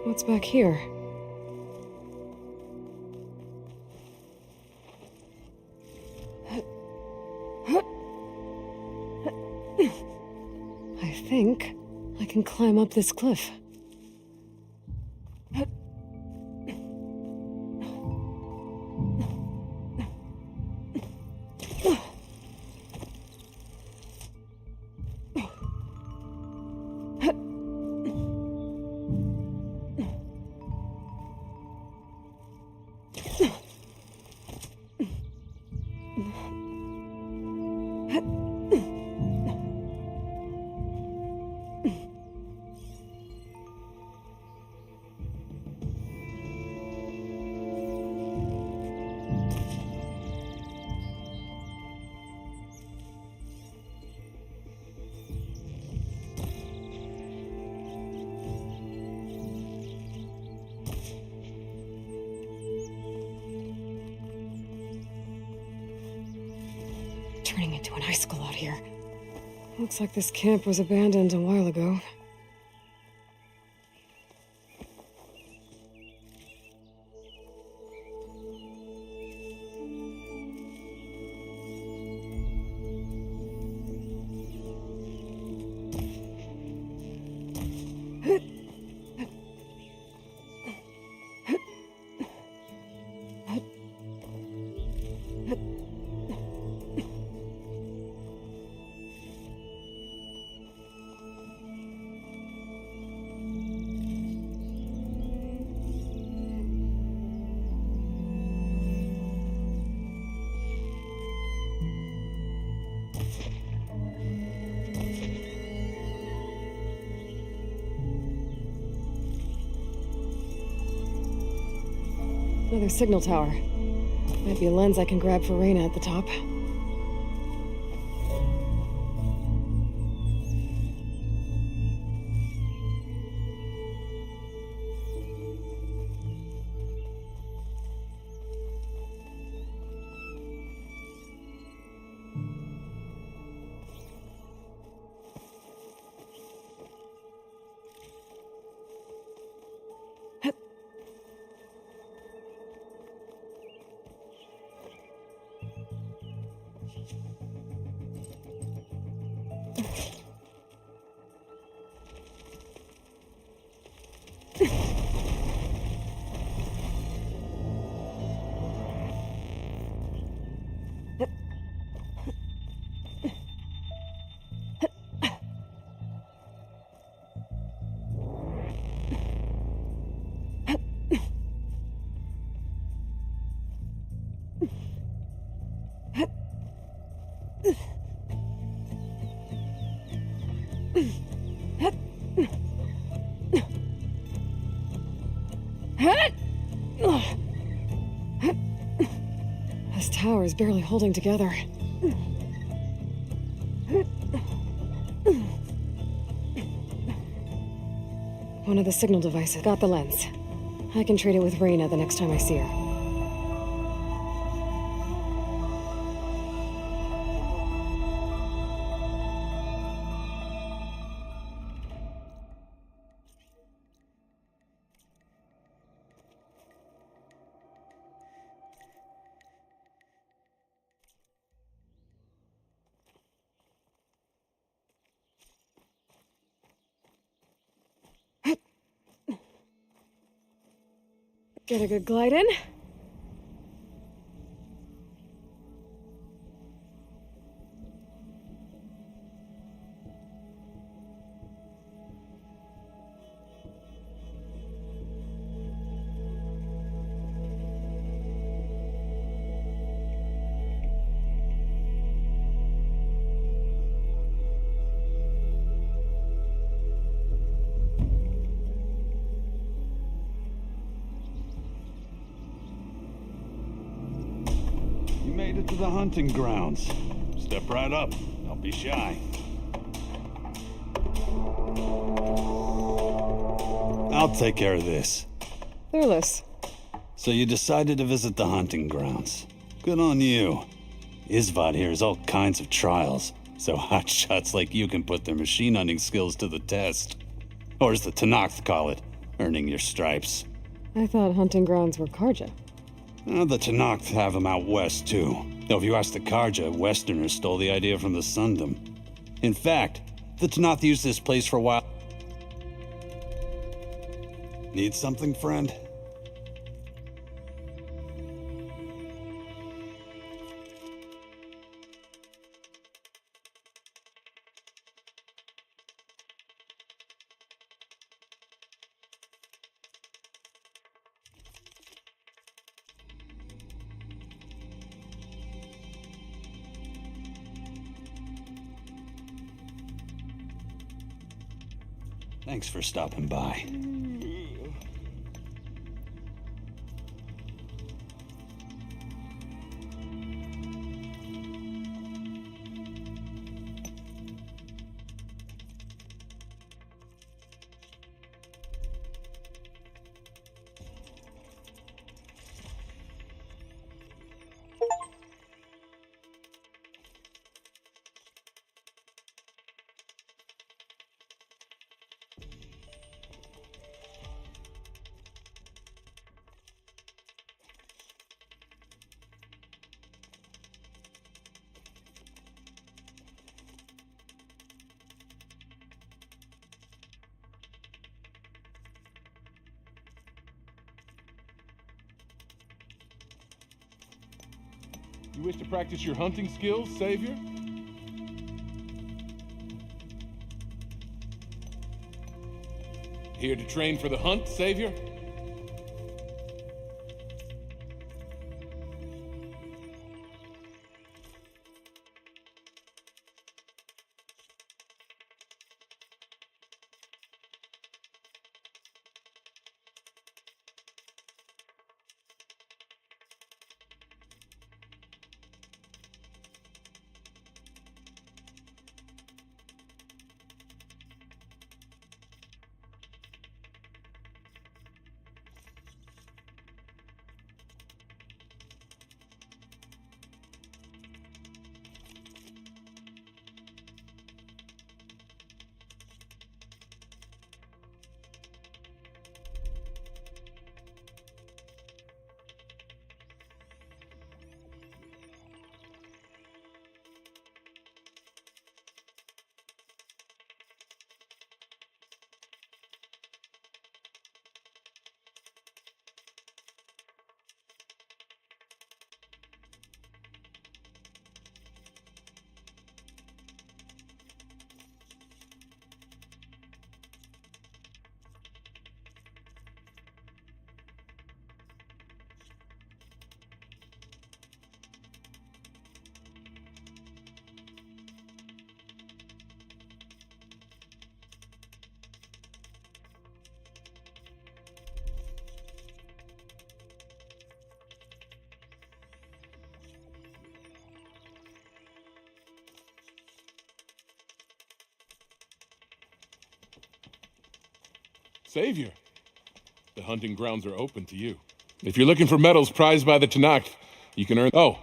What's back here? I think I can climb up this cliff. Turning into an high school out here. Looks like this camp was abandoned a while ago. Another signal tower. Might be a lens I can grab for Reyna at the top. This tower is barely holding together. One of the signal devices. Got the lens. I can trade it with Reyna the next time I see her. Get a good glide in. You made it to the hunting grounds. Step right up. Don't be shy. I'll take care of this. Fearless. So you decided to visit the hunting grounds. Good on you. Isvad here has all kinds of trials, so hotshots like you can put their machine hunting skills to the test. Or as the Tenakth call it, earning your stripes. I thought hunting grounds were Karja. The Tenakth have them out west, too. Though if you ask the Karja, Westerners stole the idea from the Sundom. In fact, the Tenakth used this place for a while. Need something, friend? Thanks for stopping by. You wish to practice your hunting skills, Savior? Here to train for the hunt, Savior? Savior, the hunting grounds are open to you. If you're looking for medals prized by the Tanakh, you can earn... Oh,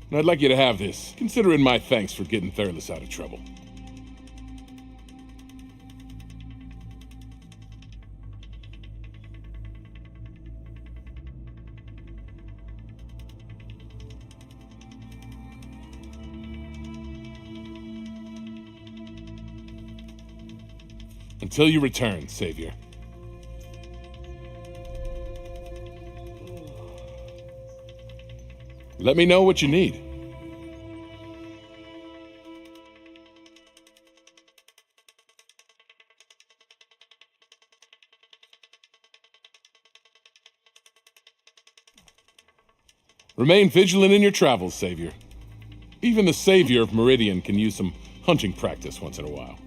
and I'd like you to have this. Consider it my thanks for getting Thurles out of trouble. Until you return, Savior. Let me know what you need. Remain vigilant in your travels, Savior. Even the Savior of Meridian can use some hunting practice once in a while.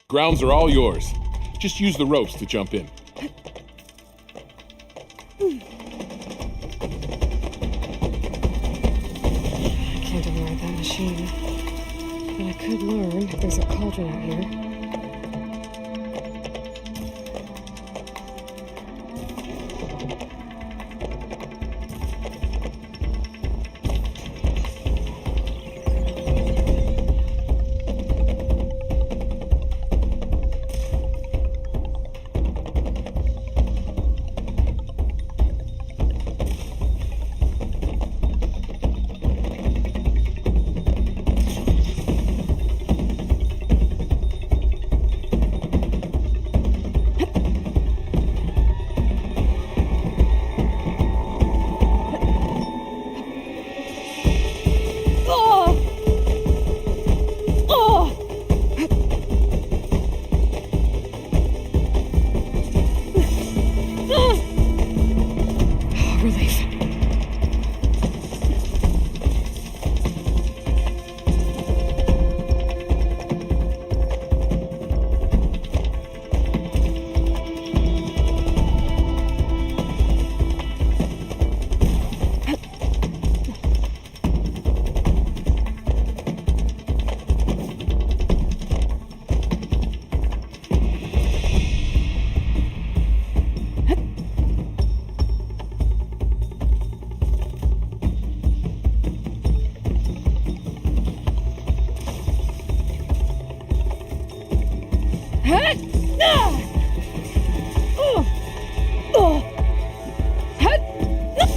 Grounds are all yours. Just use the ropes to jump in. I can't override that machine. But I could learn. There's a cauldron out here.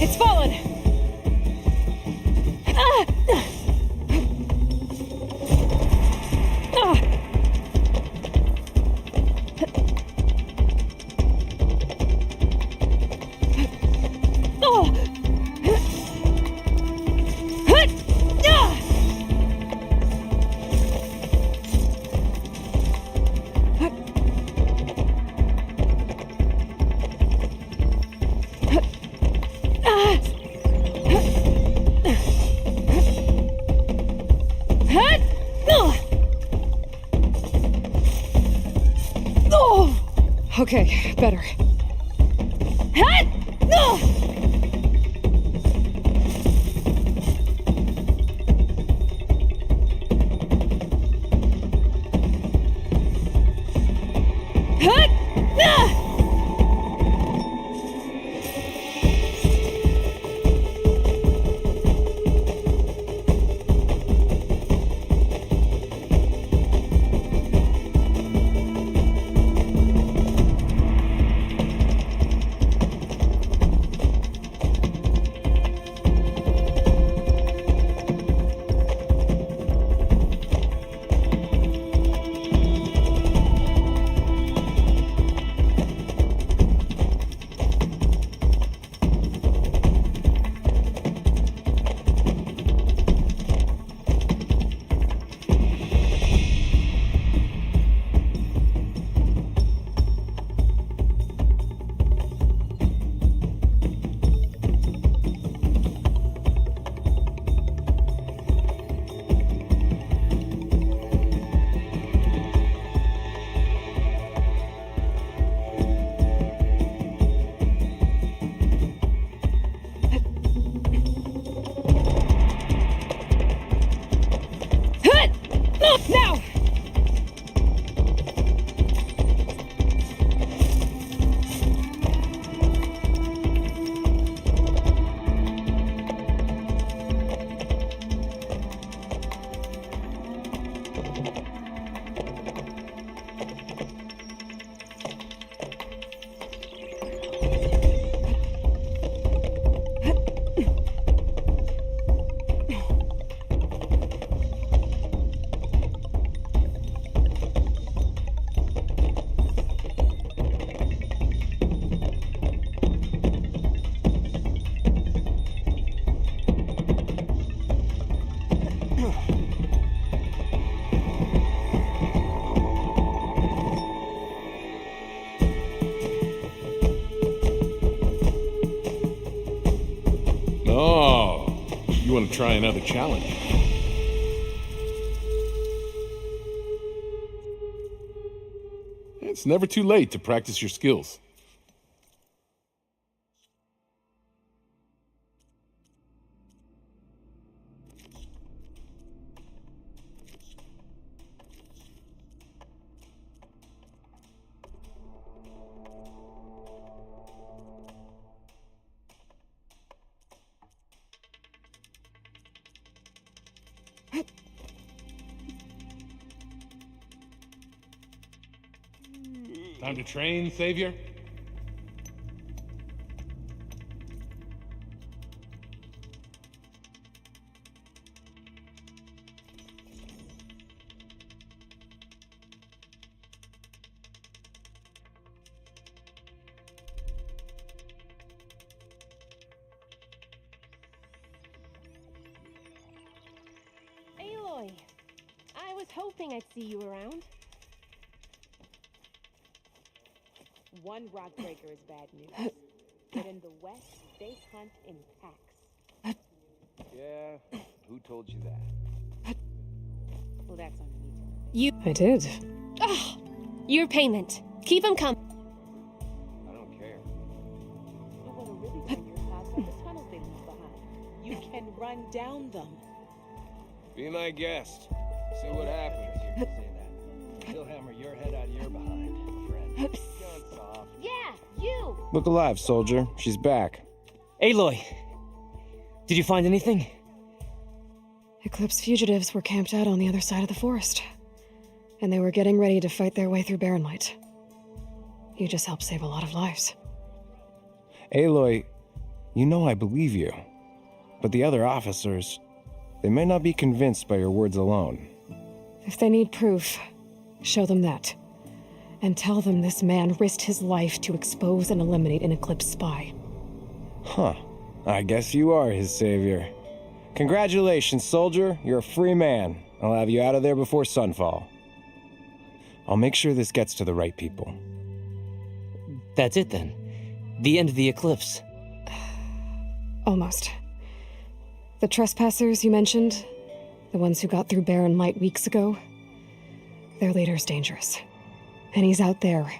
It's fallen! Okay, better. want to try another challenge. It's never too late to practice your skills. Time to train, Savior? Aloy, I was hoping I'd see you around. One rock breaker is bad news. But in the West, they hunt in packs. Yeah, who told you that? Well, that's on me. You. I did. Oh, your payment. Keep them coming. I don't care. But what'll really bring your thoughts are the tunnels they leave behind. You can run down them. Be my guest. See what happens. You can say that. He'll hammer your head out of your behind, friend. Going soft. Yeah, you! Look alive, soldier. She's back. Aloy, did you find anything? Eclipse fugitives were camped out on the other side of the forest. And they were getting ready to fight their way through Barren Light. You just helped save a lot of lives. Aloy, you know I believe you. But the other officers, they may not be convinced by your words alone. If they need proof, show them that. And tell them this man risked his life to expose and eliminate an Eclipse spy. Huh. I guess you are his savior. Congratulations, soldier. You're a free man. I'll have you out of there before sunfall. I'll make sure this gets to the right people. That's it then. The end of the eclipse. Almost. The trespassers you mentioned, the ones who got through Barren Light weeks ago, their leader's dangerous. And he's out there,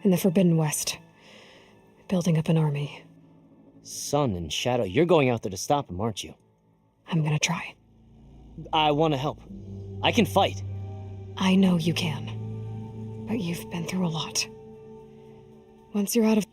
in the Forbidden West, building up an army. Sun and Shadow, you're going out there to stop him, aren't you? I'm gonna try. I want to help. I can fight. I know you can. But you've been through a lot. Once you're out of...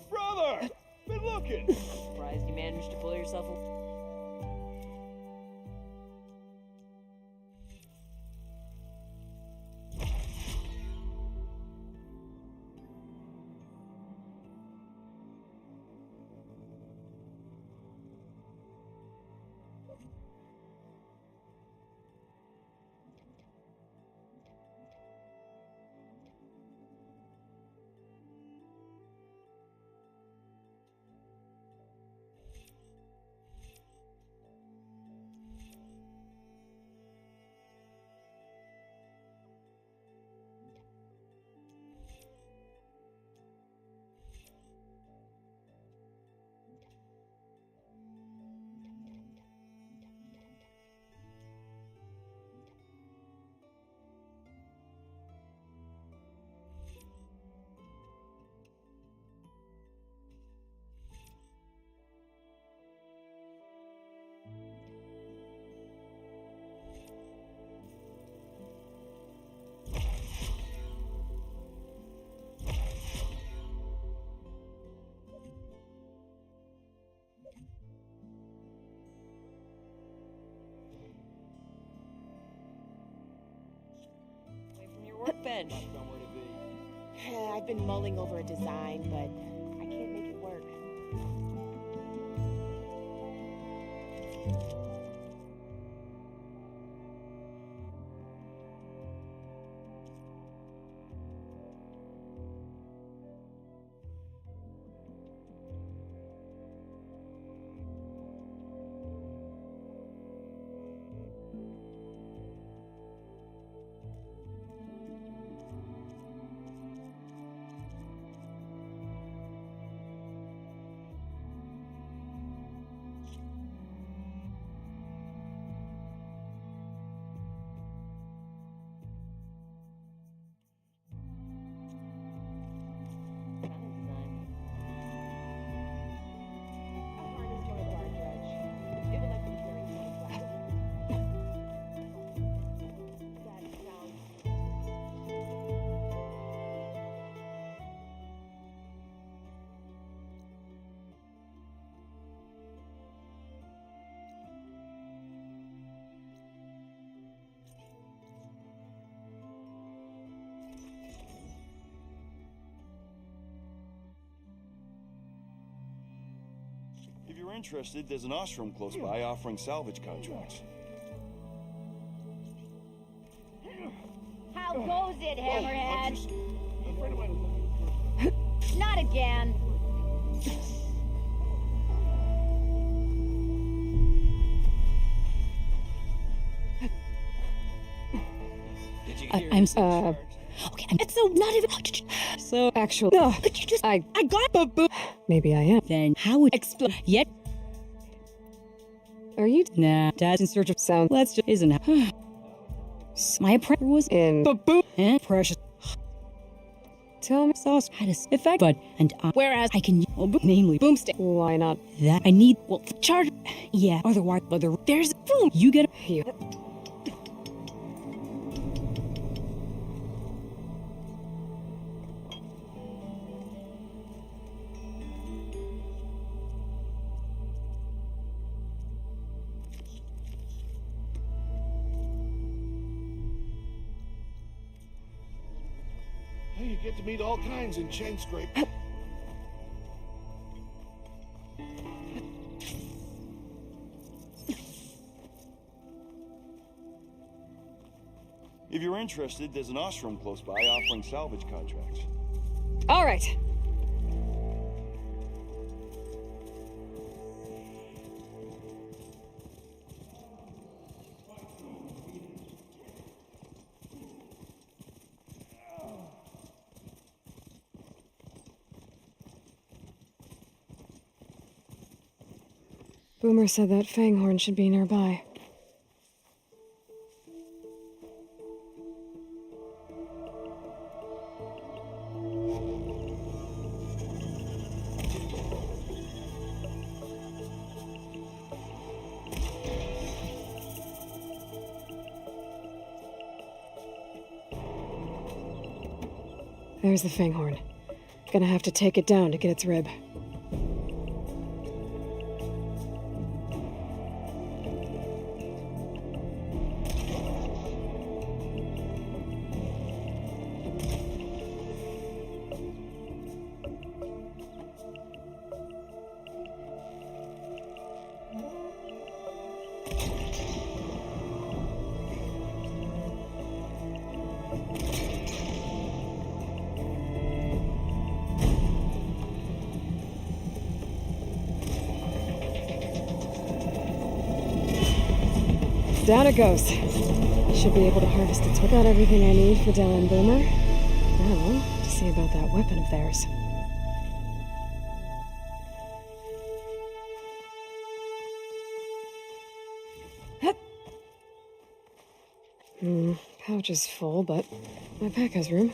Brother! Been looking! Surprised you managed to pull yourself a... workbench. I've been mulling over a design, but I can't make it work. If you're interested, there's an ashram close by offering salvage contracts. How goes it, Hammerhead? Not again. I'm okay, it's so not even so Actually, no. Could you just I got boo. Maybe I am. Then how would explain yet? Are you? Nah, Dad's in search of sound. Let's just isn't. My apprentice was in boo and precious. Tell me, sauce had a effect, but whereas I can namely boomstick. Why not? That I need charge. Yeah, otherwise, there's boom. You get here. You get to meet all kinds in Chain Scrape. If you're interested, there's an ashram close by offering salvage contracts. All right. Boomer said that Fanghorn should be nearby. There's the Fanghorn. Gonna have to take it down to get its rib. Down it goes. Should be able to harvest its. Got everything I need for Dell and Boomer. Now, to see about that weapon of theirs. Pouch is full, but my pack has room.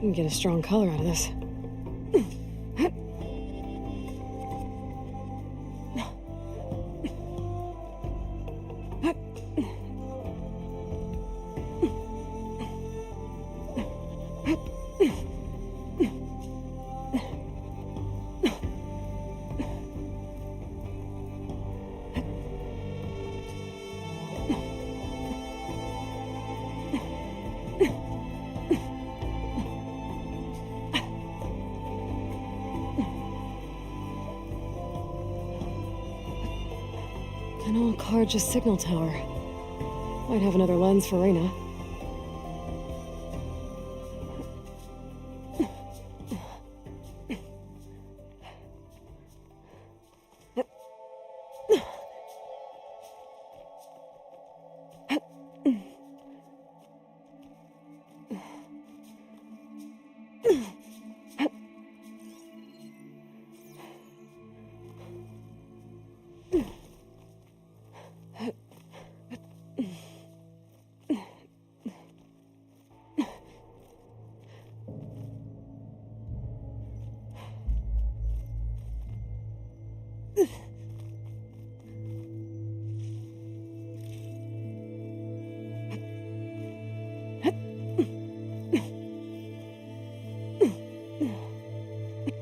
You can get a strong color out of this. An old Karja signal tower. Might have another lens for Reyna.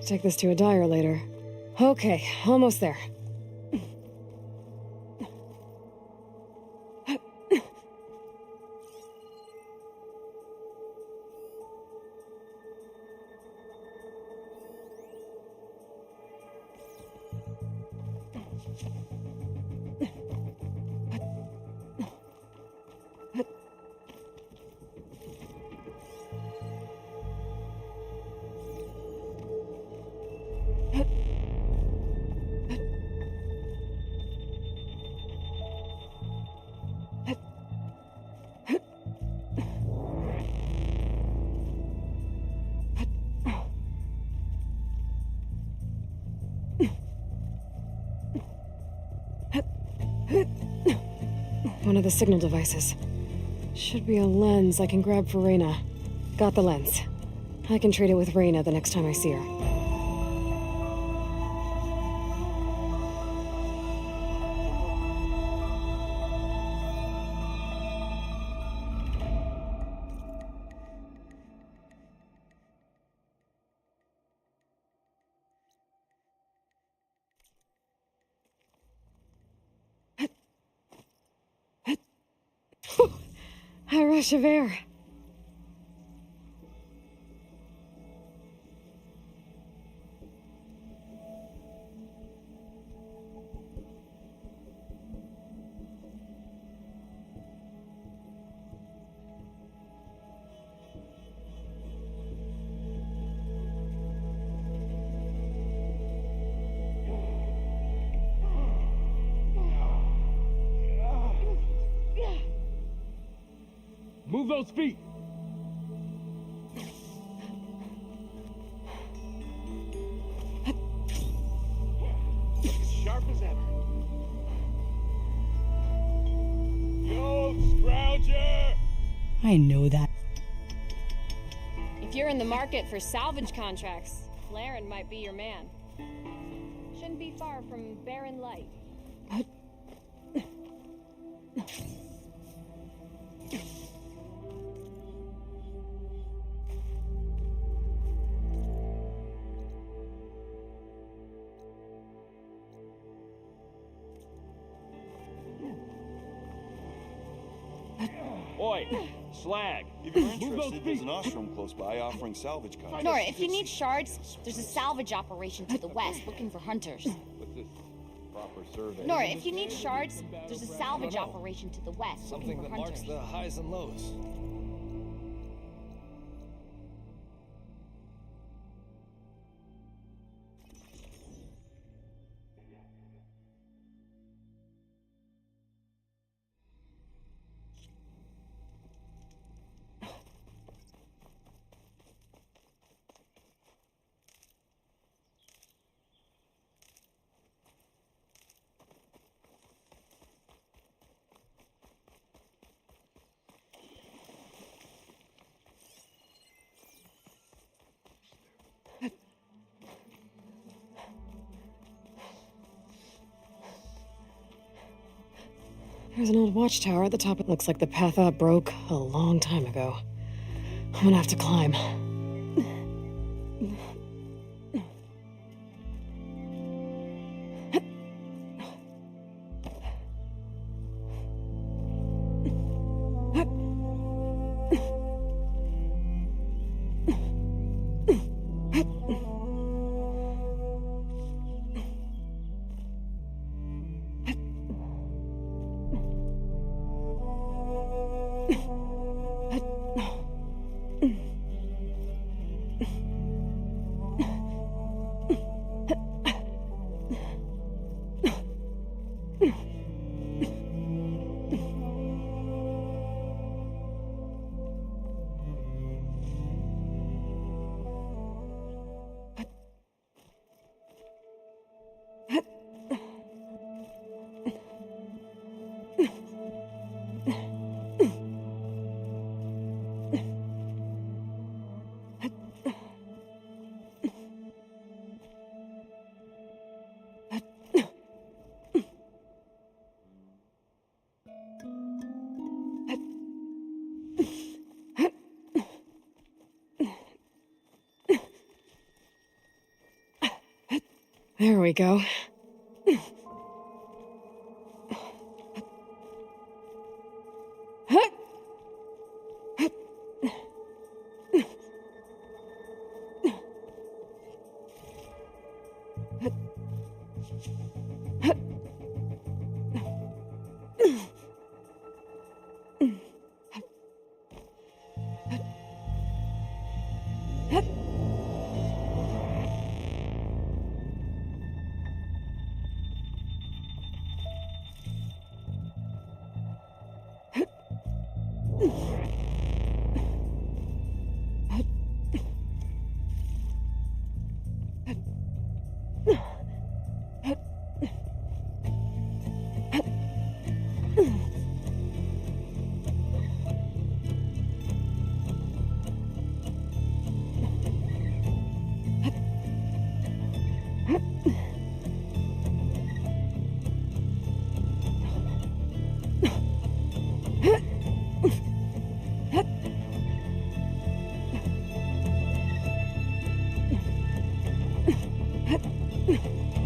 Take this to a dyer later. Okay, almost there. One of the signal devices. Should be a lens I can grab for Reyna. Got the lens. I can trade it with Reyna the next time I see her. A rush of air. Move those feet! Sharp as ever. Yo, Scrounger! I know that. If you're in the market for salvage contracts, Laren might be your man. Shouldn't be far from Barren Light. Oi, slag. If you're interested, there's an ashram close by offering salvage contracts. Nora, if you need shards, there's a salvage operation to the west looking for hunters. What's this? Proper survey. Nora, if you need shards, there's a salvage operation to the west looking Something for that marks hunters. the highs and lows. There's an old watchtower at the top. It looks like the path up broke a long time ago. I'm gonna have to climb. There we go.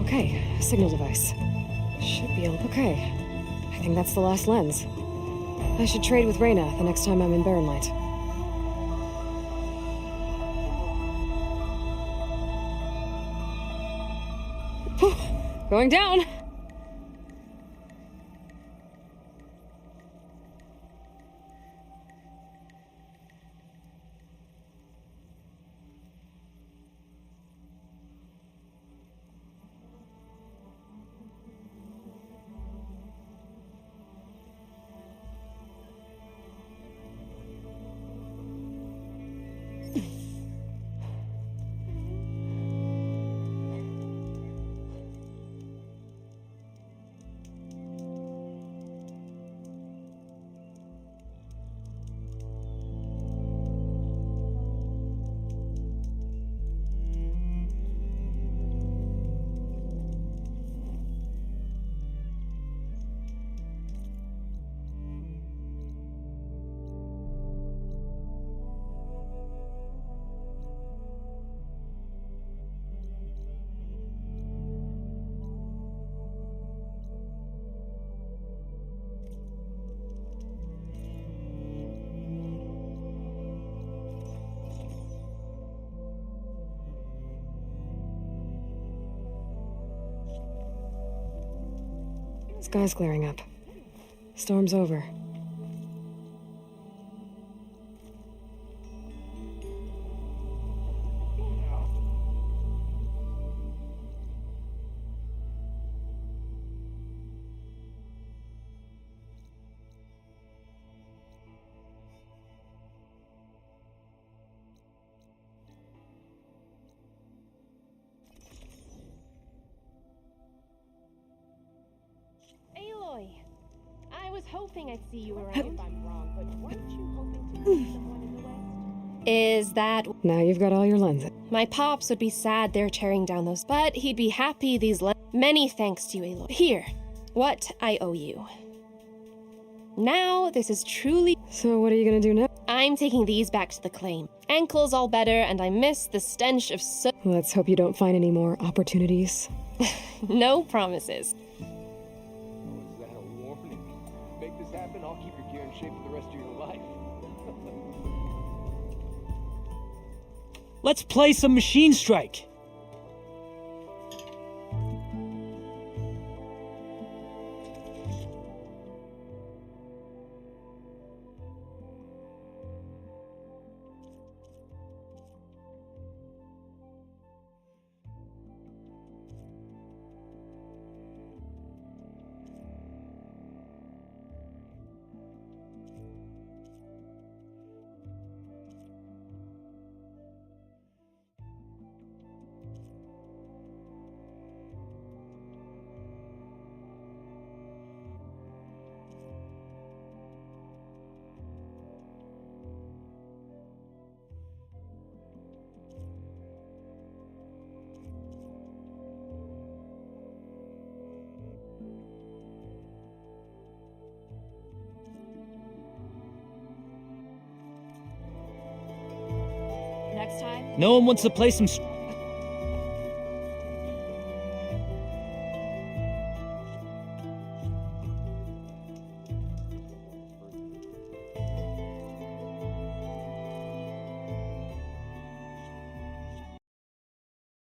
Okay, signal device. Should be able. Okay. I think that's the last lens. I should trade with Reyna the next time I'm in Barren Light. Whew, going down! Sky's clearing up. Storm's over. Aloy! I was hoping I'd see you around. If I'm wrong, but weren't you hoping to meet someone in the West? Is that... Now you've got all your lenses. My pops would be sad they're tearing down those, but he'd be happy these Many thanks to you, Aloy. Here, what I owe you. Now, this is truly... So what are you gonna do now? I'm taking these back to the claim. Ankle's all better, and I miss the stench of soot. Let's hope you don't find any more opportunities. No promises. Is that a warning? Make this happen, I'll keep your gear in shape for the rest of your life. Let's play some Machine Strike. Next time? No one wants to play some